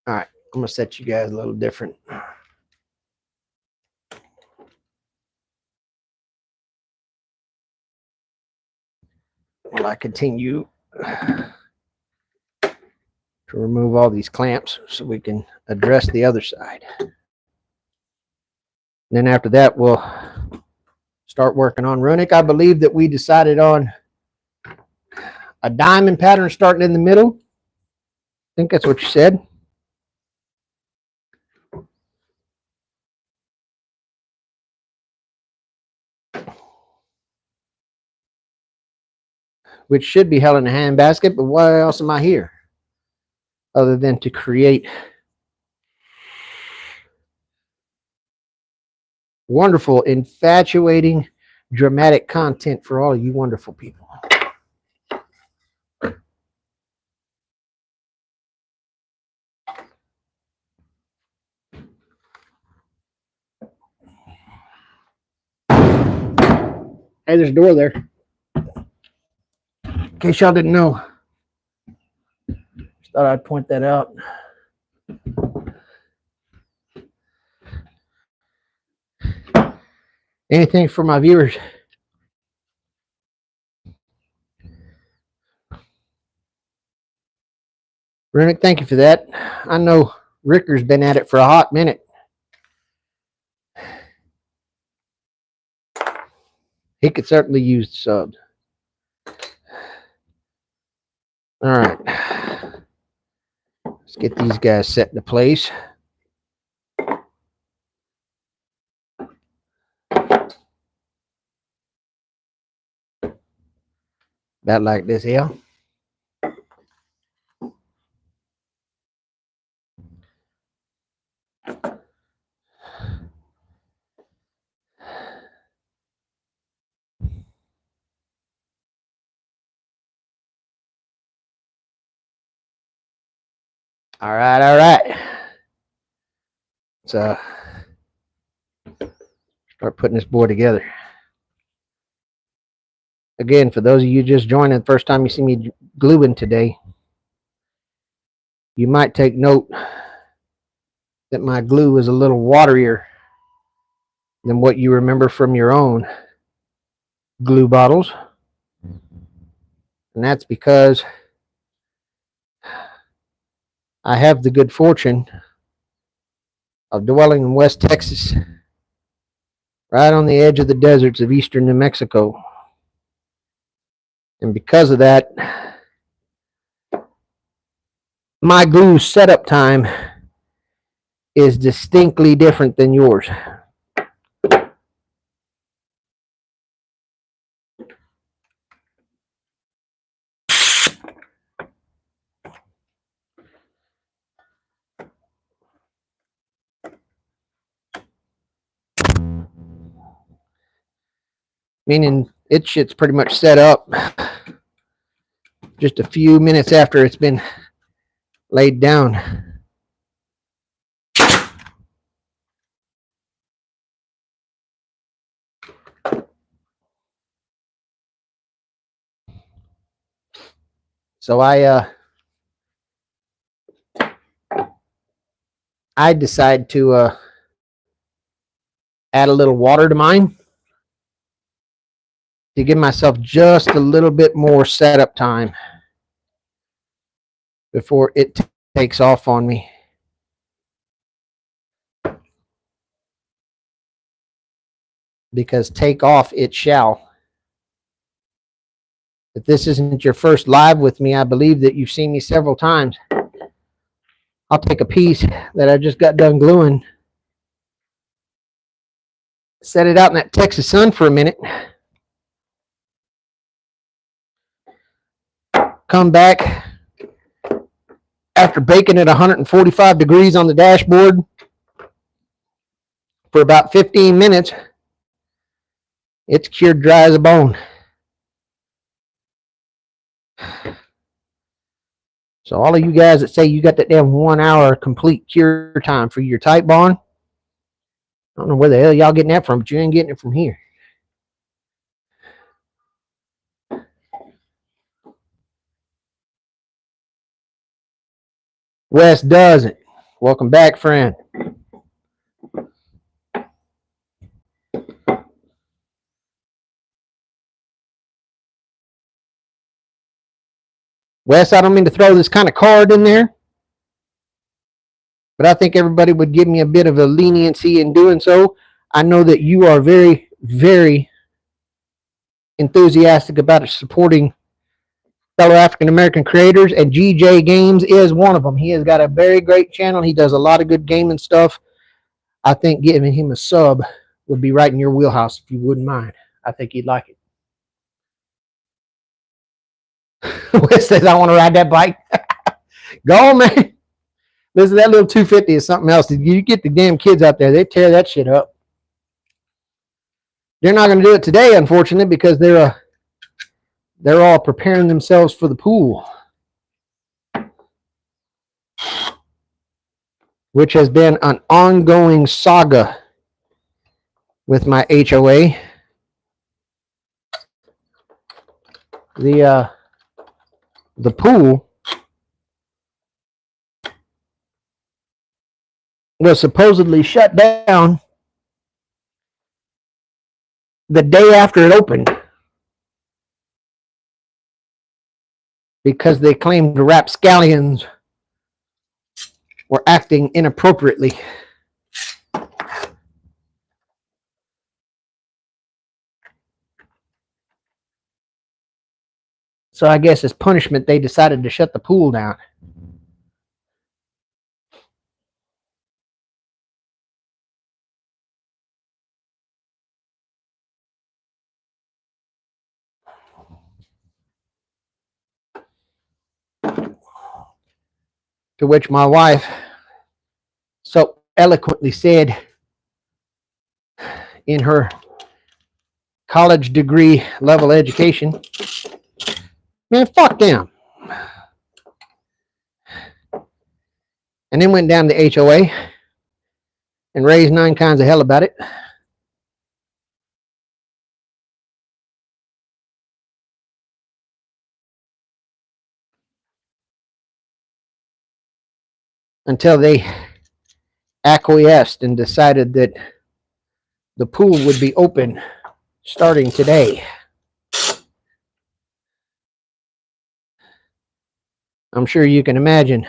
[SPEAKER 1] All right, I'm gonna set you guys a little different. While I continue to remove all these clamps so we can address the other side. And then after that, we'll start working on runic. I believe that we decided on a diamond pattern starting in the middle. I think that's what you said. Which should be held in a handbasket, but why else am I here? Other than to create wonderful, infatuating, dramatic content for all of you wonderful people. Hey, there's a door there. In case y'all didn't know. Just thought I'd point that out. Anything for my viewers? Runic, thank you for that. I know Ricker's been at it for a hot minute. He could certainly use the subs. All right. Let's get these guys set into place. About like this here. All right, all right. So start putting this board together. Again, for those of you just joining, the first time you see me gluing today, you might take note that my glue is a little waterier than what you remember from your own glue bottles. And that's because I have the good fortune of dwelling in West Texas, right on the edge of the deserts of eastern New Mexico. And because of that, my glue setup time is distinctly different than yours. Meaning it shit's pretty much set up just a few minutes after it's been laid down. So I decide to add a little water to mine to give myself just a little bit more setup time before it takes off on me. because take off it shall. If this isn't your first live with me, I believe that you've seen me several times. I'll take a piece that I just got done gluing, set it out in that Texas sun for a minute, come back after baking at 145 degrees on the dashboard for about 15 minutes. It's cured dry as a bone. So all of you guys that say you got that damn 1 hour complete cure time for your Type Bond, I don't know where the hell y'all getting that from, but you ain't getting it from here. Wes does it. Welcome back, friend. Wes, I don't mean to throw this kind of card in there, but I think everybody would give me a bit of a leniency in doing so. I know that you are very, very enthusiastic about supporting fellow African American creators, and GJ Games is one of them. He has got a very great channel. He does a lot of good gaming stuff. I think giving him a sub would be right in your wheelhouse if you wouldn't mind. I think he'd like it. Wes says, I want to ride that bike. Go on, man. Listen, that little 250 is something else. You get the damn kids out there, they tear that shit up. They're not going to do it today, unfortunately, because they're all preparing themselves for the pool, which has been an ongoing saga with my HOA. The pool was supposedly shut down the day after it opened because they claimed rapscallions were acting inappropriately. So I guess as punishment, they decided to shut the pool down. To which my wife so eloquently said in her college degree level education, man, fuck them. And then went down to the HOA and raised 9 kinds of hell about it. Until they acquiesced and decided that the pool would be open starting today. I'm sure you can imagine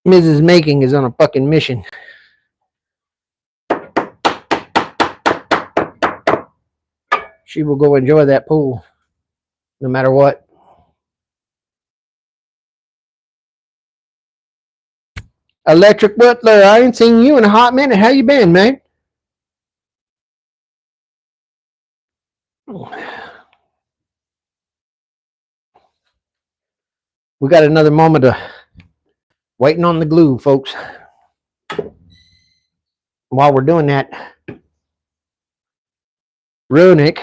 [SPEAKER 1] Mrs. Making is on a fucking mission. She will go enjoy that pool no matter what. Electric Butler, I ain't seen you in a hot minute. How you been, man? We got another moment of waiting on the glue, folks. While we're doing that, Runick,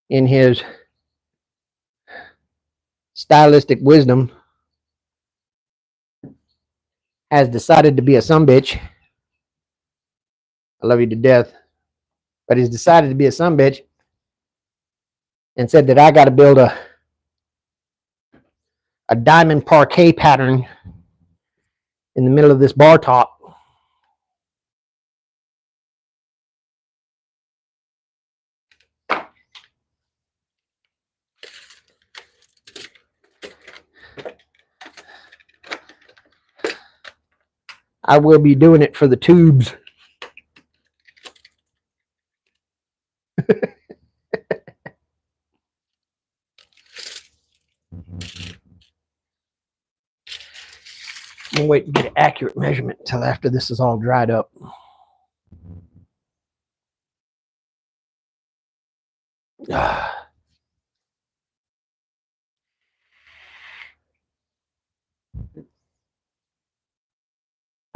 [SPEAKER 1] in his stylistic wisdom, has decided to be a sumbitch. I love you to death. But he's decided to be a sumbitch and said that I got to build a diamond parquet pattern in the middle of this bar top. I will be doing it for the tubes. I'm waiting to get an accurate measurement until after this is all dried up. I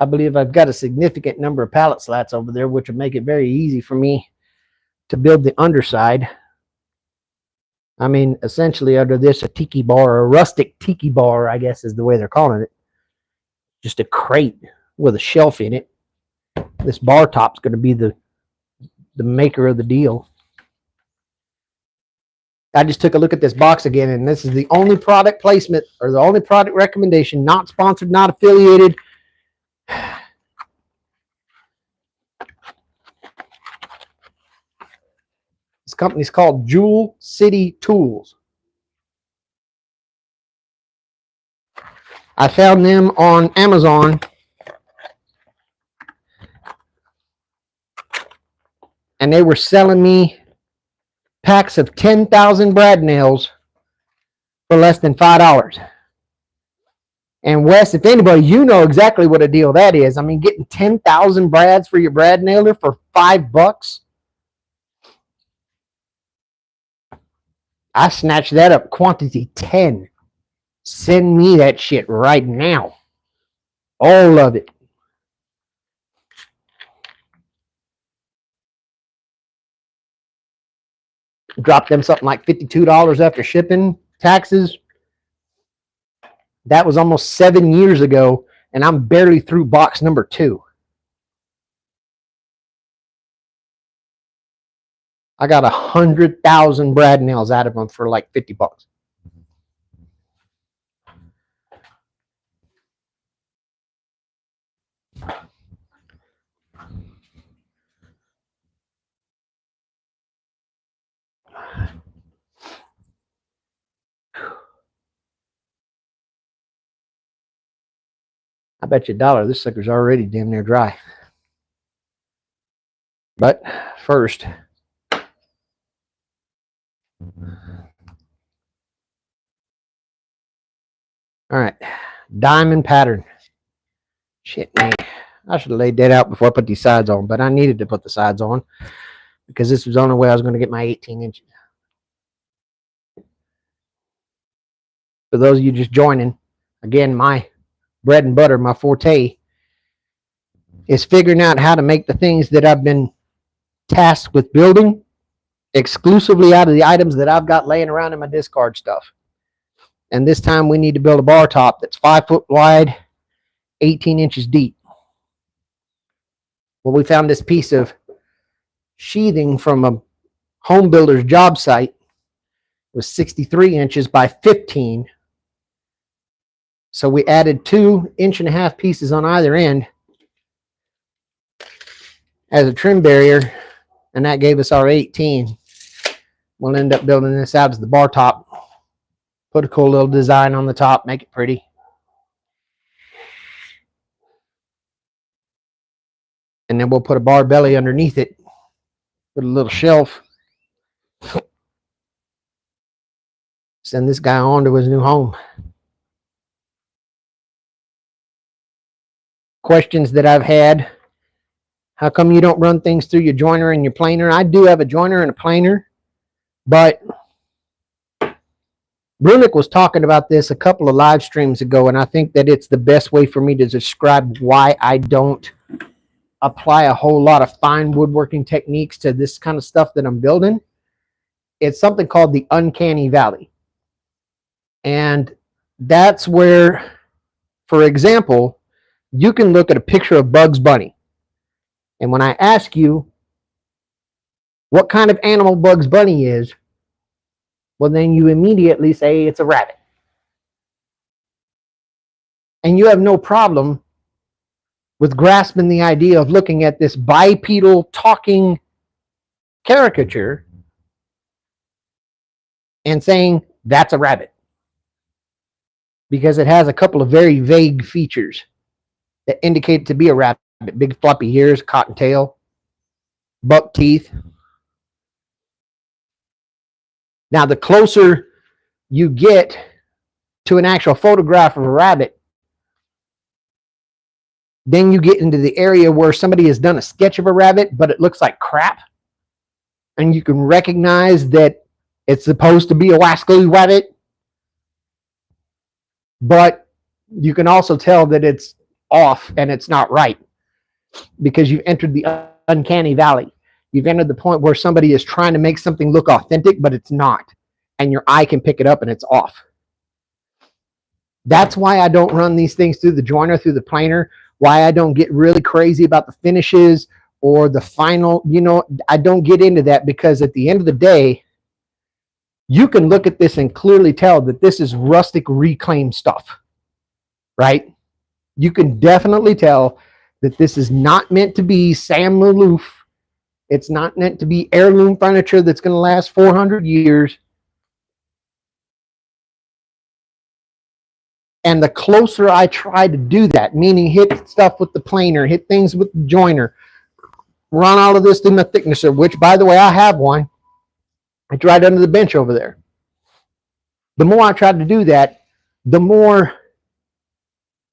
[SPEAKER 1] believe I've got a significant number of pallet slats over there, which will make it very easy for me to build the underside. I mean, essentially under this, a tiki bar, or a rustic tiki bar, I guess is the way they're calling it. Just a crate with a shelf in it. This bar top's going to be the maker of the deal. I just took a look at this box again, and this is the only product placement or the only product recommendation, not sponsored, not affiliated. This company's called Jewel City Tools. I found them on Amazon, and they were selling me packs of 10,000 brad nails for less than $5. And Wes, if anybody, you know exactly what a deal that is. I mean, getting 10,000 brads for your brad nailer for $5. I snatched that up, quantity 10. Send me that shit right now. All of it. Dropped them something like $52 after shipping, taxes. That was almost 7 years ago, and I'm barely through box number 2. I got 100,000 brad nails out of them for like $50. I bet you $1 this sucker's already damn near dry. But first, all right, diamond pattern. Shit, man. I should have laid that out before I put these sides on, but I needed to put the sides on because this was the only way I was going to get my 18 inches. For those of you just joining, again, my bread and butter, my forte, is figuring out how to make the things that I've been tasked with building exclusively out of the items that I've got laying around in my discard stuff. And this time we need to build a bar top that's 5 foot wide, 18 inches deep. Well, we found this piece of sheathing from a home builder's job site. It was 63 inches by 15. So we added 2 1.5 inch pieces on either end as a trim barrier, and that gave us our 18. We'll end up building this out as the bar top. Put a cool little design on the top, make it pretty. And then we'll put a bar belly underneath it with a little shelf. Send this guy on to his new home. Questions that I've had. How come you don't run things through your joiner and your planer? I do have a joiner and a planer, but Brunick was talking about this a couple of live streams ago, and I think that it's the best way for me to describe why I don't apply a whole lot of fine woodworking techniques to this kind of stuff that I'm building. It's something called the uncanny valley. And that's where, for example, you can look at a picture of Bugs Bunny. And when I ask you what kind of animal Bugs Bunny is, well, then you immediately say it's a rabbit. And you have no problem with grasping the idea of looking at this bipedal talking caricature and saying that's a rabbit. Because it has a couple of very vague features that indicate it to be a rabbit. Big floppy ears, cotton tail, buck teeth. Now, the closer you get to an actual photograph of a rabbit, Then you get into the area where somebody has done a sketch of a rabbit, but it looks like crap. And you can recognize that it's supposed to be a wascally rabbit, but you can also tell that it's off and it's not right because you've entered the uncanny valley. You've entered the point where somebody is trying to make something look authentic, but it's not. And your eye can pick it up and it's off. That's why I don't run these things through the joiner, through the planer, why I don't get really crazy about the finishes or the final, I don't get into that, because at the end of the day, you can look at this and clearly tell that this is rustic reclaimed stuff, right? You can definitely tell that this is not meant to be Sam Maloof. It's not meant to be heirloom furniture that's going to last 400 years. And the closer I try to do that, meaning hit stuff with the planer, hit things with the joiner, run all of this through my thicknesser, which, by the way, I have one. It's right under the bench over there. The more I try to do that, the more,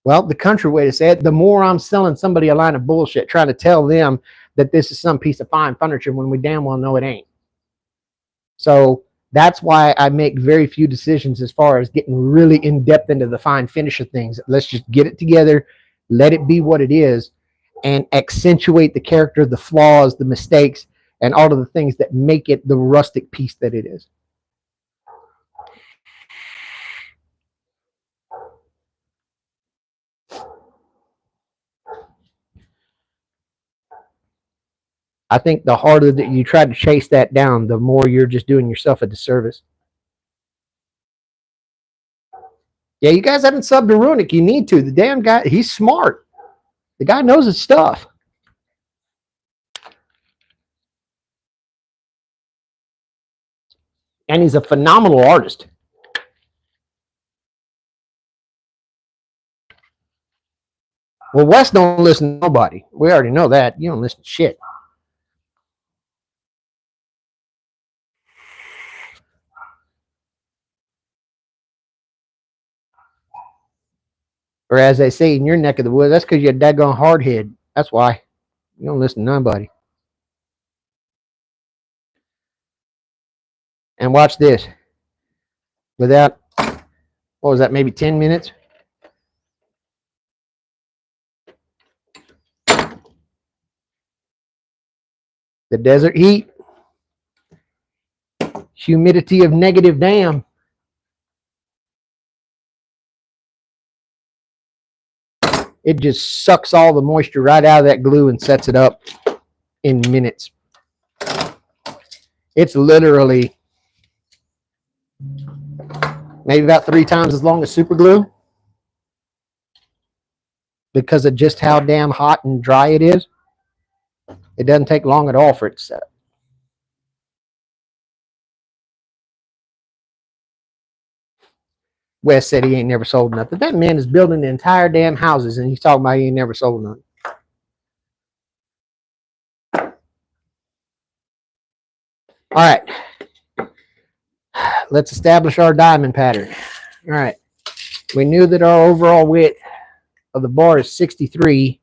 [SPEAKER 1] well, the country way to say it, the more I'm selling somebody a line of bullshit, trying to tell them that this is some piece of fine furniture when we damn well know it ain't. So that's why I make very few decisions as far as getting really in depth into the fine finish of things. Let's just get it together, let it be what it is, and accentuate the character, the flaws, the mistakes, and all of the things that make it the rustic piece that it is. I think the harder that you try to chase that down, the more you're just doing yourself a disservice. Yeah, you guys haven't subbed to Runic. You need to. The damn guy, he's smart. The guy knows his stuff. And he's a phenomenal artist. Well, Wes don't listen to nobody. We already know that. You don't listen to shit. Or as they say in your neck of the woods, that's because you're a daggone hardhead. That's why. You don't listen to nobody. And watch this. Without, what was that, maybe 10 minutes? The desert heat. Humidity of negative damn. It just sucks all the moisture right out of that glue and sets it up in minutes. It's literally maybe about 3 times as long as super glue because of just how damn hot and dry it is. It doesn't take long at all for it to set up. Wes said he ain't never sold nothing. That man is building the entire damn houses and he's talking about he ain't never sold nothing. All right. Let's establish our diamond pattern. All right. We knew that our overall width of the bar is 63.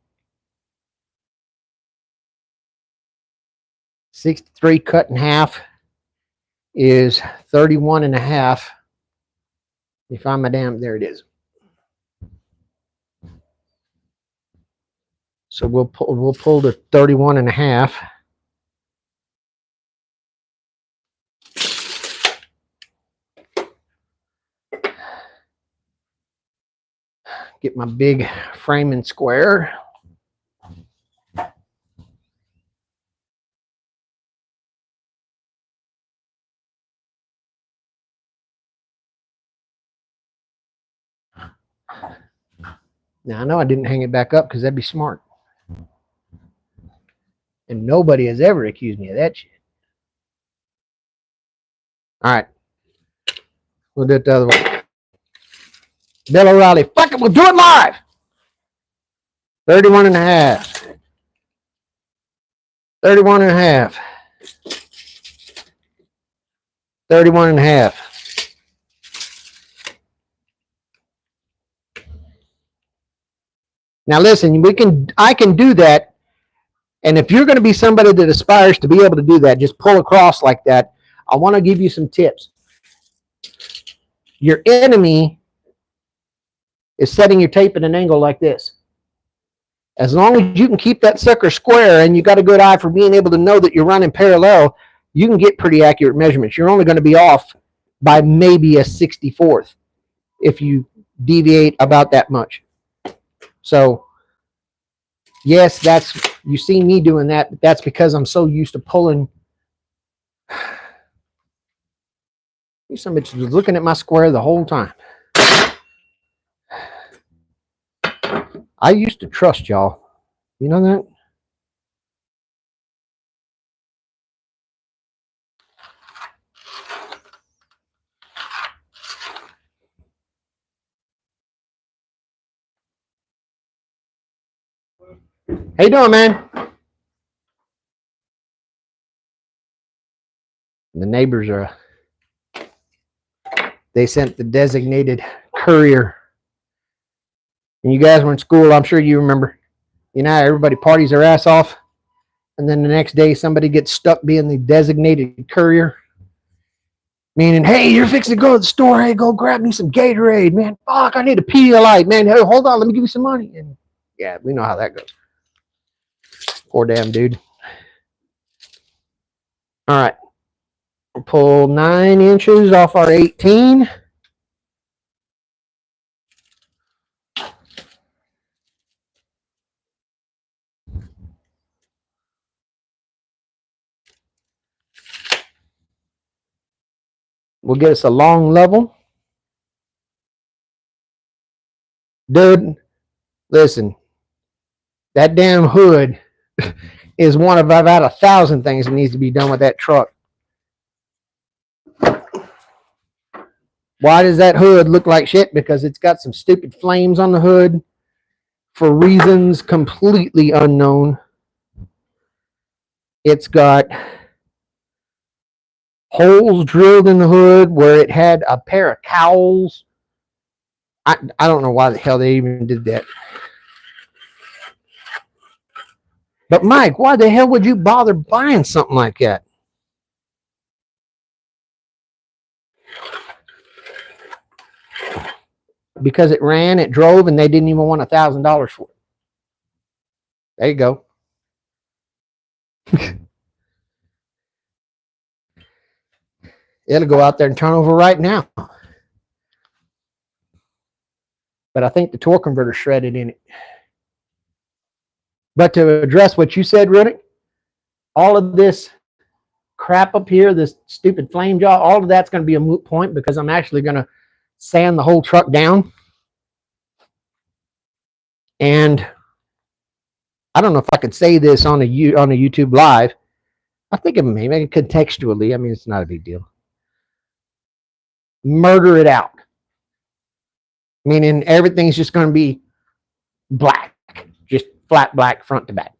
[SPEAKER 1] 63 cut in half is 31 and a half. You find my damn, there it is. So we'll pull the 31 and a half. Get my big framing square. Now, I know I didn't hang it back up because that'd be smart. And nobody has ever accused me of that shit. All right. We'll do it the other way. Bill O'Reilly, fuck it, we'll do it live. 31 and a half. 31 and a half. 31 and a half. Now listen, I can do that. And if you're going to be somebody that aspires to be able to do that, just pull across like that, I want to give you some tips. Your enemy is setting your tape at an angle like this. As long as you can keep that sucker square and you got a good eye for being able to know that you're running parallel, you can get pretty accurate measurements. You're only going to be off by maybe a 64th if you deviate about that much. So yes, you see me doing that, but that's because I'm so used to pulling. Some bitch was looking at my square the whole time. I used to trust y'all. You know that? How you doing, man? The neighbors they sent the designated courier. And you guys were in school, I'm sure you remember. You know, everybody parties their ass off. And then the next day, somebody gets stuck being the designated courier. Meaning, hey, you're fixing to go to the store. Hey, go grab me some Gatorade, man. Fuck, I need a Pedialyte, man. Hey, hold on, let me give you some money. And yeah, we know how that goes. Poor damn dude. All right. We'll pull 9 inches off our 18. We'll get us a long level. Dude, listen, that damn hood is one of about 1,000 things that needs to be done with that truck. Why does that hood look like shit? Because it's got some stupid flames on the hood for reasons completely unknown. It's got holes drilled in the hood where it had a pair of cowls. I don't know why the hell they even did that. But Mike, why the hell would you bother buying something like that? Because it ran, it drove, and they didn't even want $1,000 for it. There you go. It'll go out there and turn over right now. But I think the torque converter shredded in it. But to address what you said, Riddick, all of this crap up here, this stupid flame jaw, all of that's going to be a moot point because I'm actually going to sand the whole truck down. And I don't know if I could say this on a YouTube live. I think it may make it contextually. I mean, it's not a big deal. Murder it out. Meaning everything's just going to be black, just flat black front to back.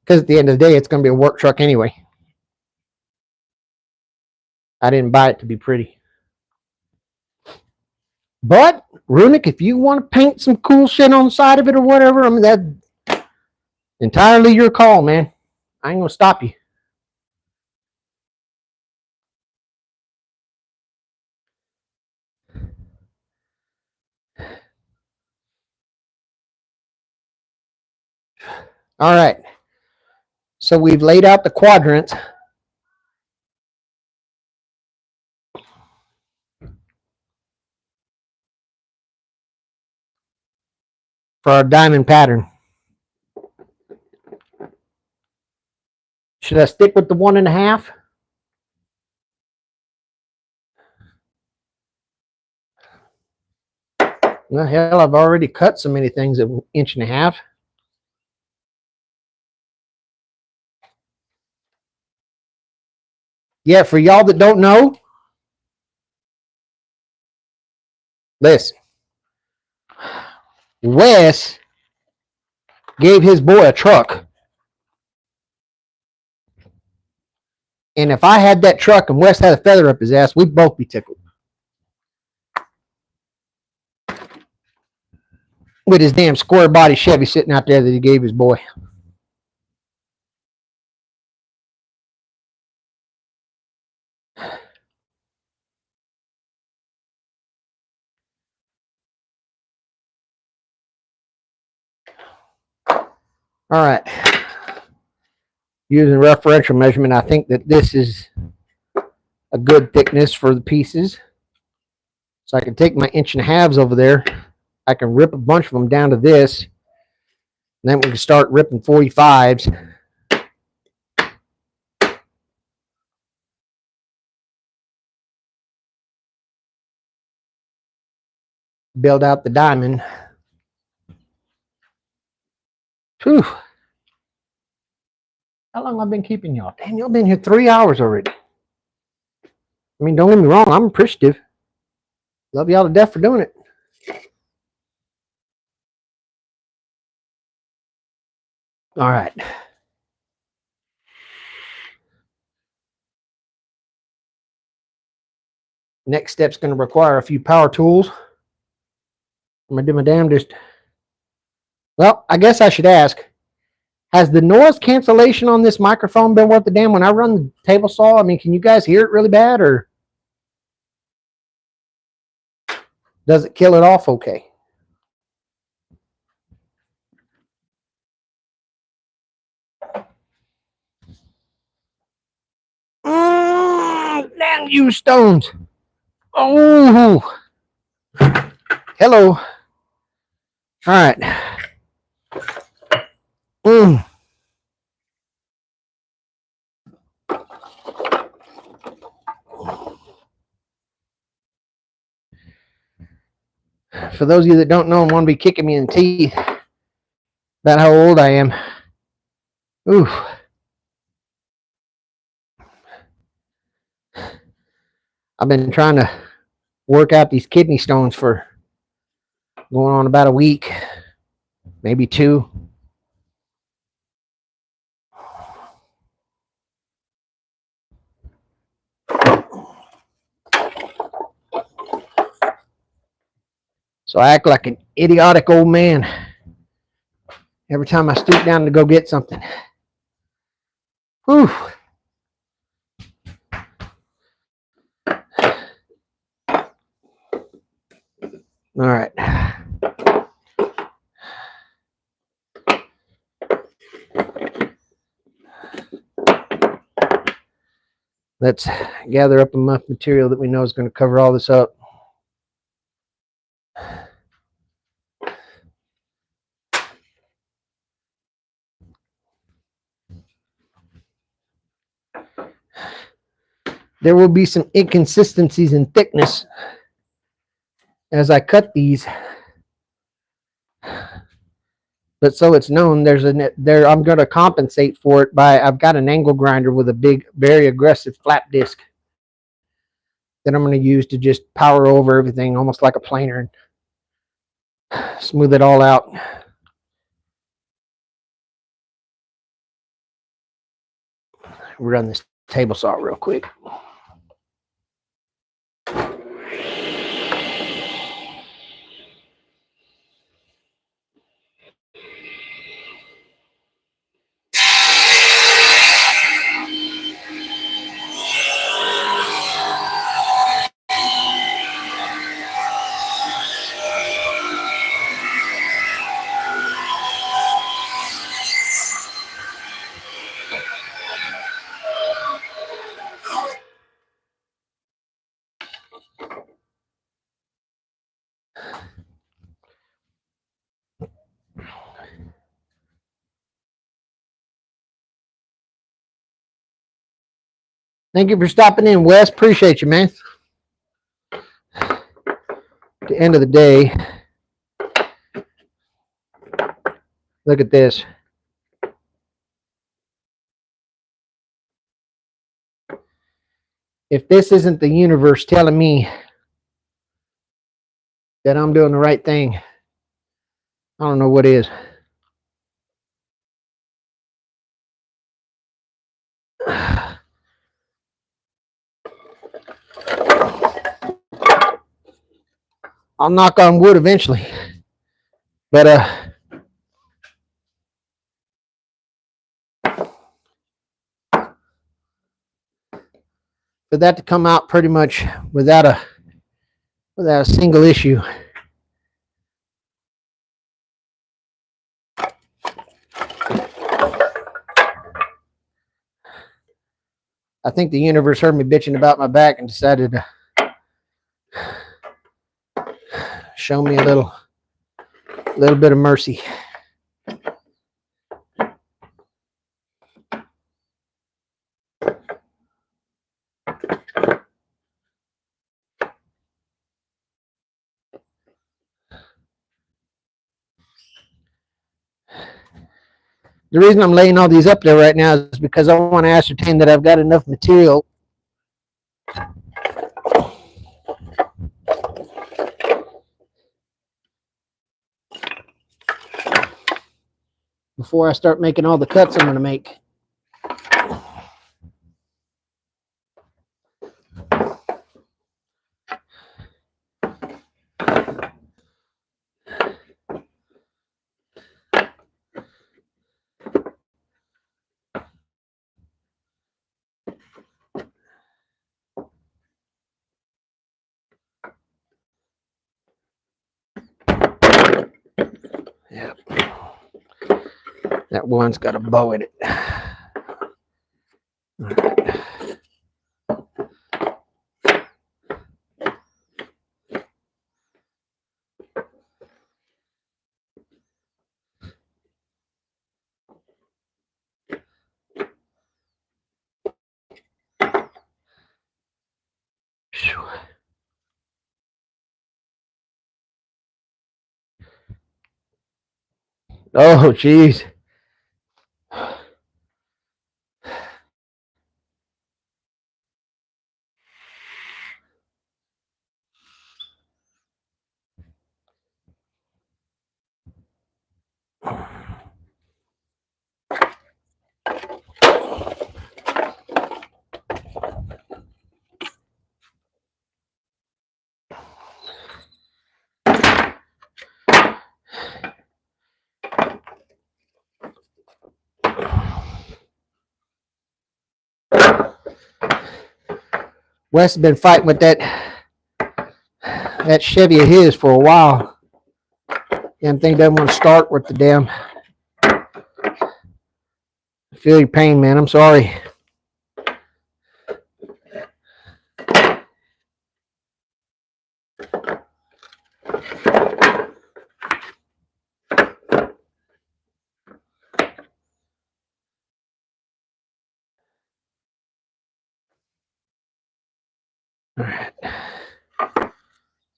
[SPEAKER 1] Because at the end of the day, it's going to be a work truck anyway. I didn't buy it to be pretty. But, Runic, if you want to paint some cool shit on the side of it or whatever, I mean, that's entirely your call, man. I ain't going to stop you. All right. So we've laid out the quadrants. For our diamond pattern. Should I stick with the 1.5? Well, hell, I've already cut so many things at 1.5 inches. Yeah, for y'all that don't know, listen. Wes gave his boy a truck. And if I had that truck and Wes had a feather up his ass, we'd both be tickled. With his damn square body Chevy sitting out there that he gave his boy. All right. Using referential measurement, I think that this is a good thickness for the pieces. So I can take my 1.5 inch over there. I can rip a bunch of them down to this. And then we can start ripping 45s. Build out the diamond. Whew. How long have I been keeping y'all? Damn, y'all been here 3 hours already. I mean, don't get me wrong, I'm appreciative. Love y'all to death for doing it. All right. Next step's going to require a few power tools. I'm going to do my damnedest. Well, I guess I should ask, has the noise cancellation on this microphone been worth the damn when I run the table saw? I mean, can you guys hear it really bad, or does it kill it off okay? Damn you stones. Oh. Hello. All right. For those of you that don't know and want to be kicking me in the teeth about how old I am. Ooh. I've been trying to work out these kidney stones for going on about a week, maybe 2. So I act like an idiotic old man every time I stoop down to go get something. Whew. All right. Let's gather up enough material that we know is going to cover all this up. There will be some inconsistencies in thickness as I cut these, but so it's known, I'm going to compensate for it by, I've got an angle grinder with a big, very aggressive flap disc that I'm going to use to just power over everything almost like a planer and smooth it all out. Run this table saw real quick. Thank you for stopping in, Wes. Appreciate you, man. At the end of the day, look at this. If this isn't the universe telling me that I'm doing the right thing, I don't know what is. I'll knock on wood eventually. But for that to come out pretty much without a single issue. I think the universe heard me bitching about my back and decided to show me a little bit of mercy. The reason I'm laying all these up there right now is because I want to ascertain that I've got enough material before I start making all the cuts I'm going to make. Yep. That one's got a bow in it. All right. Oh, geez. Wes has been fighting with that Chevy of his for a while. Damn thing doesn't want to start with the damn. I feel your pain, man. I'm sorry. All right.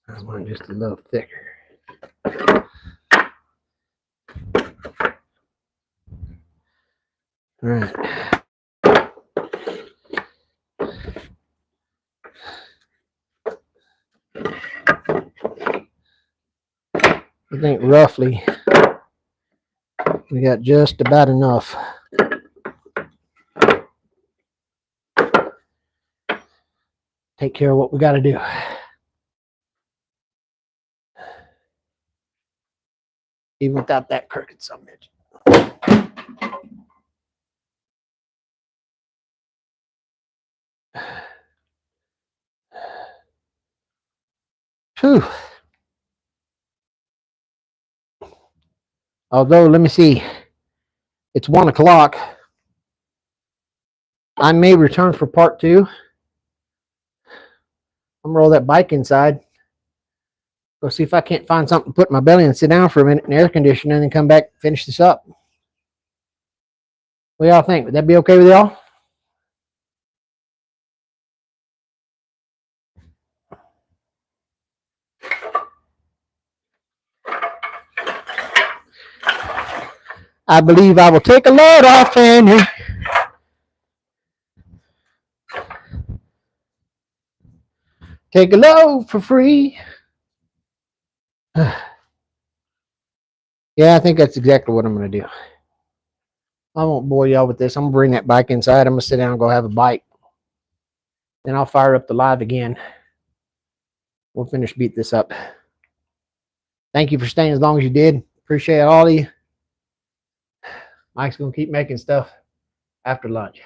[SPEAKER 1] I want just a little thicker. All right. I think roughly we got just about enough. Take care of what we got to do. Even without that crooked summit. Whew. Although, let me see. It's 1 o'clock. I may return for part 2. I'm gonna roll that bike inside. Go see if I can't find something to put in my belly and sit down for a minute in the air conditioner and then come back and finish this up. What y'all think? Would that be okay with y'all? I believe I will take a load off, Henry. Take a load for free. Yeah, I think that's exactly what I'm going to do. I won't bore y'all with this. I'm going to bring that bike inside. I'm going to sit down and go have a bite. Then I'll fire up the live again. We'll finish beat this up. Thank you for staying as long as you did. Appreciate all of you. Mike's gonna keep making stuff after lunch.